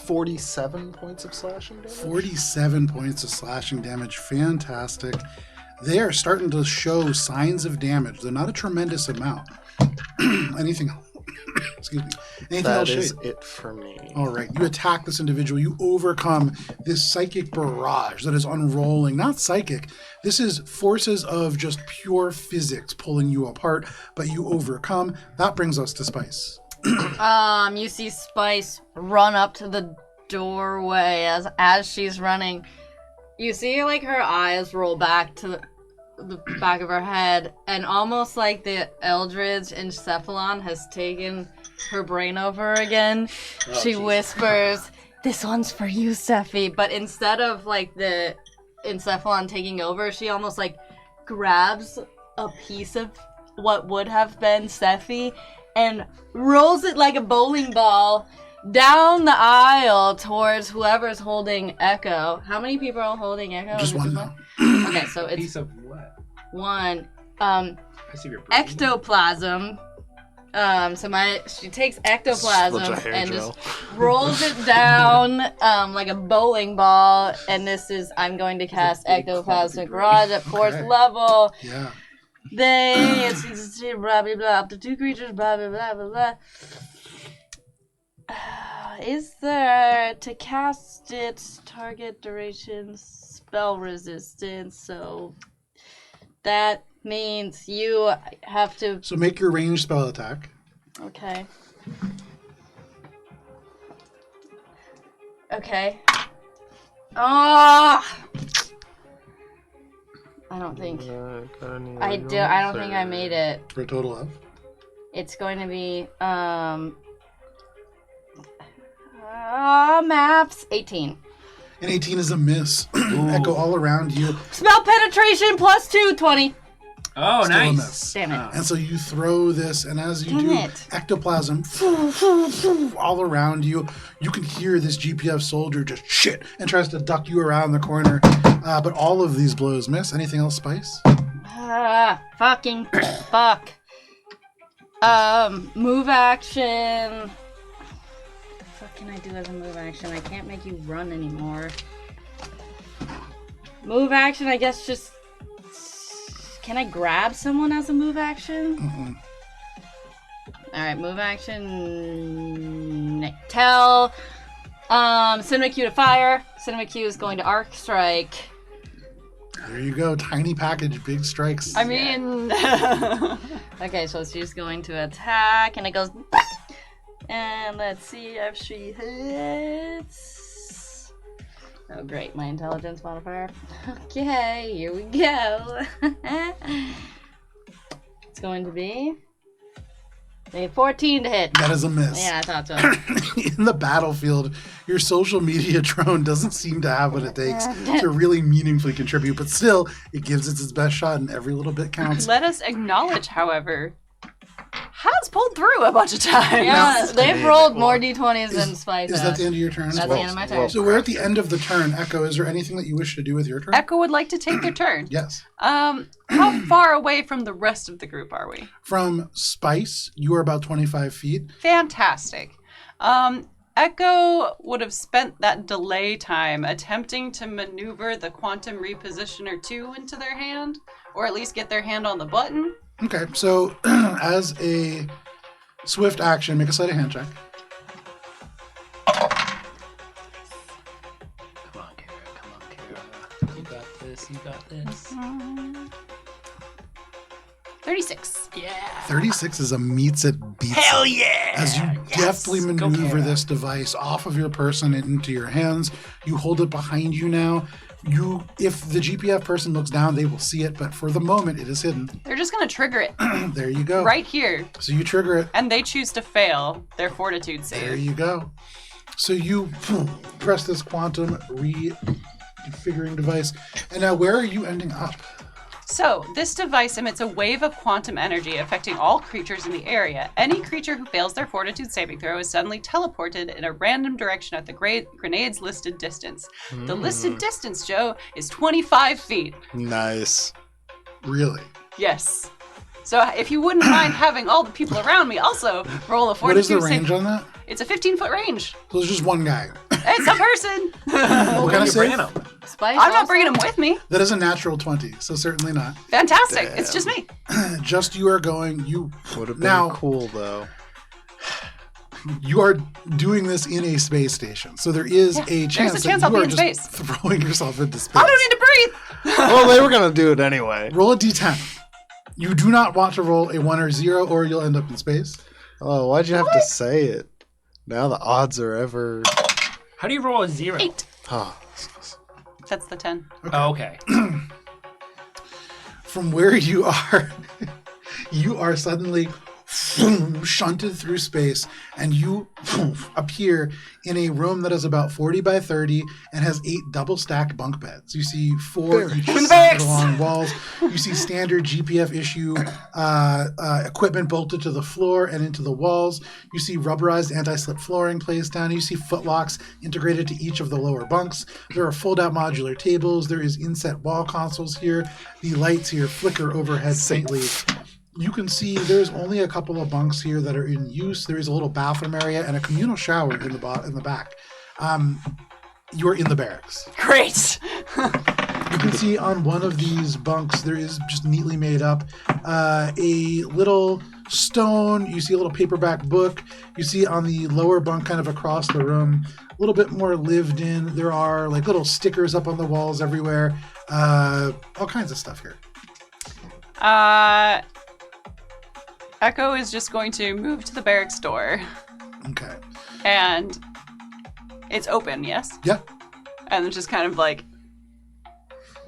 $47 points of slashing damage. 47 points of slashing damage. Fantastic. They are starting to show signs of damage. They're not a tremendous amount. Anything excuse me. Anything That else, is Shade? it for me. All right. You attack this individual. You overcome this psychic barrage that is unrolling. Not psychic. This is forces of just pure physics pulling you apart, but you overcome. That brings us to Spice. You see Spice run up to the doorway as she's running. You see like her eyes roll back to the back of her head, and almost like the Eldritch Encephalon has taken her brain over again. She whispers, "This one's for you, Sephi." But instead of like the Encephalon taking over, she almost like grabs a piece of what would have been Sephi and rolls it like a bowling ball down the aisle towards whoever's holding Echo. How many people are holding Echo? Just Is it one one? now. Okay, so it's Piece of what? one. I see your brain. Ectoplasm She takes ectoplasm Bunch of hair and gel. just rolls it down like a bowling ball. And I'm going to cast ectoplasmic rod at 4th level. Yeah. It's blah blah blah. Up to 2 creatures. Blah blah blah blah blah. Is there to cast it target duration spell resistance? So that means you have to. So make your ranged spell attack. Okay. Okay. Ah! I don't think. I don't think I made it. For a total of? It's going to be maps 18. And 18 is a miss. Echo all around you. Spell penetration plus 2, 20. Oh, Still a nice. miss. Damn it. And so you throw this, and as you Damn do, it. ectoplasm all around you. You can hear this GPF soldier just shit and tries to duck you around the corner. But all of these blows miss. Anything else, Spice? Fucking fuck. Move action. What the fuck can I do as a move action? I can't make you run anymore. Move action, I guess just... Can I grab someone as a move action? Mm-mm. Alright, move action... Tell... Cinema Q to fire. Cinema Q is going to arc strike. There you go. Tiny package, big strikes. I mean, Okay, so she's going to attack, and it goes... And let's see if she hits... Oh great, my intelligence modifier. Okay, here we go. It's going to be... a 14 to hit. That is a miss. Yeah, I thought so. In the battlefield, your social media drone doesn't seem to have what it takes to really meaningfully contribute, but still, it gives it its best shot, and every little bit counts. let us acknowledge, however, has pulled through a bunch of times. Yeah, they've rolled more d20s than Spice Is that the end of your turn? That's the end of my turn. So we're at the end of the turn. Echo, is there anything that you wish to do with your turn? Echo would like to take their turn. Yes. How far away from the rest of the group are we? From Spice, you are about 25 feet. Fantastic. Echo would have spent that delay time attempting to maneuver the quantum repositioner 2 into their hand, or at least get their hand on the button. Okay, so as a swift action, make a sleight of hand check. Come on, Cara. Come on, Cara. You got this. You got this. 36. Yeah. 36 is a meets it, beats Hell it. yeah! As you deftly Go, maneuver Cara. this device off of your person and into your hands, you hold it behind you now. If the GPF person looks down, they will see it, but for the moment, it is hidden. They're just going to trigger it There you go. right here, So you trigger it. and they choose to fail their fortitude There save. you go. So you press this quantum reconfiguring device, and now where are you ending up? So, this device emits a wave of quantum energy affecting all creatures in the area. Any creature who fails their fortitude saving throw is suddenly teleported in a random direction at the grenade's listed distance. The listed distance, Joe, is 25 feet. Nice. Really? Yes. So, if you wouldn't mind having all the people around me also roll a What is the fortitude range save. on that? It's a 15-foot range. So there's just one guy. It's a person. What kind of You save? bringing 'em? Spice I'm not also? bringing him with me. That is a natural 20, so certainly not. Fantastic. It's just me. Just you are going. You Would have been Now- cool though. you are doing this in a space station, so there is a chance chance that I'll you be are in just space. throwing yourself into space. I don't need to breathe. Well, they were gonna do it anyway. Roll a d10. You do not want to roll a 1 or 0, or you'll end up in space. Oh, why'd you have to say it? Now the odds are ever. How do you roll a 0? 8. Oh, That's the 10. Oh, okay. From where you are suddenly shunted through space, and you appear in a room that is about 40 by 30 and has 8 double-stacked bunk beds. You see 4 each side along walls. You see standard GPF issue equipment bolted to the floor and into the walls. You see rubberized anti-slip flooring placed down. You see footlocks integrated to each of the lower bunks. There are fold-out modular tables. There is inset wall consoles here. The lights here flicker overhead faintly. you can see there's only a couple of bunks here that are in use. There is a little bathroom area and a communal shower in the back. You're in the barracks. Great. You can see on one of these bunks, there is just neatly made up a little stone. You see a little paperback book. You see on the lower bunk, kind of across the room, a little bit more lived in. There are like little stickers up on the walls everywhere. All kinds of stuff here. Echo is just going to move to the barracks door. Okay. And it's open, yes? Yeah. And just kind of like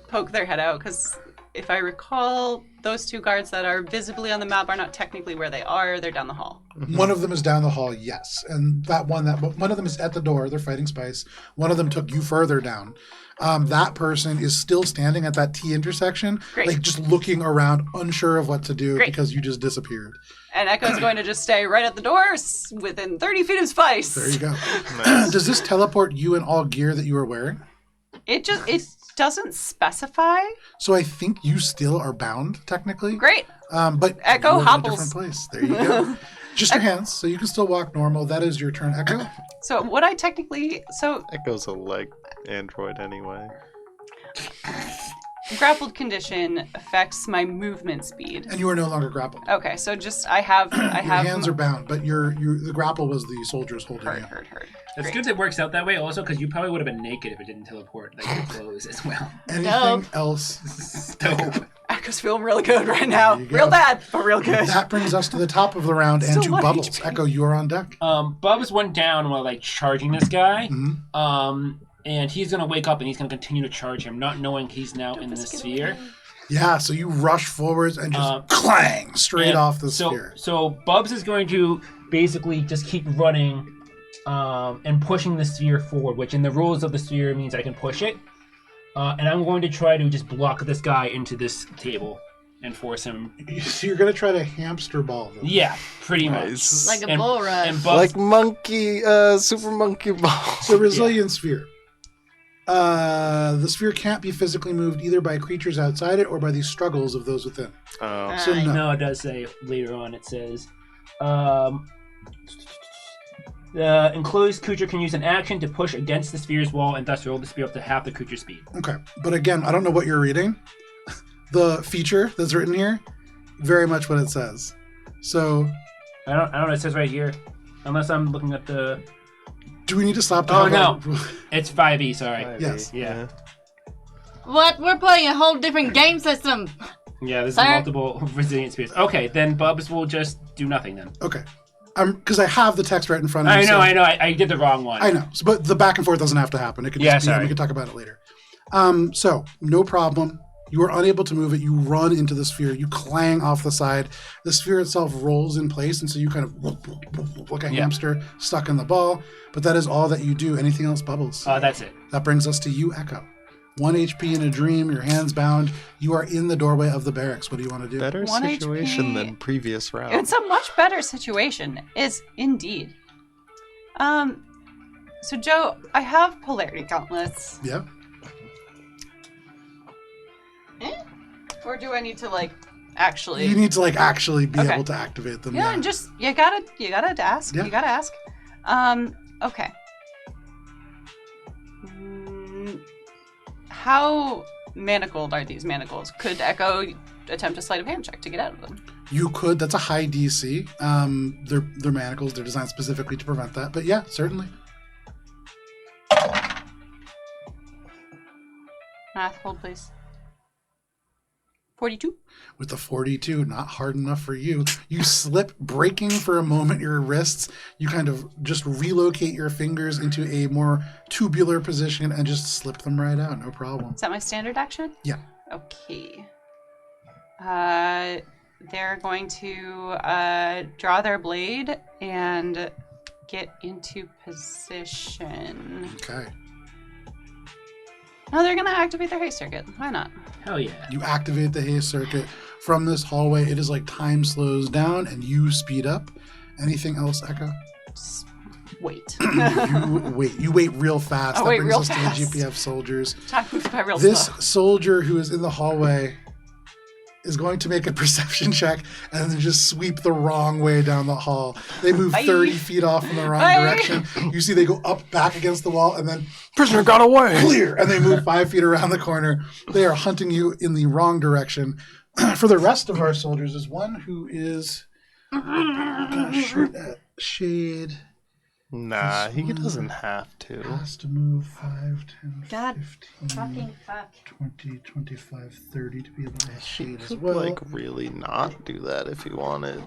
poke their head out, because if I recall, those two guards that are visibly on the map are not technically where they are. They're down the hall. One of them is down the hall, yes. And one of them is at the door. They're fighting Spice. One of them took you further down. That person is still standing at that T intersection, Great. like just looking around, unsure of what to do Great. because you just disappeared. And Echo's going to just stay right at the door within 30 feet of Spice. There you go. Nice. Does this teleport you in all gear that you are wearing? It doesn't specify. So I think you still are bound, technically. Great. But Echo you're in a hobbles. different place. There you go. Just your hands, so you can still walk normal. That is your turn, Echo. So what I technically... So Echo's a leg android anyway. grappled condition affects my movement speed. And you are no longer grappled. Okay, so just I have Your hands are bound, but the grapple was the soldiers holding you. Heard. It's Great. good it works out that way also, because you probably would have been naked if it didn't teleport like your clothes as well. Anything else? Dope. Echo's feeling really good right now. There you go. Real bad, but real good. That brings us to the top of the round and Still to one Bubbles. HP. Echo, you are on deck. Bubs went down while like charging this guy. Mhm. And he's gonna wake up and he's gonna continue to charge him, not knowing he's now in the sphere. Yeah, so you rush forwards and just clang straight off the sphere. So Bubs is going to basically just keep running and pushing the sphere forward, which in the rules of the sphere means I can push it. And I'm going to try to just block this guy into this table and force him. So you're going to try to hamster ball them. Yeah, pretty Nice. much. Like a bull rush. And Bubs, Like monkey, super monkey ball. So resilient sphere. The sphere can't be physically moved either by creatures outside it or by the struggles of those within. Oh. So no. no, it does say later on. It says, the enclosed creature can use an action to push against the sphere's wall and thus roll the sphere up to half the creature's speed. Okay, but again, I don't know what you're reading. The feature that's written here, very much what it says. So, I don't know. It says right here, unless I'm looking at the. do we need to stop? To Oh, have no. It's 5e. Sorry. Yes. Yeah. What? We're playing a whole different game system. Yeah. There's Sir? multiple resilient spheres. Okay, then Bubs will just do nothing then. Okay, because I have the text right in front of me. I know. I did the wrong one. I know, but the back and forth doesn't have to happen. It could just be, and we can talk about it later. So, no problem. You are unable to move it. You run into the sphere. You clang off the side. The sphere itself rolls in place, and so you kind of like a hamster stuck in the ball. But that is all that you do. Anything else, Bubbles? That's it. That brings us to you, Echo. 1 HP in a dream. Your hands bound. You are in the doorway of the barracks. What do you want to do? Better 1 situation HP. than previous round. It's a much better situation, is indeed. So Joe, I have polarity gauntlets. Yeah. Or do I need to actually? You need to actually be Okay. able to activate them. Yeah, and just you gotta ask. Yeah. You gotta ask. Okay. How manacled are these manacles? Could Echo attempt a sleight of hand check to get out of them? You could. That's a high DC. They're manacles. They're designed specifically to prevent that. But yeah, certainly. Math, hold please. 42. With the 42, not hard enough for you. You slip, breaking for a moment your wrists. You kind of just relocate your fingers into a more tubular position and just slip them right out. No problem. Is that my standard action? Yeah. Okay. They're going to draw their blade and get into position. Okay. No, they're going to activate their haste circuit. Why not? Hell yeah. You activate the haste circuit. From this hallway, it is like time slows down and you speed up. Anything else, Echo? Just wait. You wait real fast. I That wait brings real us fast. to the GPF soldiers. Time moves by real This slow. soldier who is in the hallway is going to make a perception check and then just sweep the wrong way down the hall. They move 30 feet off in the wrong direction. You see they go up back against the wall and then Prisoner got away. clear, and they move 5 feet around the corner. They are hunting you in the wrong direction. For the rest of our soldiers is one who is gonna shoot at Shade. Nah, he doesn't have to. Has to move 5, 10, God 15, fucking fuck. 20, 25, 30 to be able to hit He Shade as could, well. like, really not do that if he wanted.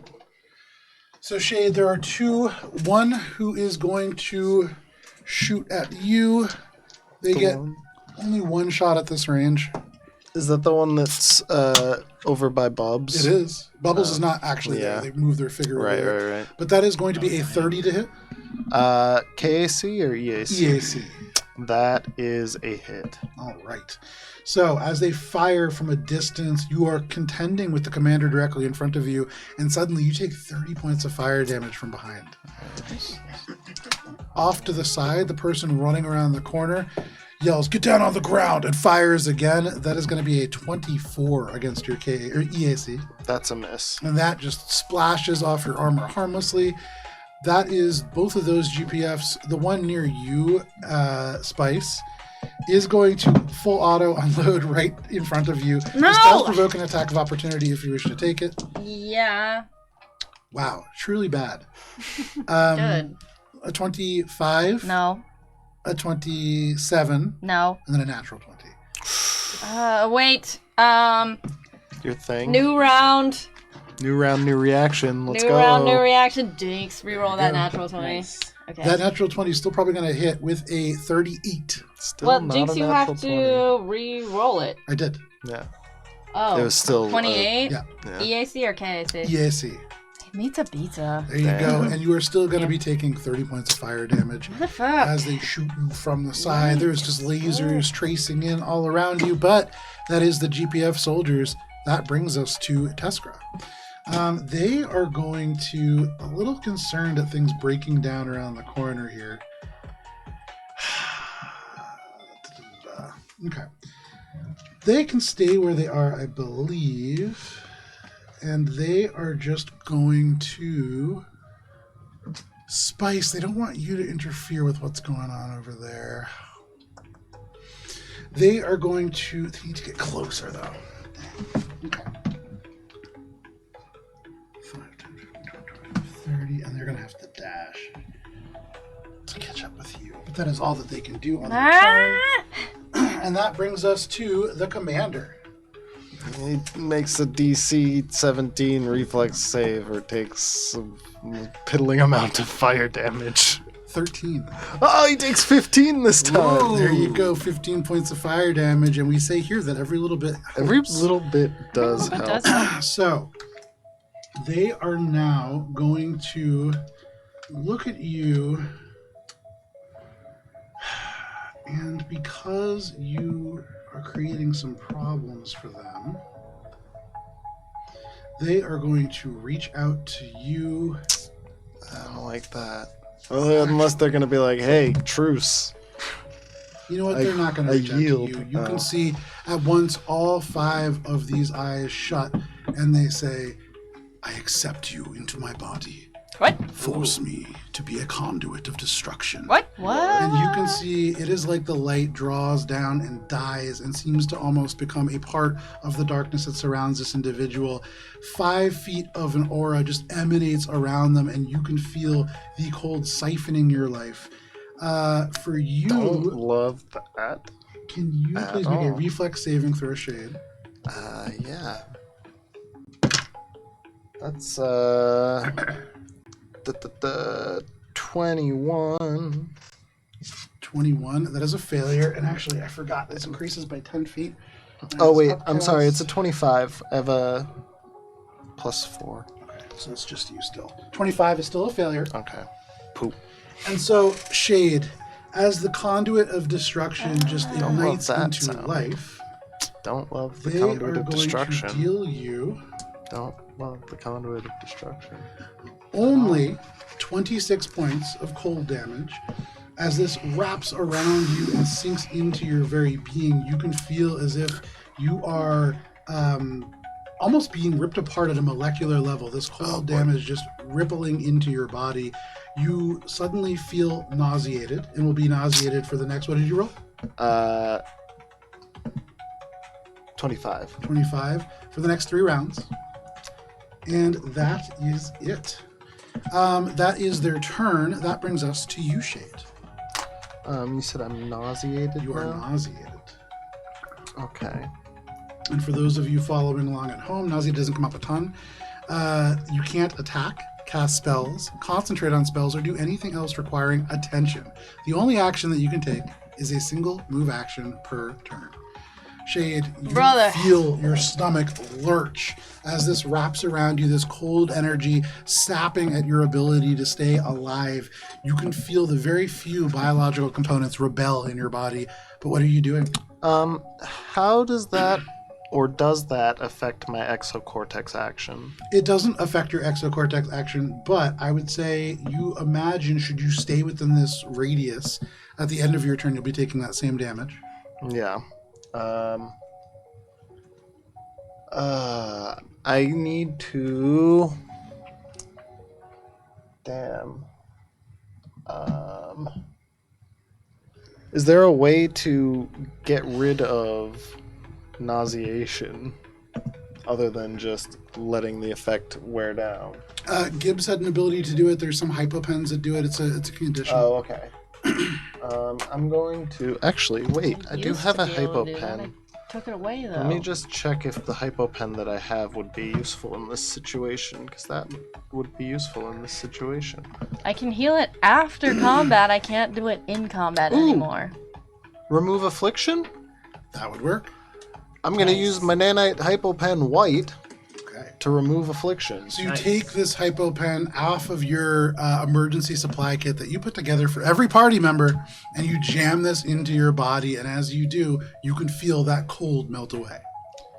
So Shade, there are two. One who is going to shoot at you. They get only one shot at this range. Is that the one that's over by Bubs? It is. Bubbles is not actually there. They moved their figure over there. Right. But that is going to be a 30 to hit. KAC or EAC? EAC. That is a hit. All right. So as they fire from a distance, you are contending with the commander directly in front of you, and suddenly you take 30 points of fire damage from behind. Off to the side, the person running around the corner yells, "Get down on the ground," and fires again. That is going to be a 24 against your EAC. That's a miss. And that just splashes off your armor harmlessly. That is both of those GPFs. The one near you, Spice, is going to full auto unload right in front of you. No! This does provoke an attack of opportunity if you wish to take it. Yeah. Wow, truly bad. Good. A 25. No. A 27. No. And then a natural 20. Wait. Your thing. New round. New round, new reaction. Let's New go. round, new reaction. Jinx. Reroll that natural 20. Nice. Okay. That natural 20 is still probably going to hit with a 38. Still well, not Jinx, a you natural have to re-roll it. I did. 20. Yeah. Oh. It was still 28? Yeah. EAC or KAC? EAC. Meets a beta. There you go. And you are still going to be taking 30 points of fire damage. What the fuck? As they shoot you from the side. There's just lasers tracing in all around you, but that is the GPF soldiers. That brings us to Teskra. They are going to, a little concerned at things breaking down around the corner here. Okay. They can stay where they are, I believe. And they are just going to... Spice, they don't want you to interfere with what's going on over there. They are going to... They need to get closer, though. Okay. 5, 10, 15, 20, 30, and they're going to have to dash to catch up with you. But that is all that they can do on their turn. And that brings us to the commander. He makes a DC 17 reflex save or takes a piddling amount of fire damage. 13. Oh, he takes 15 this time. There you go, 15 points of fire damage, and we say here that every little bit helps. Every little bit does But help. does help. So, they are now going to look at you, and because you are creating some problems for them, they are going to reach out to you. I don't like that. Well, unless they're going to be like, hey, truce. You know what? They're not going to I reach out to yield. you. You Oh. can see at once all 5 of these eyes shut, and they say, "I accept you into my body. What? Force me to be a conduit of destruction." What? And you can see it is like the light draws down and dies and seems to almost become a part of the darkness that surrounds this individual. 5 feet of an aura just emanates around them, and you can feel the cold siphoning your life. For you, Don't love that. can you at please make a all. reflex saving throw, Shade? Yeah. That's 21. 21. That is a failure. And actually, I forgot this increases by 10 feet. Oh wait, I'm sorry. It's a 25. I have a +4. Okay, so it's just you still. 25 is still a failure. Okay. Poop. And so, Shade, as the conduit of destruction just Don't love ignites that into sound. life, Don't love the they are conduit of going destruction. to deal you Don't love the conduit of destruction. only 26 points of cold damage. As this wraps around you and sinks into your very being, you can feel as if you are almost being ripped apart at a molecular level. This cold damage just rippling into your body. You suddenly feel nauseated and will be nauseated for the next, what did you roll? 25. 25 for the next 3 rounds. And that is it. That is their turn. That brings us to you, Shade. You said I'm nauseated. You are now? nauseated. Okay. And for those of you following along at home, nausea doesn't come up a ton. You can't attack, cast spells, concentrate on spells, or do anything else requiring attention. The only action that you can take is a single move action per turn. Shade, you feel your stomach lurch as this wraps around you, this cold energy sapping at your ability to stay alive. You can feel the very few biological components rebel in your body. But what are you doing? How does that or does that affect my exocortex action? It doesn't affect your exocortex action, but I would say you imagine should you stay within this radius, at the end of your turn you'll be taking that same damage. Yeah. I need to... Damn. Is there a way to get rid of nauseation other than just letting the effect wear down? Gibbs had an ability to do it. There's some hypopens that do it. It's a condition. Oh, okay. I'm going to... Actually, wait. I do have a hypopen. Took it away, though. Let me just check if the hypopen that I have would be useful in this situation, because that would be useful in this situation. I can heal it after combat. I can't do it in combat anymore. Remove affliction? That would work. I'm going to use my nanite hypopen white to remove affliction. So you take this hypopen off of your emergency supply kit that you put together for every party member, and you jam this into your body, and as you do, you can feel that cold melt away.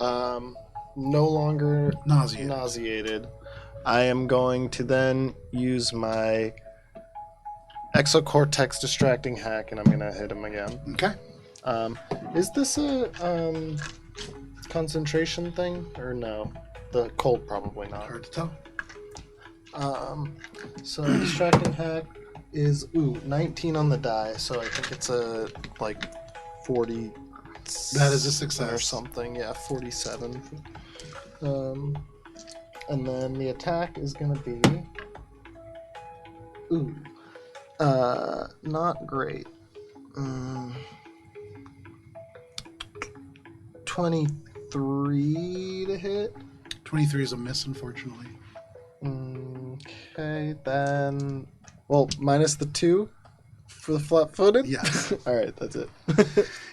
No longer nauseated. I am going to then use my exocortex distracting hack, and I'm going to hit him again. Okay. Is this a concentration thing, or no? The cold, probably not. Hard to tell. So distracting hack is 19 on the die, so I think it's a 40. That is a success or something. Yeah, 47. And then the attack is gonna be not great. 23 to hit. 23 is a miss, unfortunately. Okay, then... Well, minus the 2 for the flat-footed? Yes. Alright, that's it.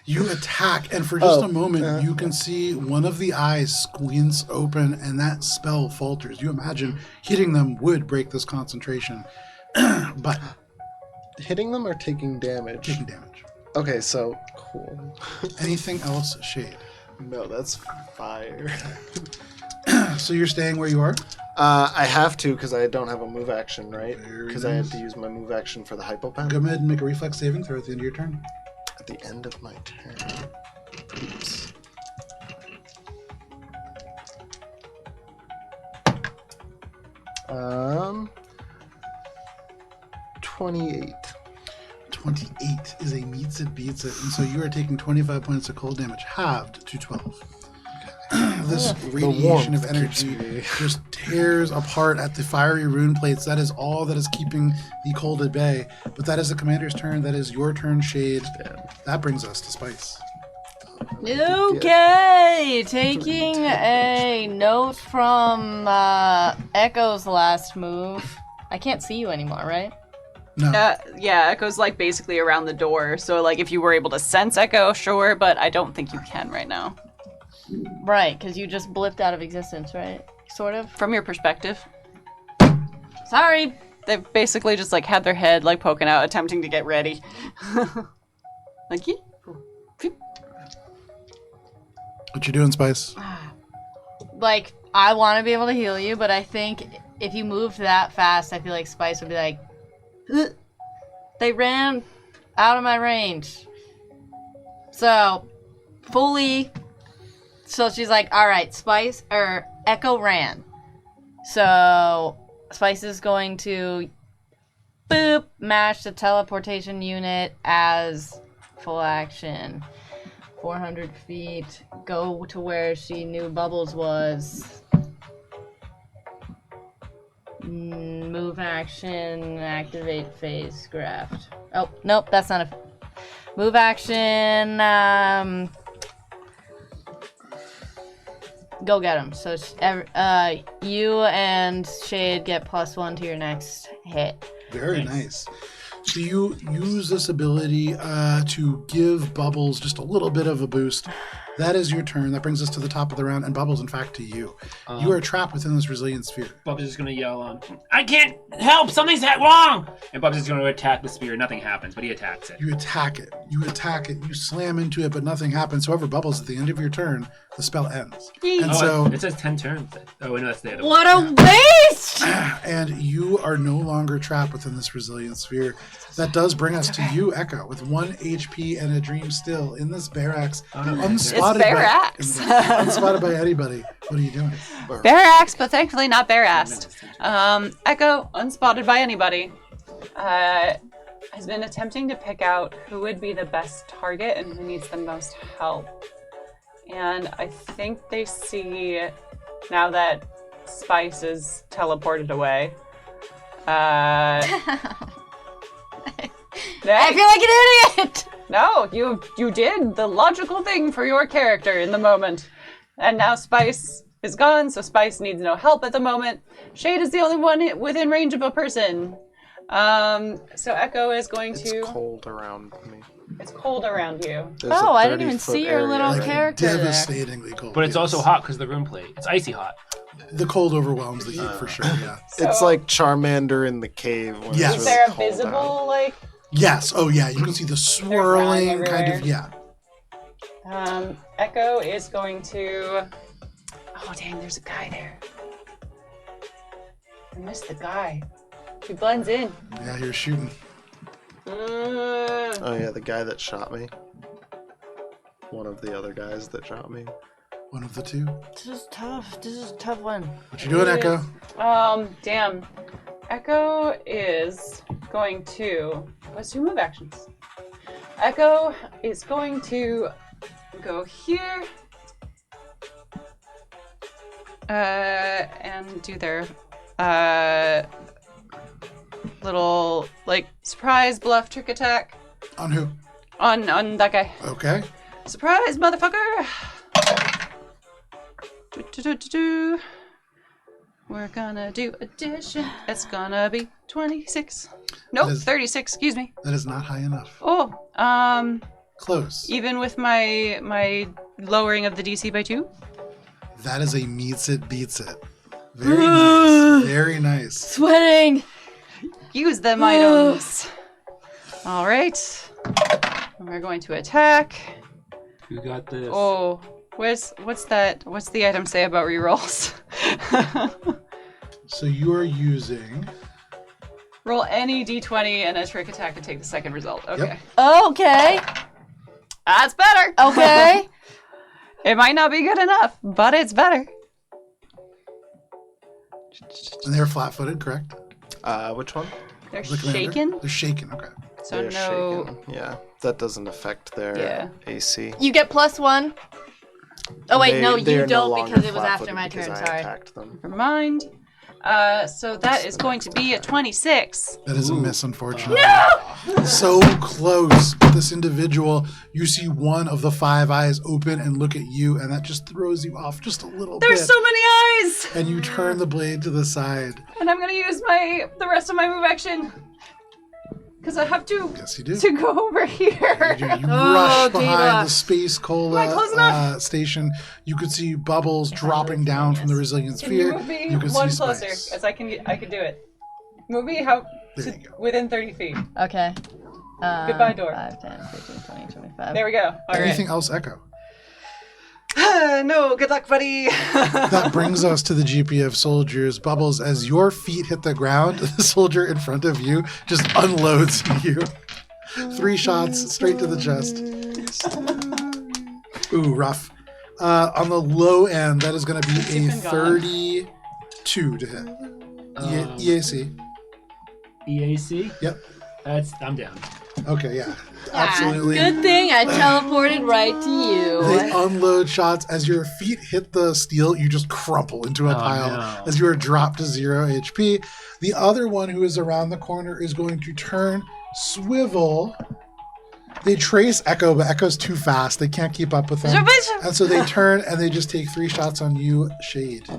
You attack, and for just a moment, you can see one of the eyes squints open, and that spell falters. You imagine hitting them would break this concentration, but... Hitting them or taking damage? Taking damage. Okay, so... Cool. Anything else, Shade? No, that's fire. So you're staying where you are? I have to because I don't have a move action, right? Because I had to use my move action for the hypopen. Go ahead and make a reflex saving throw at the end of your turn. At the end of my turn. Oops. Um, 28. 28 is a meets it, beats it, and so you are taking 25 points of cold damage, halved to 12. This radiation of energy just tears apart at the fiery rune plates. That is all that is keeping the cold at bay. But that is the commander's turn. That is your turn, Shade. That brings us to Spice. Okay, taking a note from Echo's last move. I can't see you anymore, right? No. Yeah, Echo's basically around the door. So if you were able to sense Echo, sure, but I don't think you can right now. Right, because you just blipped out of existence, right? Sort of. From your perspective. Sorry. They've basically just had their head poking out, attempting to get ready. Yeah. What you doing, Spice? I want to be able to heal you, but I think if you moved that fast, I feel like Spice would be like, ugh. They ran out of my range. So, fully... So she's like, all right, Spice, or Echo ran. So Spice is going to boop match the teleportation unit as full action. 400 feet. Go to where she knew Bubbles was. Move action. Activate phase graft. Oh, nope, that's not a... Move action. Go get him. So you and Shade get +1 to your next hit. Very nice. So you use this ability to give Bubbles just a little bit of a boost. That is your turn. That brings us to the top of the round, and Bubbles, in fact, to you. You are trapped within this resilient sphere. Bubbles is going to yell on, I can't help! Something's wrong! And Bubbles is going to attack the spear. Nothing happens, but he attacks it. You attack it. You slam into it, but nothing happens. However, Bubbles, at the end of your turn, the spell ends. And so it says 10 turns. Oh, no, that's the other one. What a waste! And you are no longer trapped within this resilient sphere. That does bring us to you, Echo, with 1 HP and a dream still in this barracks. Unspotted barracks. Unspotted by anybody. What are you doing? Barracks, but thankfully not bare-assed. Echo, unspotted by anybody, has been attempting to pick out who would be the best target and who needs the most help. And I think they see, now that Spice is teleported away, I feel like an idiot! No, you did the logical thing for your character in the moment. And now Spice is gone, so Spice needs no help at the moment. Shade is the only one within range of a person. So Echo is going to... It's cold around me. It's cold around you. There's Oh, a I didn't even 30-foot see your area. little Like, character there. devastatingly cold. But it's yes. also hot because the room plate. It's icy hot. The cold overwhelms the heat for sure, yeah. It's So- like Charmander in the cave when Yes. it's Is really there a cold visible, out. like... Yes, oh yeah, you can see the swirling everywhere. kind of, yeah. Echo is going to... Oh, dang, there's a guy there. I missed the guy. He blends in. Yeah, you're shooting. Oh yeah, the guy that shot me. One of the other guys that shot me. One of the two. This is tough. This is a tough one. What you doing, Echo? Damn. Echo is going to... Let's do move actions. Echo is going to go here. And do their little, like, surprise bluff trick attack On who? on that guy. Okay. Surprise, motherfucker! Do. We're gonna do addition. It's gonna be 26. Nope, That is- 36, excuse me. That is not high enough. Oh, Close. even with my lowering of the DC by 2? That is a meets it, beats it. Very nice. Very nice. Sweating! Use them items. All right. And we're going to attack. You got this. Oh, what's that? What's the item say about rerolls? So you are using... Roll any d20 and a trick attack and take the second result. Okay. Okay. That's better. Okay. It might not be good enough, but it's better. And they're flat-footed, correct? Which one? They're The commander? shaken, They're shaken, okay. so They're no. shaken. Yeah, that doesn't affect their Yeah. AC. You get +1. Oh wait, no, They you are no don't longer because it was flat-footed after my because turn. I Sorry. attacked them. Never mind. So that is going to be a 26. That is a miss, unfortunately. So close. But this individual, you see one of the 5 eyes open and look at you, and that just throws you off just a little bit. There's so many eyes, And you turn the blade to the side. and I'm gonna use the rest of my move action because I have to Yes, you do. go over here. You rush Diva. behind the Space Am I close Cola enough? station. You could see bubbles dropping down from the resilient Can you sphere. move me You can one see closer, Spice. as I can do it. Move me There you go. within 30 feet. Okay. Goodbye, door. 5, 10, 15, 20, 25. There we go. All right. Anything else, Echo? No, good luck, buddy. That brings us to the GP of soldiers. Bubbles, as your feet hit the ground, the soldier in front of you just unloads you. 3 shots straight to the chest. Ooh, rough. On the low end, that is going to be a been gone. 32 to hit. EAC. EAC? Yep. I'm down. Okay, yeah. Absolutely. Good thing I teleported right to you. They unload shots. As your feet hit the steel, you just crumple into a pile no. as you are dropped to 0 HP. The other one who is around the corner is going to turn, swivel. They trace Echo, but Echo's too fast. They can't keep up with them. And so they turn and they just take 3 shots on you, Shade.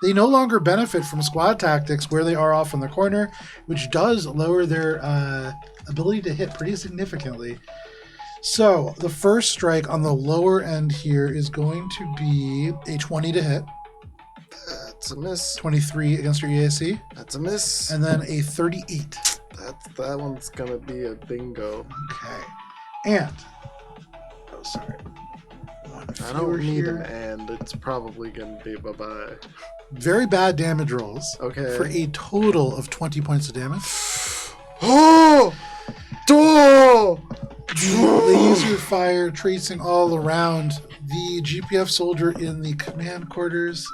They no longer benefit from squad tactics where they are off in the corner, which does lower their ability to hit pretty significantly. So the first strike on the lower end here is going to be a 20 to hit. That's a miss. 23 against your EAC. That's a miss. And then a 38. That one's gonna be a bingo. Okay. And, oh, sorry. I don't need an and. It's probably gonna be bye-bye. Very bad damage rolls. Okay. For a total of 20 points of damage. Oh! Door! Laser fire tracing all around. The GPF soldier in the command quarters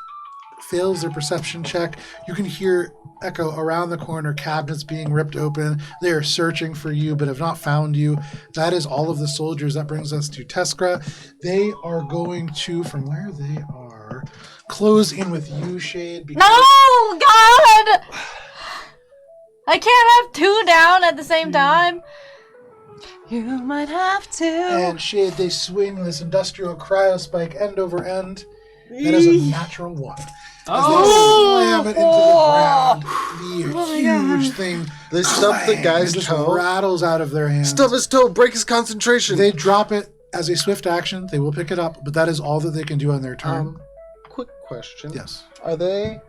fails their perception check. You can hear Echo around the corner, cabinets being ripped open. They are searching for you but have not found you. That is all of the soldiers. That brings us to Teskra. They are going to, from where they are, close in with you, Shade. No, God! I can't have 2 down at the same time. You might have to. And Shade, they swing this industrial cryo spike end over end. That is a natural 1. As they slam it into the ground, the huge thing. They stub the guy's just toe. rattles out of their hands. Stub his toe, break his concentration. They drop it as a swift action. They will pick it up, but that is all that they can do on their turn. Quick question. Yes. Are they...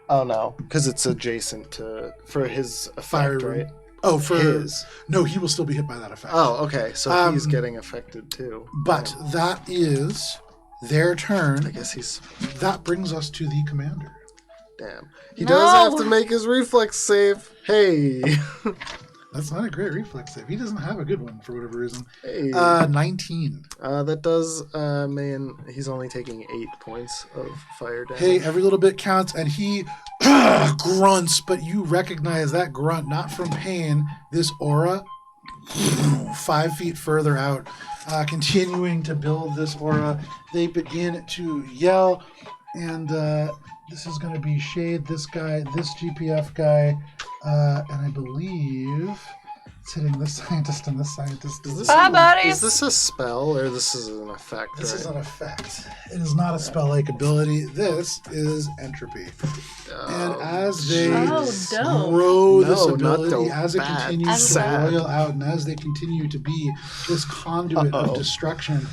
Oh, no. Because it's adjacent to... For his effect, Fire right? Oh, for his. No, he will still be hit by that effect. Oh, okay. So he's getting affected, too. But that is their turn. I guess he's... That brings us to the commander. Damn. He does have to make his reflex save. Hey. That's not a great reflex save. He doesn't have a good one for whatever reason. Hey. 19. That does, he's only taking 8 points of fire damage. Hey, every little bit counts, and he grunts, but you recognize that grunt not from pain. This aura, 5 feet further out, continuing to build this aura. They begin to yell, and this is going to be Shade, this guy, this GPF guy, and I believe it's hitting this scientist and this scientist. Bye, buddies. Is this a spell or this is an effect? This right? is an effect. It is not a spell-like ability. This is entropy. And as they grow this ability, as it continues to roil out, and as they continue to be this conduit of destruction,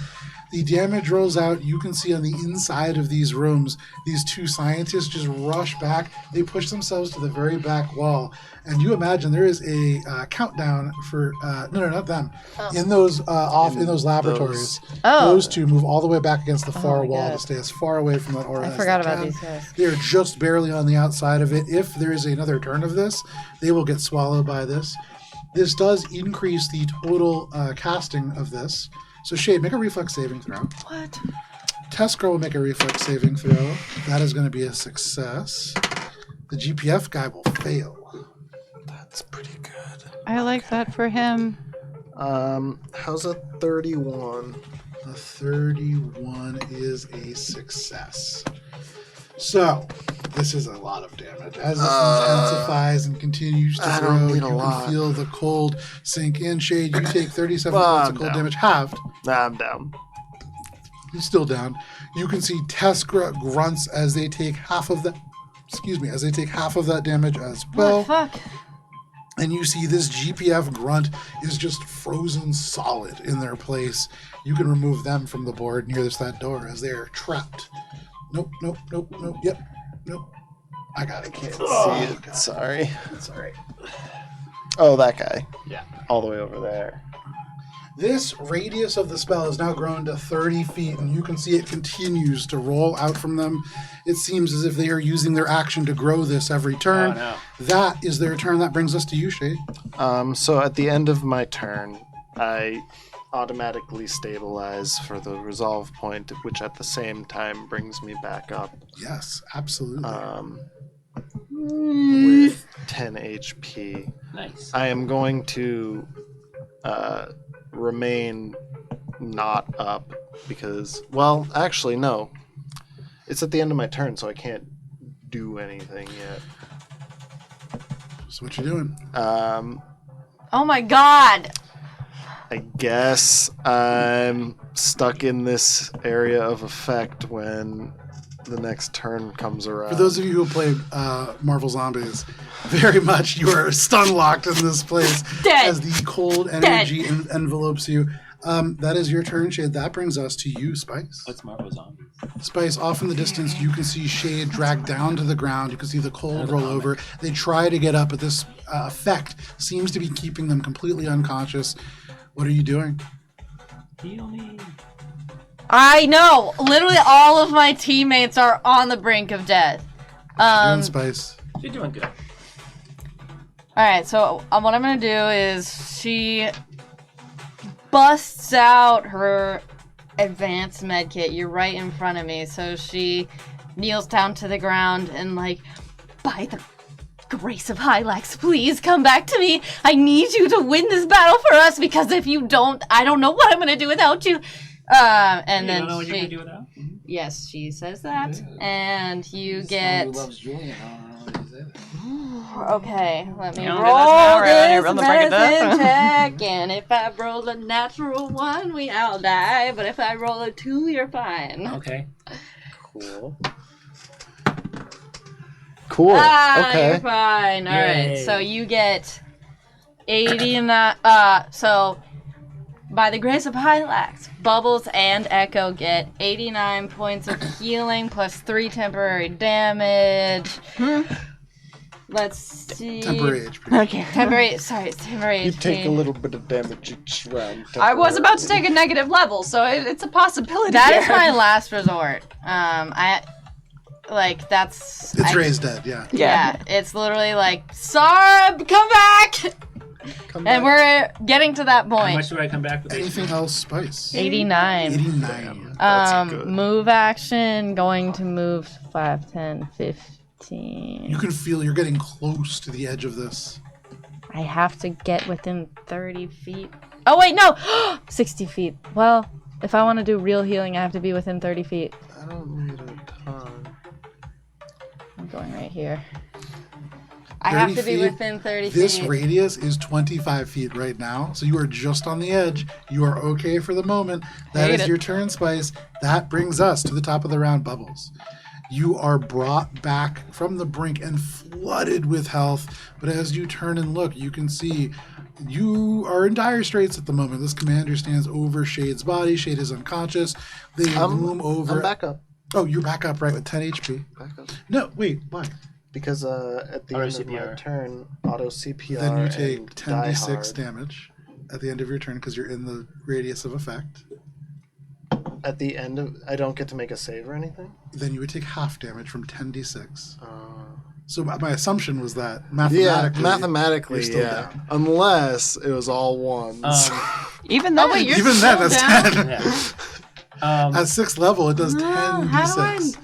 the damage rolls out. You can see on the inside of these rooms, these 2 scientists just rush back. They push themselves to the very back wall. And you imagine there is a countdown for no, not them. In those in those laboratories, those 2 move all the way back against the far wall to stay as far away from that aura. I forgot about these guys. They are just barely on the outside of it. If there is another turn of this, they will get swallowed by this. This does increase the total casting of this. So Shade, make a reflex saving throw. What? Teskra will make a reflex saving throw. That is going to be a success. The GPF guy will fail. That's pretty good. I like that for him. How's a 31? The 31 is a success. So, this is a lot of damage. As it intensifies and continues to grow, you can feel the cold sink in. Shade, you take 37 points of cold damage, halved. Nah, I'm down. He's still down. You can see Teskra grunts as they take half of that. As they take half of that damage as well. What the fuck? And you see this GPF grunt is just frozen solid in their place. You can remove them from the board near that door as they are trapped. Nope. Yep. Nope. I got it. Can't see it. Sorry. It's all right. Oh, that guy. Yeah. All the way over there. This radius of the spell has now grown to 30 feet, and you can see it continues to roll out from them. It seems as if they are using their action to grow this every turn. Oh, no. That is their turn. That brings us to you, Shade. So at the end of my turn, I automatically stabilize for the resolve point, which at the same time brings me back up Yes, absolutely. with 10 HP. Nice. I am going to remain not up because, well, actually, no. It's at the end of my turn, so I can't do anything yet. So what you doing? Oh my god! I guess I'm stuck in this area of effect when the next turn comes around. For those of you who play Marvel Zombies, very much you are stun locked in this place Dead. as the cold energy envelopes you. That is your turn, Shade. That brings us to you, Spice. What's Marvel Zombies? Spice, off in the distance, you can see Shade dragged down to the ground. You can see the cold roll over. They try to get up, but this effect seems to be keeping them completely unconscious. What are you doing? Heal me. I know! Literally all of my teammates are on the brink of death. Doing Spice. You're doing good. Alright, so what I'm gonna do is she busts out her advanced med kit. You're right in front of me. So she kneels down to the ground and like, by the grace of Hylax, please come back to me. I need you to win this battle for us because if you don't, I don't know what I'm gonna do without you. And You then don't know what you're she, gonna do without? yes, she says that, and you get. Who loves Julian? I don't know what you say. Okay, let me You don't do roll this now, right when you're this on the brink of medicine death. check, and if I roll a natural 1, we all die, but if I roll a 2, you're fine. Okay. Cool. Cool. Ah, Okay. you're fine. Alright, Yay. so you get 89, so by the grace of Hylax, Bubbles and Echo get 89 points of healing plus 3 temporary damage. Let's see. Temporary HP. Okay. Temporary You HP. take a little bit of damage each round. I was about to take a negative level, so it's a possibility. That here. is my last resort. That's. It's Ray's dead, yeah. Yeah, it's literally like, Sarb, come back! Come And back. we're getting to that How point. much do I come back with? Anything else, Spice? 89. 89. That's good. Move action, going to move 5, 10, 15. You can feel you're getting close to the edge of this. I have to get within 30 feet. Oh, wait, no! 60 feet. Well, if I want to do real healing, I have to be within 30 feet. I don't need a ton. I'm going right here. I have 30 to be feet. within 30 This feet. radius is 25 feet right now, so you are just on the edge. You are okay for the moment. That Hate is it. your turn, Spice. That brings us to the top of the round, Bubbles. You are brought back from the brink and flooded with health, but as you turn and look, you can see you are in dire straits at the moment. This commander stands over Shade's body. Shade is unconscious. They loom over. I'm back up. Oh, you're back up, right, with 10 HP. Back up. No, wait, why? Because at the Auto end of my CPR. turn, auto CPR Then you and take die 10d6 hard. damage at the end of your turn because you're in the radius of effect. At the end of, I don't get to make a save or anything. Then you would take half damage from 10d6. Uh, So my assumption was that yeah, mathematically, mathematically, you're still yeah. down. Unless it was all ones. Even then, wait, you're Even then, that's down. 10. Yeah. At 6th level, it does 10d6.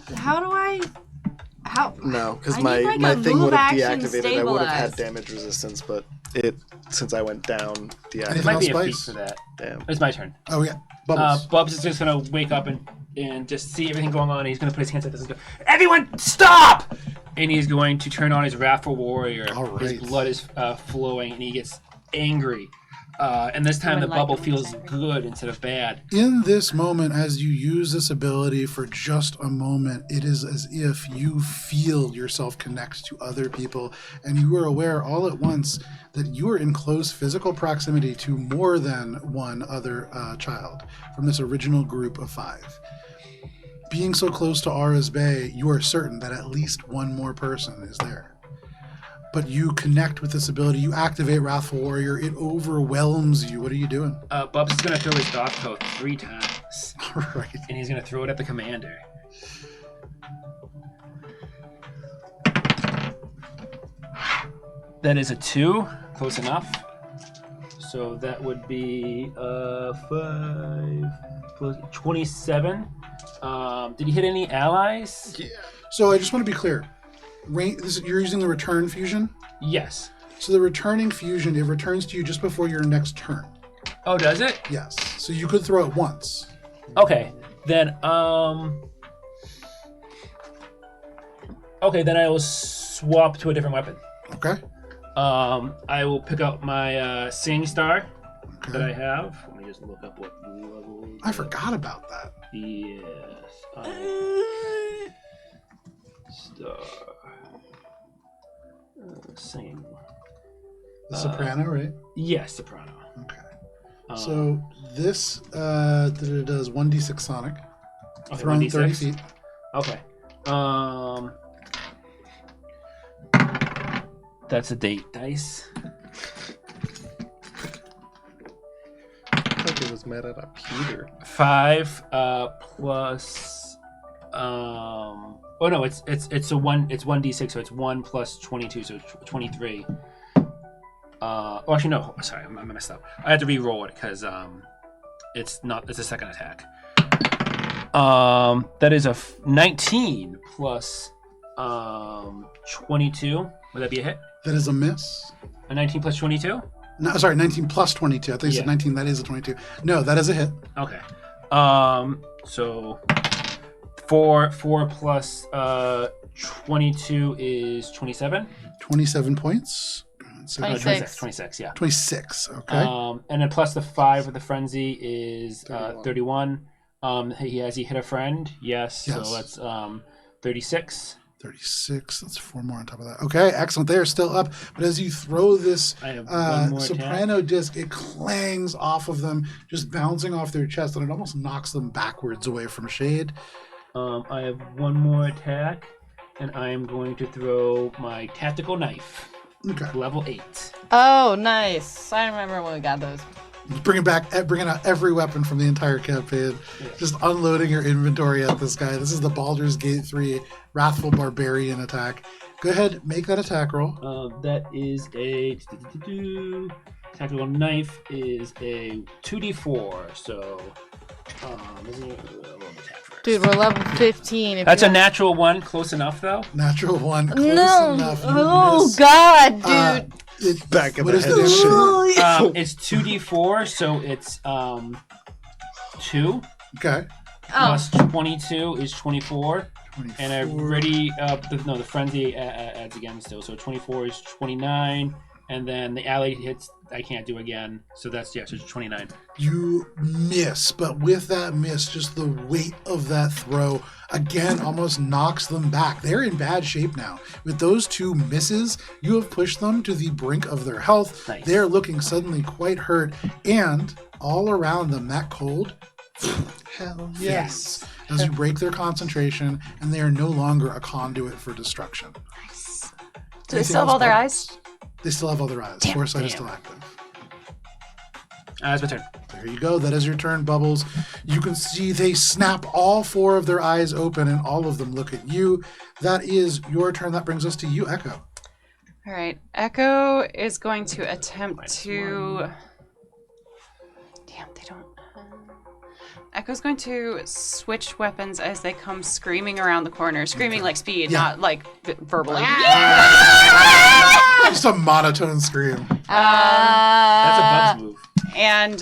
How? no, because I my need, like, my a thing move would have action deactivated. I would have had stabilized. damage resistance, but it since I went down, Anything There deactivated. might be else, a feat Spice? for that. Damn. It's my turn. Oh, yeah. Bubbles. Bubs is just gonna wake up and just see everything going on. And he's gonna put his hands like this and go, "Everyone, stop!" And he's going to turn on his Wrathful Warrior. All His right. blood is flowing, and he gets angry. And this time I the like bubble it when he's feels angry. good instead of bad. In this moment, as you use this ability for just a moment, it is as if you feel yourself connect to other people, and you are aware all at once that you are in close physical proximity to more than one other child from this original group of 5. Being so close to Ara's Bay, you are certain that at least one more person is there. But you connect with this ability. You activate Wrathful Warrior. It overwhelms you. What are you doing? Bubs is gonna throw his dog coat 3 times, All right. and he's gonna throw it at the commander. That is a 2, close enough. So that would be 5 plus 27. Did he hit any allies? Yeah. So I just want to be clear. You're using the return fusion? Yes. So the returning fusion, it returns to you just before your next turn. Oh, does it? Yes. So you could throw it once. Okay. Then Okay, then I will swap to a different weapon. Okay. I will pick up my Sing Star Okay. that I have. Let me just look up what level. I forgot about that. Yes. Star. Sing. The soprano, right? Yes, soprano. Okay. So this does 1d6 sonic. Okay, Thrown 1d6. 30 feet. Okay. That's a date dice. I think it was mad at a Peter. 5 plus oh no, it's a 1d6, so it's 1 plus 22, so it's 23. Oh, actually no, sorry, I messed up. I had to re-roll it because it's a second attack. That is a 19 plus 22. Would that be a hit? That is a miss. A 19 plus 22? No, sorry, 19 plus 22. I thought you said Yeah. 19. That is a 22. No, that is a hit. Okay. So 4 plus 22 is 27. 27 points. So 26. 26, yeah. 26. Okay. And then plus the 5 with the frenzy is 31. Has he hit a friend? Yes. Yes. So that's 36. 36. That's 4 more on top of that. Okay, excellent. They are still up. But as you throw this I have one more soprano disc, it clangs off of them, just bouncing off their chest, and it almost knocks them backwards away from shade. I have one more attack, and I am going to throw my tactical knife, Okay. level 8. Oh, nice. I remember when we got those. Bringing out every weapon from the entire campaign. Yeah. Just unloading your inventory at this guy. This is the Baldur's Gate 3 Wrathful Barbarian attack. Go ahead, make that attack roll. That is a tactical knife is a 2d4. So, Dude, we're level 15. If that's you a natural one. Close enough, though. Natural 1. Close No. enough. You Oh, miss. God, dude. Back of What the is head the shit. damage? It's 2d4, so it's 2 Okay. plus 22 is 24. 24. And I already the frenzy adds again still, so 24 is 29, and then the ally hits I can't do again, so that's so it's 29. You miss, but with that miss, just the weight of that throw again almost knocks them back. They're in bad shape now. With those 2 misses, you have pushed them to the brink of their health. Nice. They're looking suddenly quite hurt, and all around them, that cold. Hell yes. As you break their concentration, and they are no longer a conduit for destruction. Do they still have all their eyes? They still have all their eyes. Foresight is still active. That's my turn. There you go. That is your turn, Bubbles. You can see they snap all 4 of their eyes open, and all of them look at you. That is your turn. That brings us to you, Echo. All right. Echo is going to attempt to. Damn, they don't. Echo's going to switch weapons as they come screaming around the corner. Screaming like speed, Yeah. not like verbally. Just a monotone scream. That's a Bub's move. And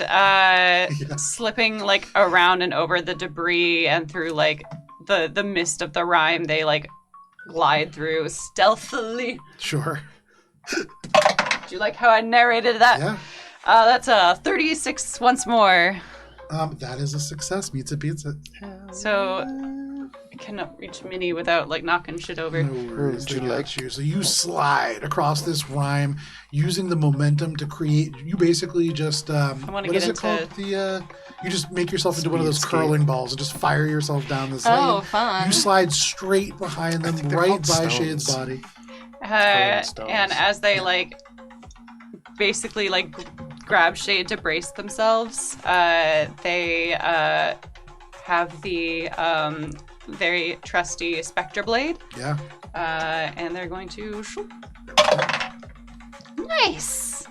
slipping like around and over the debris and through like the mist of the rime, they like glide through stealthily. Sure. Do you like how I narrated that? Yeah. That's a 36 once more. That is a success. Pizza pizza. So I cannot reach Minnie without like knocking shit over. No worries. Would you they like- got you. So you slide across this rhyme using the momentum to create. You basically just wanna what get is it into- called? You just make yourself into one of those Speed curling balls and just fire yourself down this Oh, lane. fun. You slide straight behind them, think they're right called by stones. Shade's body. stones. And as they like basically like grab Shade to brace themselves, they have the very trusty Spectre Blade, Yeah. and they're going to shoot. Nice.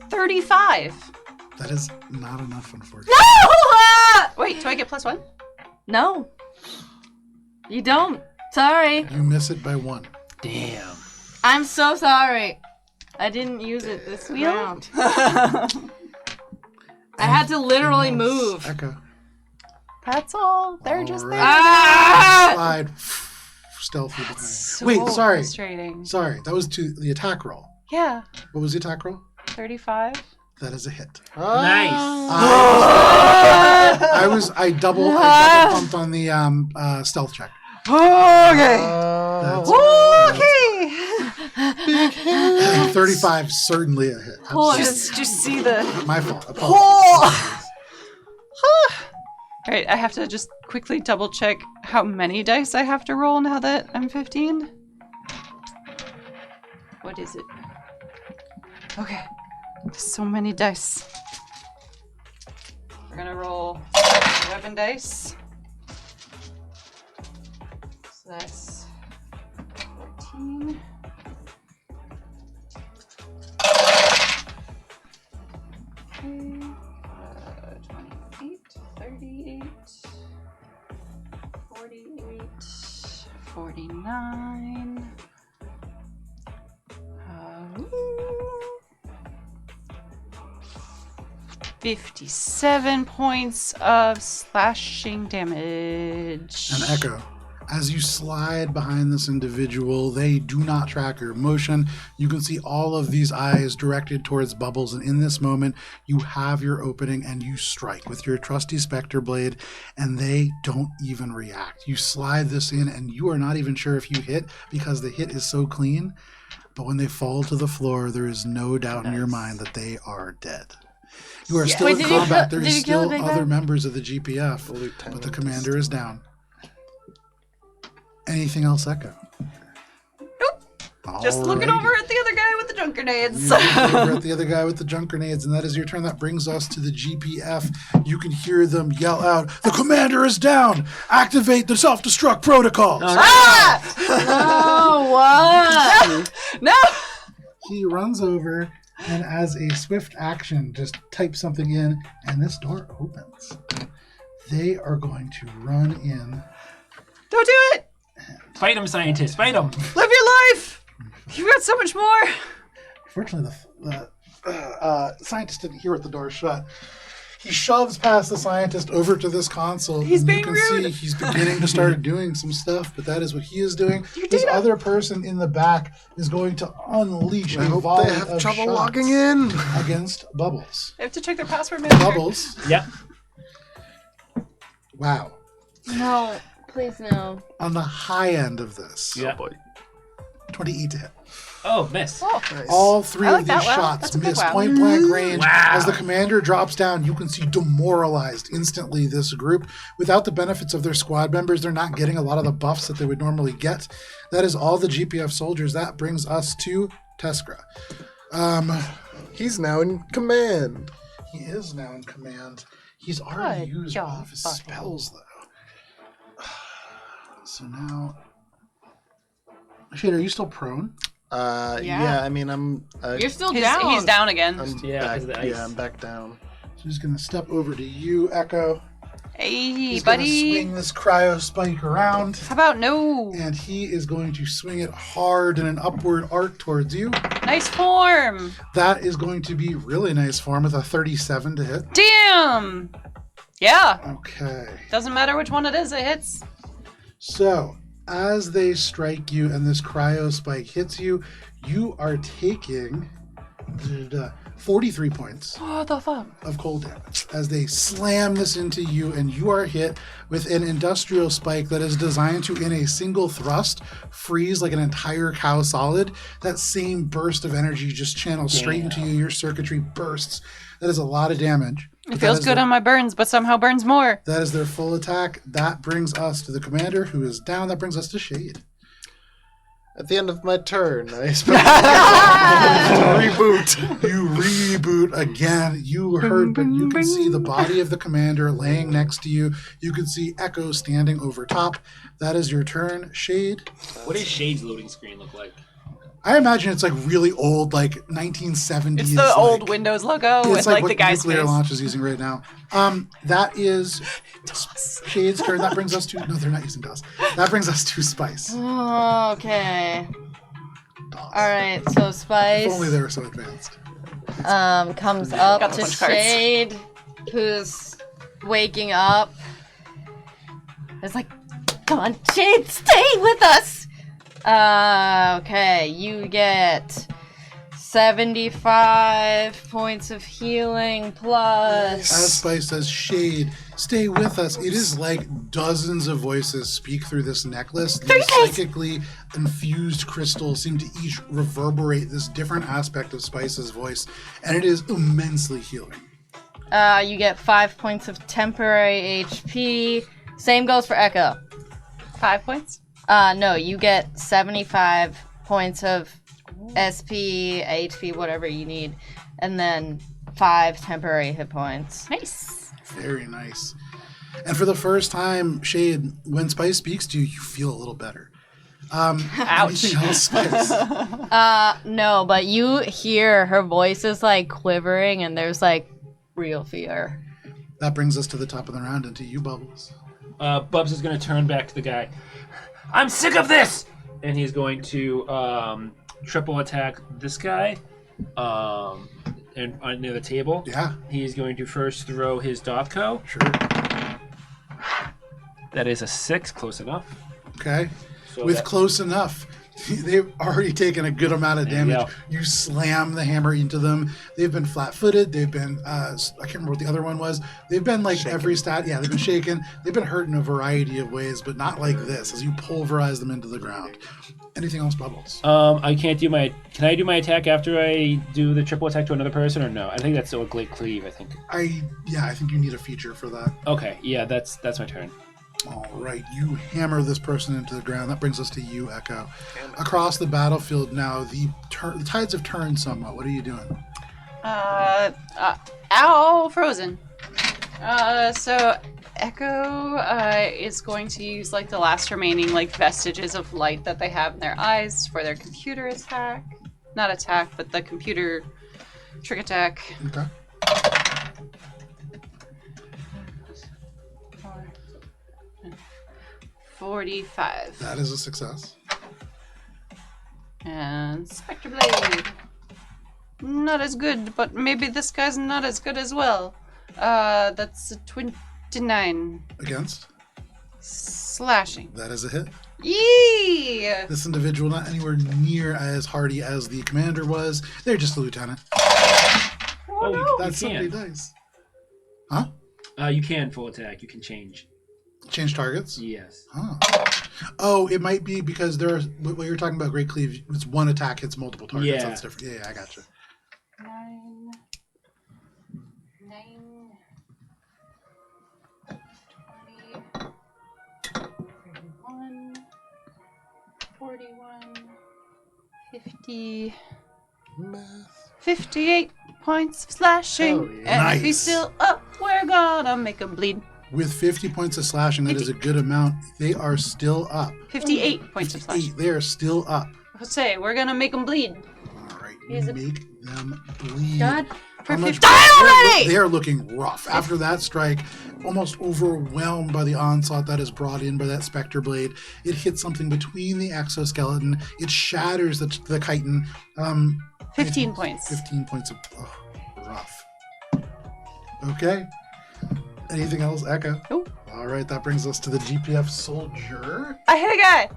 35. That is not enough, unfortunately. Wait, do I get +1? No. You don't. Sorry. You miss it by 1. Damn. I'm so sorry. I didn't use it this round. I had to literally move. Echo. That's all. They're just there. Slide stealthy behind. So Wait, sorry. frustrating. Sorry, that was to the attack roll. Yeah. What was the attack roll? 35. That is a hit. Nice. I double pumped on the stealth check. Okay. That's Okay. 35, certainly a hit. Just see the. My fault. Apologies. All right, I have to just quickly double check how many dice I have to roll now that I'm 15. What is it? Okay, there's so many dice. We're gonna roll 11 dice. So that's 14. Okay, 28, 38, 48, 49. 57 points of slashing damage. And Echo, as you slide behind this individual, they do not track your motion. You can see all of these eyes directed towards Bubbles, and in this moment, you have your opening and you strike with your trusty Spectre Blade, and they don't even react. You slide this in, and you are not even sure if you hit because the hit is so clean. But when they fall to the floor, there is no doubt in your mind that they are dead. You are still in combat. There is still other members of the GPF, but the commander is down. Anything else, Echo? Nope. Just looking over at the other guy with the junk grenades. Over at the other guy with the junk grenades, and that is your turn. That brings us to the GPF. You can hear them yell out, "The commander is down! Activate the self-destruct protocol!" What? No! He runs over and as a swift action just types something in, and this door opens. They are going to run in. Don't do it! Fight him, scientist. Fight him. Live your life! You've got so much more! Fortunately, the scientist didn't hear what the door shut. He shoves past the scientist over to this console. He's and being you can rude. see he's beginning to start doing some stuff, but that is what he is doing. This other person in the back is going to unleash a volley They have of trouble shots logging in. against Bubbles. I have to check their password manager. Bubbles. Yep. Wow. No, please no. On the high end of this, Yeah. 28 to hit. Oh, miss. All three I like of that these wow. shots That's a good miss wow. point blank range. Wow. As the commander drops down, you can see demoralized instantly this group. Without the benefits of their squad members, they're not getting a lot of the buffs that they would normally get. That is all the GPF soldiers. That brings us to Teskra. He's now in command. He is now in command. He's already Good used job, all of his buddy. spells, though. So now... Shade, are you still prone? Yeah. I mean, I'm. You're still He's down. he's down again. I'm Yeah, back. 'cause of the ice. Yeah, I'm back down. So he's going to step over to you, Echo. Hey, He's going to buddy. swing this cryo spike around. How about no? And he is going to swing it hard in an upward arc towards you. Nice form. That is going to be really nice form with a 37 to hit. Damn. Yeah. Okay. Doesn't matter which one it is, it hits. So, as they strike you and this cryo spike hits you, you are taking 43 points What the fuck? of cold damage as they slam this into you, and you are hit with an industrial spike that is designed to, in a single thrust, freeze like an entire cow solid. That same burst of energy just channels straight into you. Your circuitry bursts. That is a lot of damage. It feels good on my burns, but somehow burns more. That is their full attack. That brings us to the commander, who is down. That brings us to Shade. At the end of my turn, I expect to reboot. You reboot again. You heard, but you can see the body of the commander laying next to you. You can see Echo standing over top. That is your turn, Shade. What does Shade's loading screen look like? I imagine it's like really old, like 1970s. It's the old Windows logo with It's like what the guy's nuclear face. launch is using right now. That is Shade's turn. That brings us to no, they're not using DOS. That brings us to Spice. Okay. DOS. All right. So Spice. If only they were so advanced. Comes up Got the to punch cards. Shade, who's waking up. It's like, come on, Shade, stay with us. Okay, you get 75 points of healing plus. As Spice says, Shade, stay with us. It is like dozens of voices speak through this necklace. These psychically infused crystals seem to each reverberate this different aspect of Spice's voice, and it is immensely healing. You get 5 points of temporary HP. Same goes for Echo. 5 points? No, you get 75 points of SP, HP, whatever you need, and then 5 temporary hit points. Nice. Very nice. And for the first time, Shade, when Spice speaks to you, you feel a little better. Ouch. Anything else, Spice? No, but you hear her voice is like quivering, and there's like real fear. That brings us to the top of the round and to you, Bubbles. Bubs is going to turn back to the guy. I'm sick of this! And he's going to triple attack this guy and near the table. Yeah, He's going to first throw his Dothko. sure. That is a 6, close enough. Okay. So With that- close enough, they've already taken a good amount of There you damage. go. You slam the hammer into them. They've been flat-footed. They've been, I can't remember what the other one was. They've been like every stat. Yeah, they've been shaken. They've been hurt in a variety of ways, but not like this, as you pulverize them into the ground. Anything else, Bubbles? I can't do my... Can I do my attack after I do the triple attack to another person, or no? I think that's still a Glade Cleave, I think. I think you need a feature for that. Okay, yeah, that's my turn. All right, you hammer this person into the ground. That brings us to you, Echo. Across the battlefield now, the tides have turned somewhat. What are you doing? Ow, frozen. So Echo is going to use like the last remaining like vestiges of light that they have in their eyes for their computer attack. Not attack, but the computer trick attack. Okay. 45. That is a success. And Spectre Blade. Not as good, but maybe this guy's not as good as well. That's a 29 Against? slashing. That is a hit. Yee! This individual not anywhere near as hardy as the commander was. They're just a lieutenant. Oh, you That's so many can. dice. Huh? You can full attack. You can change. Change targets? Yes. Huh. Oh, it might be because there are, what you're talking about, Great Cleave, it's one attack hits multiple targets. Yeah. That's different. Yeah, I gotcha. 9, 20, 31, 41, 50, Math. 58 points of slashing. Hell And yeah. if he's Nice. still up, we're gonna make him bleed. With 50 points of slashing, that is a good amount. They are still up. 58 points of slashing. 58. They are still up. Let's say we're gonna make him bleed. All right, He's a- make them bleed. God, For How much- 50. They are looking rough. After that strike, almost overwhelmed by the onslaught that is brought in by that Spectre Blade, it hits something between the exoskeleton. It shatters the chitin. 15 points. 15 points of rough. Okay. Anything else, Echo? Nope. All right, that brings us to the GPF soldier. I hit a guy!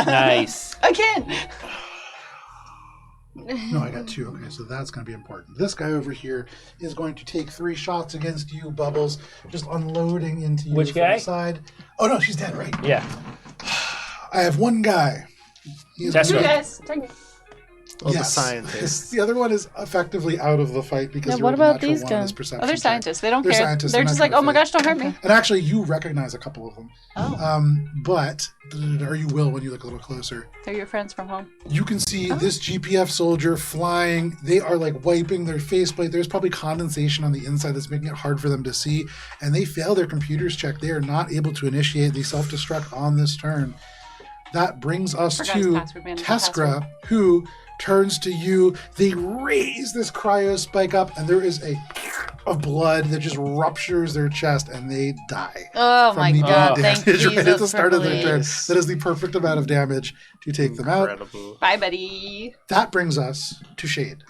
Nice. Again! No, I got 2. Okay, so that's going to be important. This guy over here is going to take 3 shots against you, Bubbles, just unloading into you Which from guy? the side. Oh, no, she's dead, right? Yeah. I have one guy. He is That's You right. guys, take me. Oh, the Yes. scientist. The other one is effectively out of the fight because Yeah, he what rolled a about natural these 1 on his guys? perception Oh, they're check. scientists. They don't They're care. scientists. They're They're just not like, oh my gonna gosh, don't hurt me. And actually, you recognize a couple of them. Oh, But, or you will when you look a little closer. they're your friends from home. You can see this GPF soldier flying. They are like wiping their faceplate. There's probably condensation on the inside that's making it hard for them to see. And they fail their computer's check. They are not able to initiate the self-destruct on this turn. That brings us Forgot his to password manager Teskra, who turns to you. They raise this cryo spike up, and there is a of blood that just ruptures their chest, and they die. Oh from my the god, damage thank Jesus right at the for start of their turn. police. That is the perfect amount of damage to take them out. Incredible. Bye, buddy. That brings us to Shade.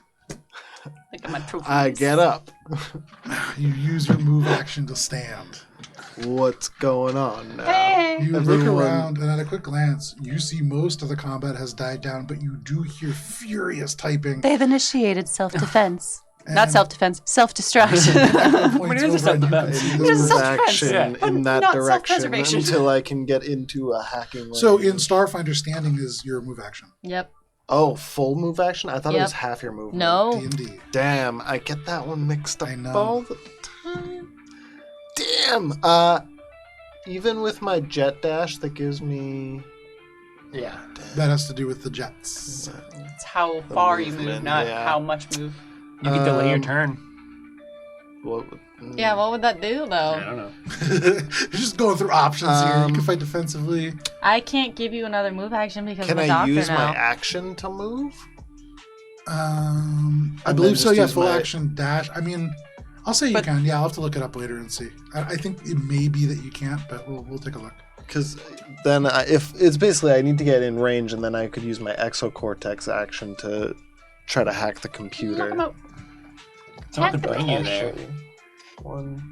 Like I'm a trophy. I get up. You use your move action to stand. What's going on now? Hey. You Everyone- look around, and at a quick glance, you see most of the combat has died down, but you do hear furious typing. They've initiated self-defense. Not And- self-defense, self-destruct. Points What is over and you self-defense? can see It is this self- person. Action Yeah. in that Not direction self-preservation. until I can get into a hacking range. So in Starfinder, standing is your move action. Yep. Oh, full move action? I thought it Yep. was half your movement. No. D&D. Damn, I get that one mixed up I know. all the time. Damn. Even with my jet dash, that gives me. Yeah. That has to do with the jets. It's how far you move, movement, not yeah. how much move. You can delay your Um, turn. What, Yeah, what would that do I though? don't know. You're just going through options here. You can Um, fight defensively. I can't give you another move action because Can I'm a I doctor use now. my action to move? I then believe so. just Yeah, use full my- action dash. I mean, I'll say you But- can. Yeah, I'll have to look it up later and see. I think it may be that you can't, but we'll take a look. Because then, if it's basically, I need to get in range, and then I could use my exocortex action to try to hack the computer. Knock 'em out. Someone could bring you there. Actually, 1,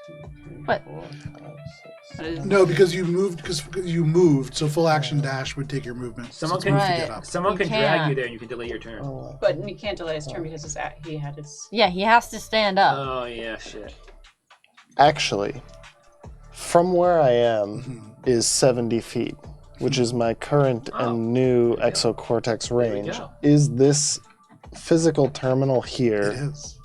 2, 3, What? 4, 5, 6. That is- No, because you moved. So full action dash would take your movement. Someone So can- it's moved to Right. get up. Someone You can drag can't. you there and you can delay your turn. Oh, But you can't delay his turn because he had his. Yeah, he has to stand up. Oh, yeah, shit. actually, from where I am Mhm. is 70 feet, which is my current Oh, and new there we go. exocortex There we range. go. Is this physical terminal It here? is.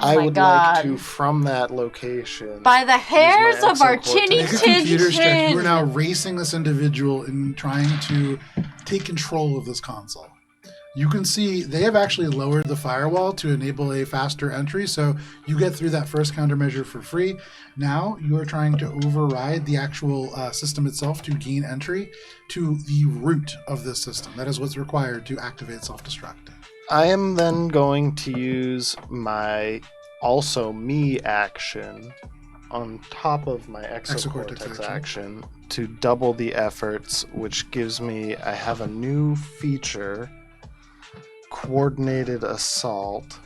I my would God. like to, from that location. By the hairs my of our exocortex. chinny Make a chin computer check. You are now chin. racing this individual and trying to take control of this console. You can see they have actually lowered the firewall to enable a faster entry, so you get through that first countermeasure for free. Now you are trying to override the actual system itself to gain entry to the root of this system. That is what's required to activate self-destruct. I am then going to use my also me action on top of my exocortex Exocortex action to double the efforts, which gives me, I have a new feature, coordinated assault.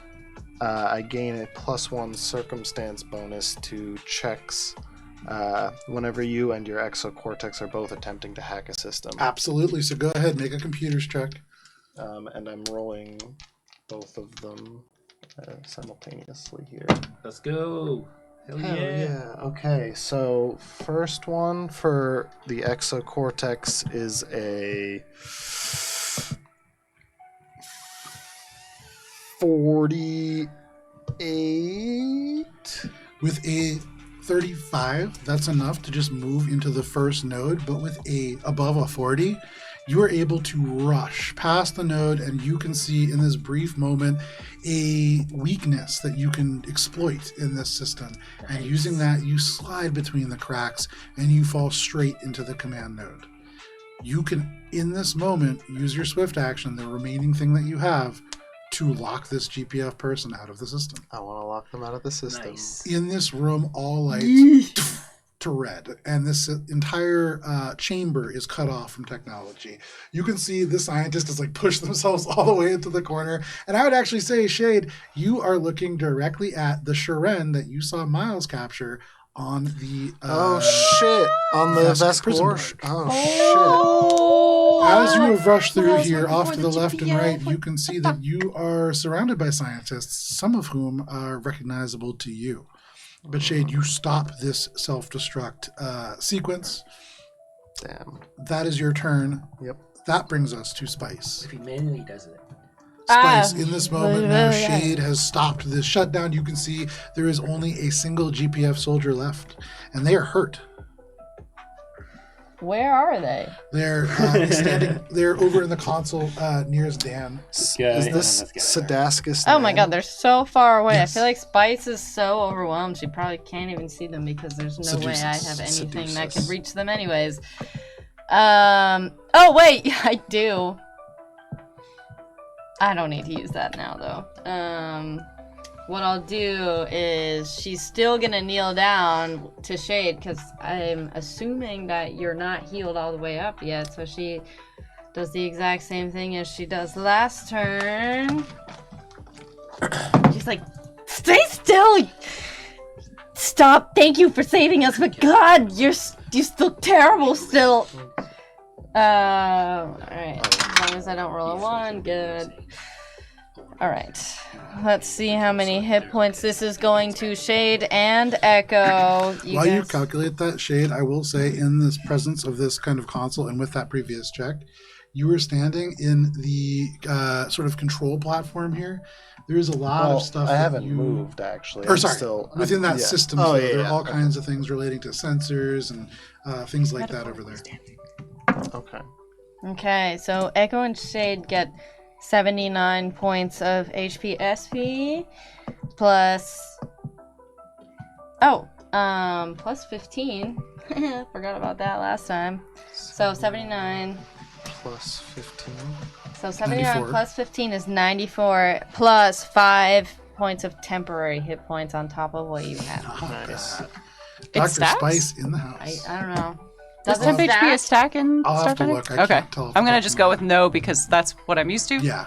I gain a +1 circumstance bonus to checks whenever you and your exocortex are both attempting to hack a system. Absolutely. So go ahead, make a computers check. And I'm rolling both of them simultaneously here. Let's go. Hell Hell yeah. yeah. Okay, so first one for the exocortex is a 48. With a 35, that's enough to just move into the first node, but with a above a 40, you are able to rush past the node, and you can see in this brief moment a weakness that you can exploit in this system. And using that, you slide between the cracks and you fall straight into the command node. You can, in this moment, use your swift action, the remaining thing that you have, to lock this GPF person out of the system. I want to lock them out of the system. Nice. In this room, all lights to red, and this entire chamber is cut off from technology. You can see the scientists just like push themselves all the way into the corner. And I would actually say, Shade, you are looking directly at the Shuren that you saw Miles capture on the Oh shit! On the Vesk Vesk prison War. guard. Oh As you have rushed through Miles here, went off before to the the left and GPF. right, you can see that you are surrounded by scientists, some of whom are recognizable to you. But Shade, you stop this self-destruct sequence. shit! Damn. That is your turn. Yep. That brings us to Spice. If he manually does it. Spice, in this moment now, Shade has stopped this shutdown. You can see there is only a single GPF soldier left, and they are hurt. Where are they? They're standing. They're over in the console nearest Dan. guy Is and this this guy. Sadascus? Oh my god, they're so far away. Yes. I feel like Spice is so overwhelmed she probably can't even see them because there's no way I have Seduces. anything that could reach them anyways. Oh wait, I do. I don't need to use that now though. What I'll do is she's still gonna kneel down to Shade because I'm assuming that you're not healed all the way up yet. So she does the exact same thing as she does last turn. She's like, stay still! Stop! Thank you for saving us, but God, you still terrible still. Alright. As long as I don't roll a 1, good. Alright. Let's see how many hit points this is going to Shade and Echo. While you calculate that, Shade, I will say in this presence of this kind of console and with that previous check, you were standing in the sort of control platform here. There is a lot of stuff I haven't moved, actually. Or I'm sorry, still, within that system, Oh, so yeah, there are yeah. all kinds of things relating to sensors and things like that over there. Okay. Okay, so Echo and Shade get 79 points of HP SP plus plus 15. Forgot about that last time. So 79 Plus 15. So 79 94. plus 15 is 94 plus 5 points of temporary hit points on top of what you have. Nice. Dr. stacks? Spice in the house. I don't know. Does Does it temp HP a stack in I'll have to Starfinder? look. I Okay. can't tell if I'm gonna that's just go with no because that's what I'm used to. Yeah.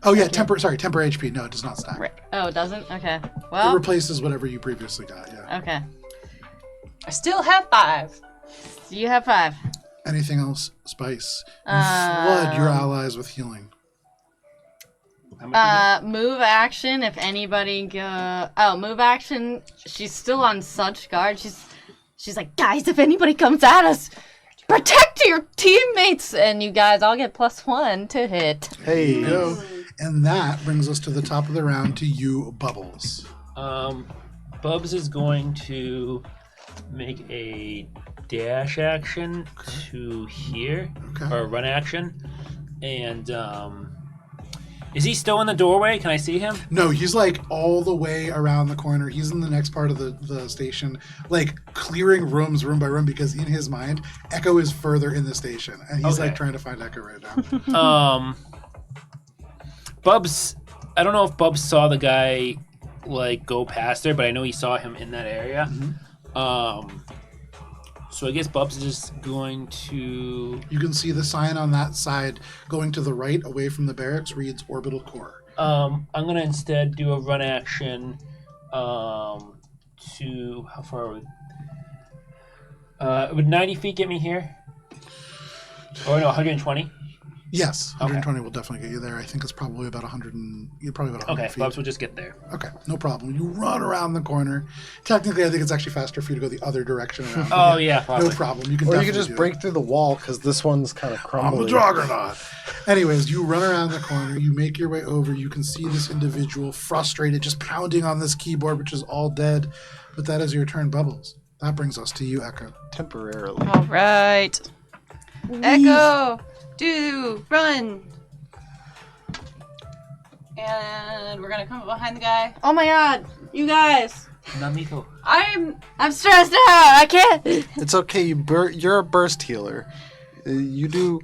Oh yeah, temper HP. No, it does not stack. Right. Oh, it doesn't? Okay. It Well, replaces whatever you previously got, yeah. okay. I still have 5. You have 5. Anything else, Spice? You flood your allies with healing. How much Move action if anybody go. Oh, move action. She's still on such guard. She's like, guys, if anybody comes at us, protect your teammates, and you guys all get +1 to hit. There you go. And that brings us to the top of the round to you, Bubbles. Bubs is going to make a dash action to here, Okay. or a run action, and is he still in the doorway? Can I see him? No, he's like all the way around the corner. He's in the next part of the station, like clearing rooms room by room because in his mind, Echo is further in the station. And he's like Okay. trying to find Echo right now. Bubs, I don't know if Bubs saw the guy like go past there, but I know he saw him in that area. So I guess Bubs is just going to. You can see the sign on that side going to the right away from the barracks reads Orbital Core. I'm gonna instead do a run action. To how far would 90 feet get me here? Or no, 120. Yes, 120 will definitely get you there. I think it's probably about 100 Okay, feet. Bubs will just get there. Okay, no problem. You run around the corner. Technically, I think it's actually faster for you to go the other direction around. Oh yeah, probably. No problem. You can. Or you definitely could just do break it. through the wall because this one's kind of I'm crumbling. the juggernaut. Anyways, you run around the corner. You make your way over. You can see this individual frustrated, just pounding on this keyboard, which is all dead. But that is your turn, Bubbles. That brings us to you, Echo. Temporarily. All right. Echo, run. And we're gonna come up behind the guy. Oh my god, you guys. Namiko. I'm stressed out. I can't. It's okay. You're a burst healer. You do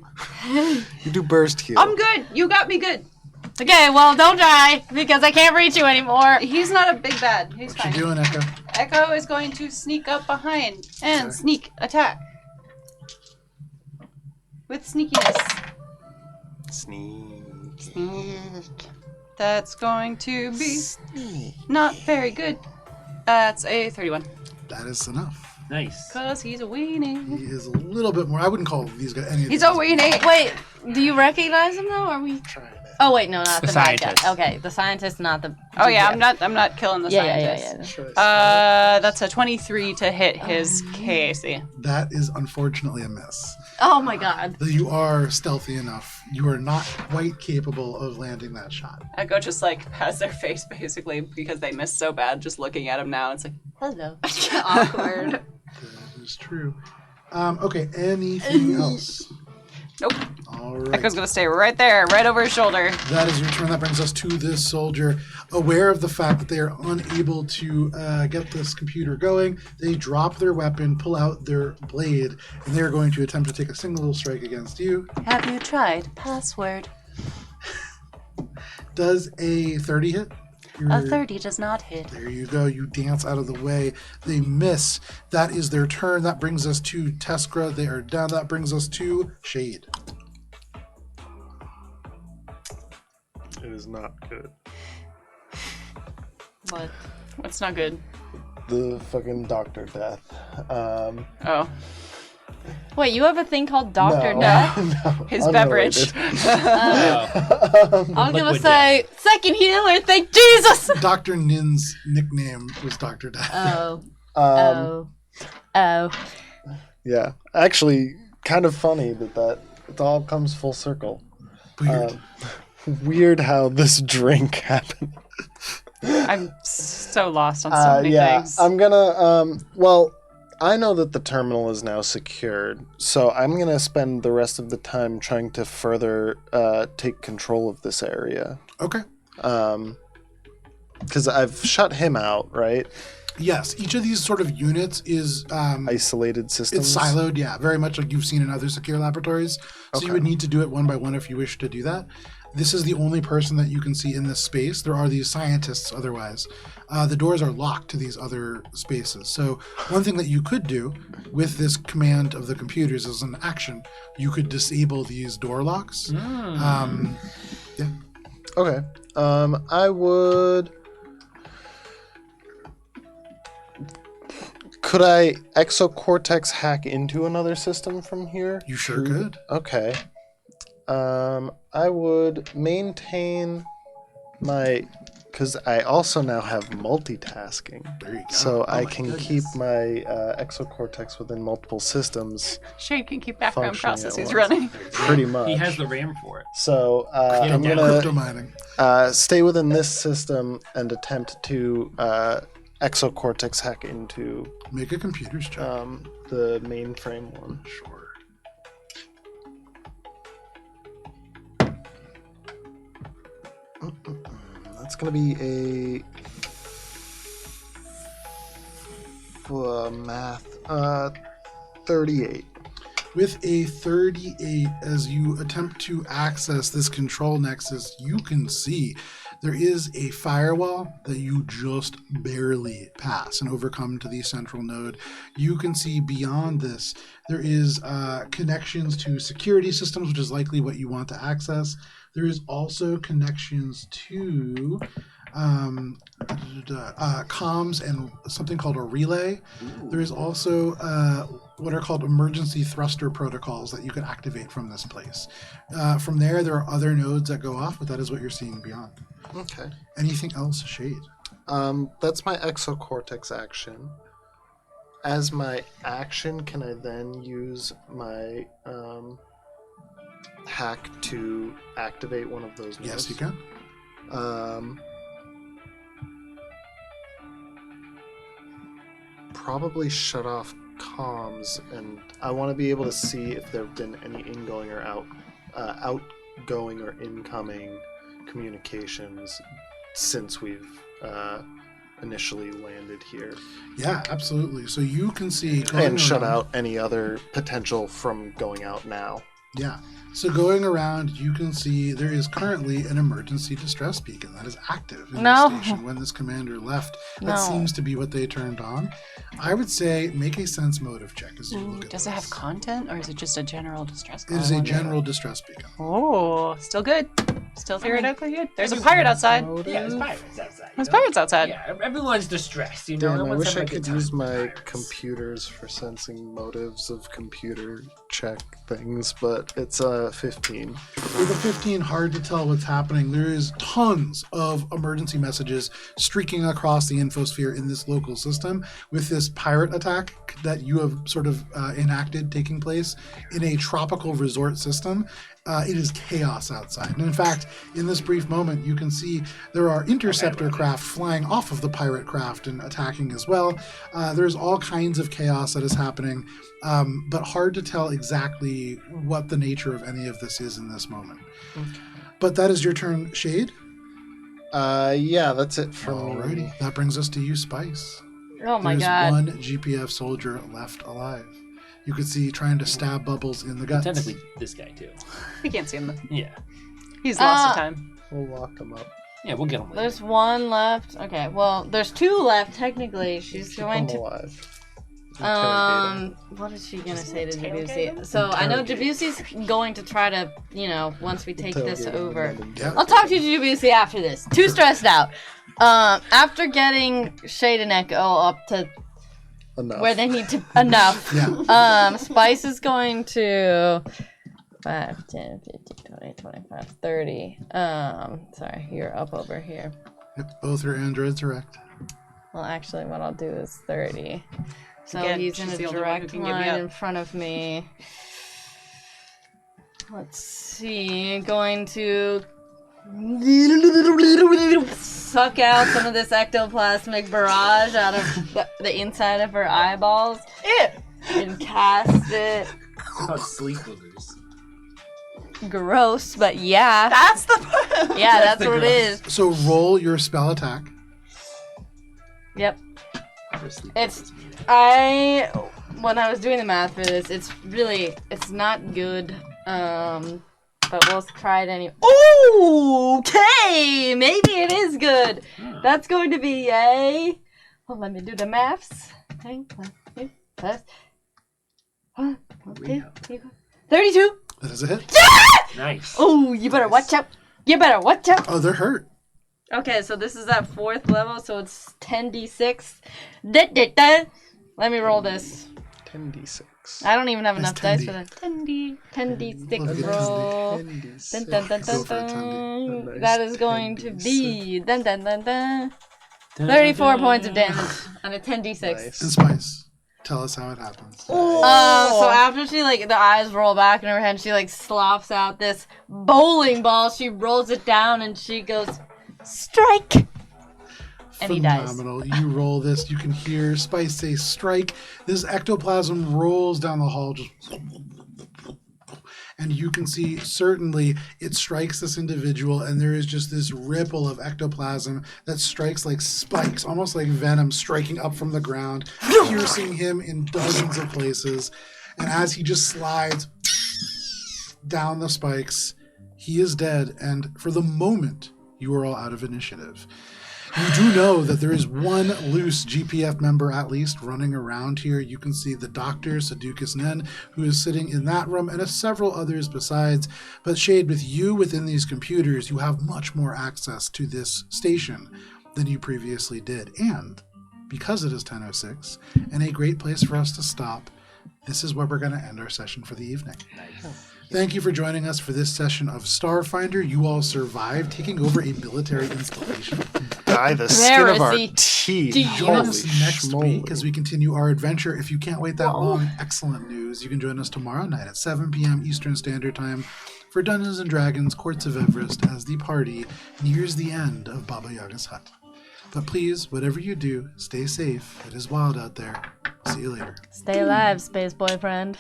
burst heal. I'm good. You got me good. Okay, well, don't die because I can't reach you anymore. He's not a big bad. He's What you fine. doing, Echo? Echo is going to sneak up behind and sneak attack. With sneakiness. Sneak. That's going to be not very good. That's a 31. That is enough. Nice. Because he's a weenie. He is a little bit more. I wouldn't call these guys any of He's these a weenie. Wait, do you recognize him though? Are we? Trying it. Oh wait, no, not The the bad guy. scientist. Okay, the scientist, not the. Oh yeah, I'm not killing the scientist. Should I That's a 23 to hit his KAC. That is unfortunately a miss. Oh my god. You are stealthy enough. You are not quite capable of landing that shot. Echo just like pats their face basically because they missed so bad. Just looking at him now, it's like Hello. Awkward. That is true. Okay, anything else? nope. All right. Echo's gonna stay right there, right over his shoulder. That is your turn. That brings us to this soldier. Aware of the fact that they are unable to get this computer going, they drop their weapon, pull out their blade, and they're going to attempt to take a single strike against you. Have you tried password? Does a 30 hit? A 30 does not hit. There you go. You dance out of the way. They miss. That is their turn. That brings us to Teskra. They are down. That brings us to Shade. It is not good. What? What's not good? The fucking Dr. Death. Oh, Wait, you have a thing called Dr. No. Death? No, his beverage. I'm gonna Liquid say second healer, thank Jesus! Dr. Nin's nickname was Dr. Death. Oh. Yeah. Actually, kind of funny that it all comes full circle. Weird. Weird how this drink happened. I'm so lost on so many things. I'm gonna well, I know that the terminal is now secured, so I'm gonna spend the rest of the time trying to further take control of this area. Okay. Because I've shut him out, right? Yes, each of these sort of units is Isolated systems. it's siloed, yeah, very much like you've seen in other secure laboratories. So Okay. you would need to do it one by one if you wish to do that. This is the only person that you can see in this space. There are these scientists otherwise. The doors are locked to these other spaces. So one thing that you could do with this command of the computers as an action, you could disable these door locks. Yeah. Okay. I would. Could I exocortex hack into another system from here? You sure could. Okay. I would maintain my, because I also now have multitasking, There you go. so Oh I my can goodness. keep my exocortex within multiple systems, Shade can keep background Functioning at processes once. running. pretty much. He has the RAM for it. So I'm Yeah, Crypto gonna mining. stay within this system and attempt to exocortex hack into Make a computer's check. the mainframe one. Sure. That's gonna be a math 38. With a 38, as you attempt to access this control nexus, you can see there is a firewall that you just barely pass and overcome to the central node. You can see beyond this, there is connections to security systems, which is likely what you want to access. There is also connections to comms and something called a relay. There is also what are called emergency thruster protocols that you can activate from this place. From there are other nodes that go off, but that is what you're seeing beyond. Okay. Anything else, Shade? That's my exocortex action. As my action, can I then use my hack to activate one of those nodes? Yes, you can. Probably shut off comms, and I want to be able to see if there have been any ingoing or outgoing or incoming communications since we've initially landed here, Yeah, absolutely. So you can see going and shut around- out any other potential from going out now. Yeah. So going around, you can see there is currently an emergency distress beacon that is active in No. the station when this commander left. That No. seems to be what they turned on. I would say make a sense motive check as you look at Does it have this. content or is it just a general distress call? It is a I wonder. general distress beacon. Oh, still good. Still theoretically good. There's a pirate outside. Yeah, there's pirates outside. There's pirates outside. Yeah, everyone's distressed. You know, Damn, no I one's wish having I a good could time use with my pirates. computers for sensing motives of computer check things, but it's 15. With a 15, hard to tell what's happening. There is tons of emergency messages streaking across the infosphere in this local system with this pirate attack that you have sort of enacted taking place in a tropical resort system. It is chaos outside. And in fact, in this brief moment, you can see there are interceptor craft flying off of the pirate craft and attacking as well. There's all kinds of chaos that is happening, but hard to tell exactly exactly what the nature of any of this is in this moment. But that is your turn, Shade. Yeah, that's it for Alrighty, me. that brings us to you, Spice. Oh my There's god. one GPF soldier left alive. You could see trying to stab Bubbles in the guts. Technically, this guy too. We can't see him. Yeah. He's lost the time. We'll lock them up. Yeah, we'll get him later. There's one left. Okay, well, there's two left technically. She's Keep going them to alive. Interrogate 'em. what is she gonna say to Tailgate Debussy? him? So I know Interrogate. Debussy's going to try to, once we take this Interrogate 'em over. and then Yeah. I'll talk to you, Debussy, after this. Too stressed out. After getting Shade and Echo up to Enough. where they need to enough. Yeah. Spice is going to 5, 10, 15, 20, 25, 30. Sorry, you're up over here. Yep, both are androids direct. Well, actually, what I'll do is 30. So Again, he's in she's a the only one who direct can give me line up. in front of me. Let's see, going to suck out some of this ectoplasmic barrage out of the inside of her eyeballs. And cast it. It's called sleepovers. Gross, but yeah. That's the Yeah, that's the what it gross. is. So roll your spell attack. Yep. For sleepovers, It's- man. When I was doing the math for this, it's not good. But we'll try it anyway. Okay, maybe it is good. That's going to be a. Well, let me do the maths. 10 plus 2 plus 1, 2, 3, 32. That is a hit. Nice. Oh, you better watch out. You better watch out. Oh, they're hurt. Okay, so this is at 4th level, so it's 10d6. Da. Let me roll this. 10d6. I don't even have Nice enough dice 10D. for that. 10D. 10d6 Love you, roll. 10d6. Dun, dun, dun, Go dun, for it, dun. Nice That is going to 10d6. be 34 points of damage on a 10d6. Nice. And Spice, tell us how it happens. So after she the eyes roll back in her head, she slops out this bowling ball. She rolls it down and she goes, strike. And he dies. Phenomenal. You roll this, you can hear Spice say strike. This ectoplasm rolls down the hall, just and you can see certainly it strikes this individual, and there is just this ripple of ectoplasm that strikes like spikes, almost like venom striking up from the ground, piercing him in dozens of places. And as he just slides down the spikes, he is dead. And for the moment, you are all out of initiative. You do know that there is one loose GPF member at least running around here. You can see the doctor, Sadukas Nen, who is sitting in that room, and several others besides. But Shade, with you within these computers, you have much more access to this station than you previously did. And because it is 10:06 and a great place for us to stop, this is where we're going to end our session for the evening. Thank you for joining us for this session of Starfinder. You all survived taking over a military installation. By the skin of our Heresy. teeth. Join Holy us next schmoly. week as we continue our adventure. If you can't wait that long, excellent news. You can join us tomorrow night at 7 p.m. Eastern Standard Time for Dungeons & Dragons Courts of Everest as the party nears the end of Baba Yaga's hut. But please, whatever you do, stay safe. It is wild out there. See you later. Stay alive, space boyfriend.